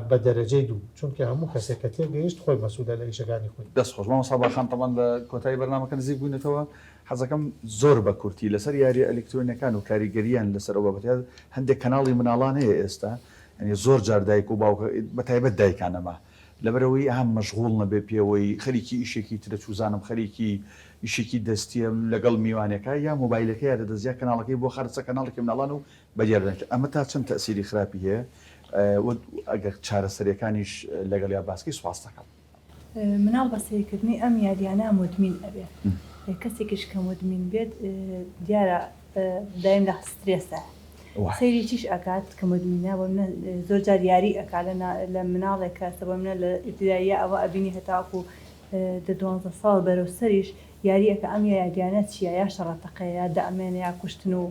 بە دەرەجەی دوو چونکە هەموو کەسێک کە تێگەیشت خۆی مەسئولە لە ئیشەکانی خۆی دەستخۆش مامۆستا باخان تەمان لە کۆتایی بەرنامەکە نزیک بوونێتەوە حەزەکەم زۆر بە کورتی لەسەر یاری ئەلکترۆنیەکان و کاریگەریان لەسەرەوە بەتیاد هەندێک کەناڵی مناڵان هەیە ئێستا ینی زۆر جار دایک و باوکە بەتایبەت دایکانەمە لەبەرەوەی ئەهم مەشغوڵ نەبێ پێوەی خەریکی ئیشێکی ترە چوزانم خەریکی ئیشێکی دەستیم لەگەڵ میوانەکە یا مۆبایلەکە یا دەدەزیا کەناڵەکەی بۆ خەرچە کەناڵێکی مناڵان و بەدیاردێت ئەمە تا چەند تەسیری خراپی هەیە ئەگەر چارەسەریەکانیش لەگەڵ یا باسکی سواز دەکەم مناڵ بەسەریکردنی ئەم یاریانە مدمین ئەبێت کەسێکیش کە مدمین بێت دیارە دایم لە سترێسە سەیری چیش ئەکات کە مدمینە بۆ منە زۆر جار یاری ئەکا لە مناڵێکە بۆ منە لە ئیبتیداییە ئەوە ئەبینی هەتاکو 12 ساڵ بەرەو سەریش یاریەکە ئەم یاریانە چیە یا شەڕەتەقەیە دەئەمێنە یا کوشتن و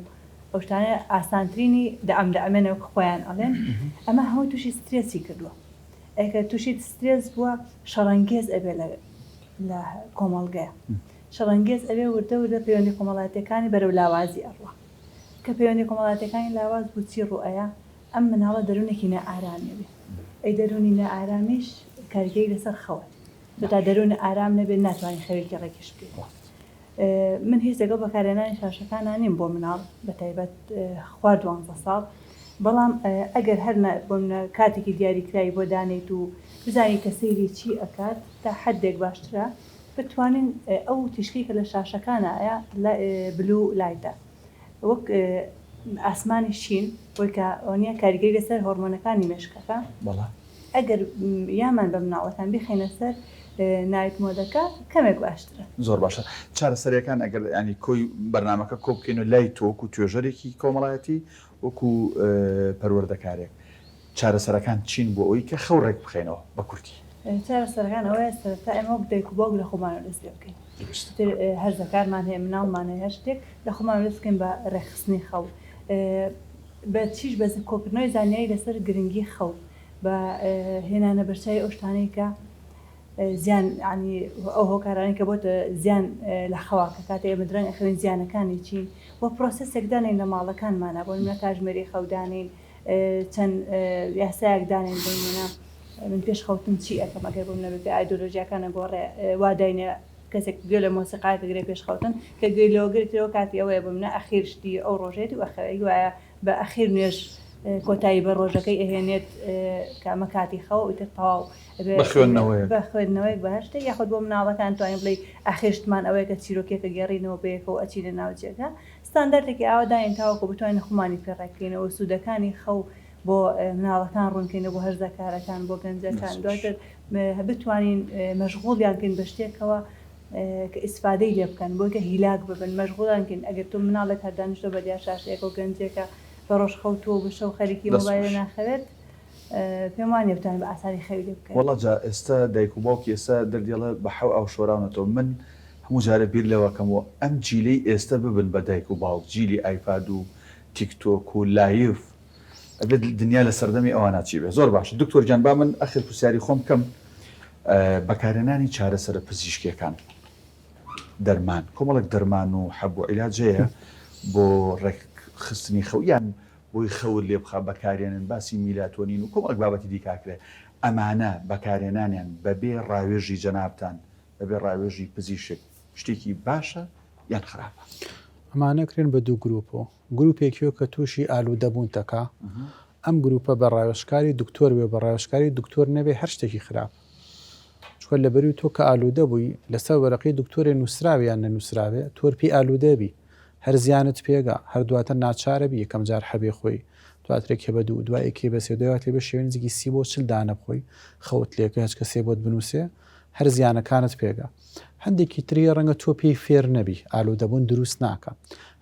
ئەو شتانە ئاسانترینی دەئەمێنەوە خۆیان ئەڵێن ئەمە هەموو تووشی سترێسی کردووە ئەکە تووشی سترێس بووە شەڕەنگێز ئەبێ لە کۆمەڵگەیە شەڕەنگێز ئەبێ وردە پەیوەندی کۆمەڵایەتەکانی بەرەو لاوازی ئەڕوە کە پەیوەندی کۆمەڵایەتەکانی لاواز بوو چی ڕوئەیە ئەم مناڵە دەروونێکی نەئارامی بێ ئەی دەرونی نەئارامیش کارگەی لەسەر خەوە تا دەروونە ئارام نەبێت ناتوانین خەوێکی ڕێکیش بکەیت من هیچ لەگەڵ بەکارهێنانی شاشەکانان نیم بۆ مناڵ بەتایبەت خوار 12 ساڵ بەڵام ئەگەر هەر بۆ کاتێکی دیاریکراوی بۆ دانیت و بزانین کە سەیری چی ئەکات تا حدێک باشترە بتوانین ئەو تیشکی کە لە شاشەکانە ئایا بلو لایتە وەک ئاسمانی شین بۆی کە ئەوە کاریگەری لەسەر هۆرمۆنەکانی مێشکەکە ئەگەر یامان بە مناڵەکان بخێنە سەر نایت مۆدەکە کەمێک باشترە زۆر باشە چارەسەریەکان ئەگەر ینی کۆی بەرنامەکە کۆ بکەین و لای تۆک و توێژەرێکی کۆمەڵایەتی وەکو پەروەردەکارێک چارەسەرەکان چین بۆ ئەوی کە خەوڕێک بخێنەوە بە کورتی چارەسەرەکان ئەوەیە سەرەتا ئێمە دایک و باوک لە خۆمانەوە دەست پێ بکەین هەرزەکارمان هەیە مناڵمانە هەر شتێک لە خۆمان دەست بکەین بە ڕێخستنی خەو بە چیش بە کۆکردنەوەی زانیاری لەسەر گرنگی خەو بە هێنانە بەرچای ئەو شتانەی کە زیان ینی ئەو هۆکارانی کە بۆتە زیان لە خەوا کە کاتێ ئێمە درەنگ ئەخوێن زیانەکانی چین بۆ پرۆسەسێک دانین لە ماڵەکانمانە بۆ نمونە کاژمێری خەودانین چەند یاسایەک دانین بینە من پێش خەوتن چی ئەەکەم ئەگەر بووم نەبێت ئایدۆلۆژیەکانە گۆڕێ واداینە کەسێک گوێ لە مۆسیقای بگرێ پێش خەوتن کە گوێی لەوەگرێتەوە کاتی ئەوەیە بوو منە ئەخیر شتی ئەو ڕۆژێتی وایە بە ئەخیر نوێژ کۆتایی بە ڕۆژەکەی ئەهێنێت کامە کاتی خەوە ئیتر تەواو بە خوێندنەوەی بەهشتێک یاخود بۆ مناڵەکان توانین بڵێ ئاخێشتمان ئەوەیە کە چیرۆکێکە گەڕینەوە بەیەکەوە ئەچینە ناوجێگە ستاندەرێکی ئاواداین تاوەکو بتوانین خمانی پێڕێککەینەوە سوودەکانی خەو بۆ مناڵەکان ڕوونکەینە بۆ هەرزەکارەکان بۆ گەنجەکان دواتر بتوانین مەشغوڵیانکەین بە شتێکەوە کە ئیسفادەی لێ بکەن بۆکە هیلاک ببن مەشغوڵانکەین ئەگەر تۆ مناڵێک هەردانیشتە بە دیاشاشەیەک و گەنجێکە بە ڕۆژ خەوتووە بە شەو خەریکی مۆبایلە ناخەوێت پێم وانێ بتوانین بە ئاساری خەوی لێ بکەین. وەڵا جا ئێستا دایک و باوکی ئێستا دەردێڵە بە حەو ئەو شۆراونەتەوە من هەموو جارە بیر لەوەکەمەوە ئەم جیلەی ئێستا ببن بە دایک و باوک جیلی ئایپاد و تیکتۆک و لایف ئەبێت دنیا لە سەردەمی ئەوانە چی بێ زۆر باشە دکتۆر گیان با من ئەخر پرسیاری خۆم بکەم بەکارهێنانی چارەسەرە پزیشکیەکان دەرمان کۆمەڵک دەرمان و حەب و عیلاجەیە بۆ ڕێکخستنی خەویان بۆی خەوت لێ بخە بەکارێنن باسی میلاتۆنین و کۆمەڵک بابەتی دیکاکرێ ئەمانە بەکارێنانیان بەبێ ڕاوێژی جەنابتان بەبێ ڕاوێژی پزیشک شتێکی باشە یان خراپە ئەمانەکرێن بە دوو گروپۆ گروپێکیۆ کە تووشی ئالوودەبوون تەکا ئەم گروپە بە ڕاوێژکاری دکتۆر وێ بە ڕاوێژکاری دکتۆر نەبێ هەر شتێکی خراپ چکە لەبەری تۆ کە ئالوودە بووی لەسەر وەرەقی دکتۆرێ نووسراویان نەنووسراوێ تۆرپی ئالوودەبی هەر زیانت پێگا هەردواتە ناچارەبی یەکەم جار هەبێ خۆی دواترێکێ بە دوو دوایەکی بەسێ دوات لێ بە شێوێنزێکی 30 بۆ 40 دانە بخۆی خەوت لێکە هەچ کەسێ بۆت بنووسێ هەر زیانەکانت پێگا هەندێکی تری ڕەنگە تۆ پێی فێر نەبی ئالوودەبوون دروست ناکە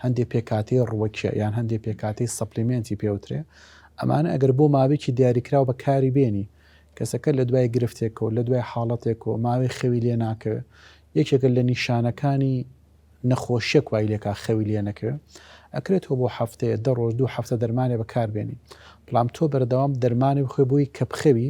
هەندێک پێکاتی ڕوەکیە یان هەندێک پێکاتی سەپلیمنتی پێوترێ ئەمانە ئەگەر بۆ ماوەیەکی دیاریکراوە بە کاری بێنی کەسەکە لە دوای گرفتێکەوە لە دوای حاڵەتێکەوە ماوەی خەوی لێ ناکەوێت یەکێکە لە نیشانەکانی نەخۆشیەک وای لێکا خەوی لێ نەکەوێت ئەکرێتەوە بۆ هەفتەیە 10 ڕۆژ 2 هەفتە دەرمانێ بەکاربێنی بەڵام تۆ بەردەوام دەرمانی بخۆی بۆی کە بخەوی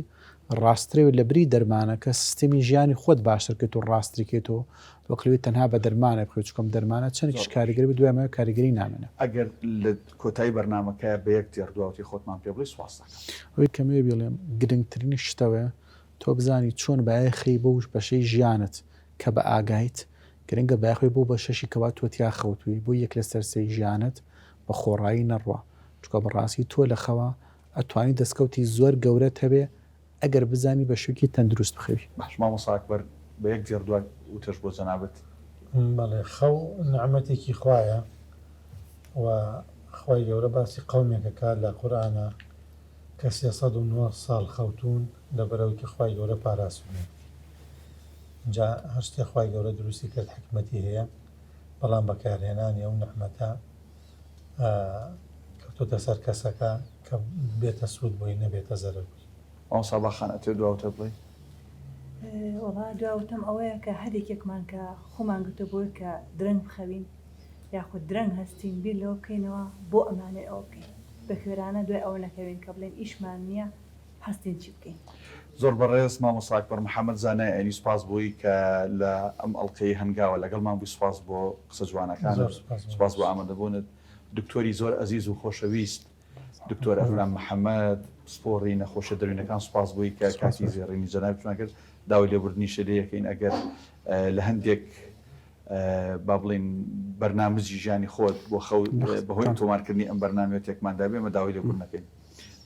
ڕاسترێ لە بری دەرمانە کە سیستمی ژیانی خۆت باشترکێت و ڕاستریکێتەوە وەکلوی تەنها بە دەرمانە بخۆی چکەم دەرمانە چەندێکیش کاریگەری بە دوایمە کاریگەری نامێنە ئەگەر لە کۆتایی بەرنامەکە بە یەک تێردواوتی خۆتمان پێ بڵی سواسەکە ئەوەی کەمێ بڵێم گرنگترینی شتەوە تۆ بزانی چۆن بایەخی بەوش بەشەی ژیانت کە بە ئاگایت گرنگە بایخۆی بۆ بە شەشی کەوا تۆتیا خەوتوی بۆ یەک لە سەرسەی ژیانت بە خۆڕایی نەڕوە چکە بەڕاستی تۆ لە خەوا ئەتوانی دەستکەوتی زۆر گەورەت هەبێ ئەگەر بزانی بە شوکی تەندروست بخەوی باش مامۆستا ئەکبەر بە یەک جێردووە وتەش بۆ جەنابەت بەڵێ خەو نعمەتێکی خوایە و خوای گەورە باسی قەومێکەکە لە قورئانە کە 309 ساڵ خەوتون لەبەرەوەی کە خوای گەورە پاراستونێ جا هەر شتێک خوای گەورە دروستی کرد حکمەتی هەیە بەڵام بەکارهێنانی ئەو نعمەتە کەوتۆتە سەر کەسەکە کە بێتە سوود بۆی نەبێتە زەرەر بووی ئەو ساباخان ئەتێ دواوتە بڵێ وڵا دواوتم ئەوەیە کە هەرێکێکمان کە خۆمان گوتە بۆی کە درەنگ بخەوین یاخود درەنگ هەستین بیر لەوە بکەینەوە بۆ ئەمانەی ئەو بکەین بە خوێرانە دوای ئەوە نەکەوین کە بڵێن ئیشمان نییە هەستین چی بکەین زۆر بەڕێز مامۆستا ئەکبەر محەممەد زانای ئەنی سوپاس بووی کە لە ئەم ئەڵقەی هەنگاوە لەگەڵمان بووی سوپاس بۆ قسە جوانەکان سوپاس بۆ ئامادەبوونت دکتۆری زۆر ئەزیز و خۆشەویست دکتۆر ئەفرام محەممەد سپۆڕی نەخۆشە دەروینەکان سوپاس بووی کە کاتی زێڕینی جەناب بتوان کرد داوای لێبوردنی شەدەیەکەین ئەگەر لە هەندێک با بڵین بەرنامجی ژیانی خۆت بۆ بەهۆی تۆمارکردنی ئەم بەرنامەیەکماندا بێ مە داوای لێبوردنەکەین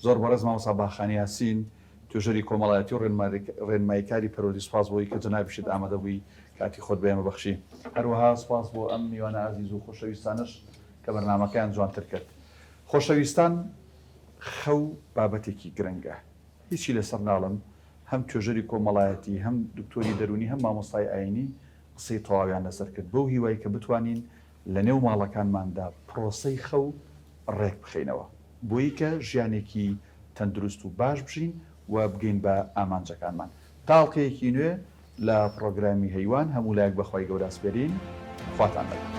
زۆر بەڕێز مامۆستا باخانی یاسین توێژەری کۆمەڵایەتی و ڕێنماییکاری پەروەردی سوپاس بۆی کە جەنابیشت ئامادەبووی کاتی خۆت بەیەمە بەخشی هەروەها سوپاس بۆ ئەم میوانە عەزیز و خۆشەویستانش کە بەرنامەکەیان جوانتر کرد خۆشەویستان خەو بابەتێکی گرنگە هیچی لەسەر ناڵم هەم توێژەری کۆمەڵایەتی هەم دکتۆری دەرونی هەم مامۆستای ئاینی قسەی تەواویان لەسەر کرد بەو هیوای کە بتوانین لە نێو ماڵەکانماندا پرۆسەی خەو ڕێک بخەینەوە بۆی کە ژیانێکی تەندروست و باش بژین و بگەین بە ئامانجەکانمان تاڵقەیەکی نوێ لە پرۆگرامی هەیوان هەموو لایەک بەخوای گەورە سپێرین خواتان بەخێر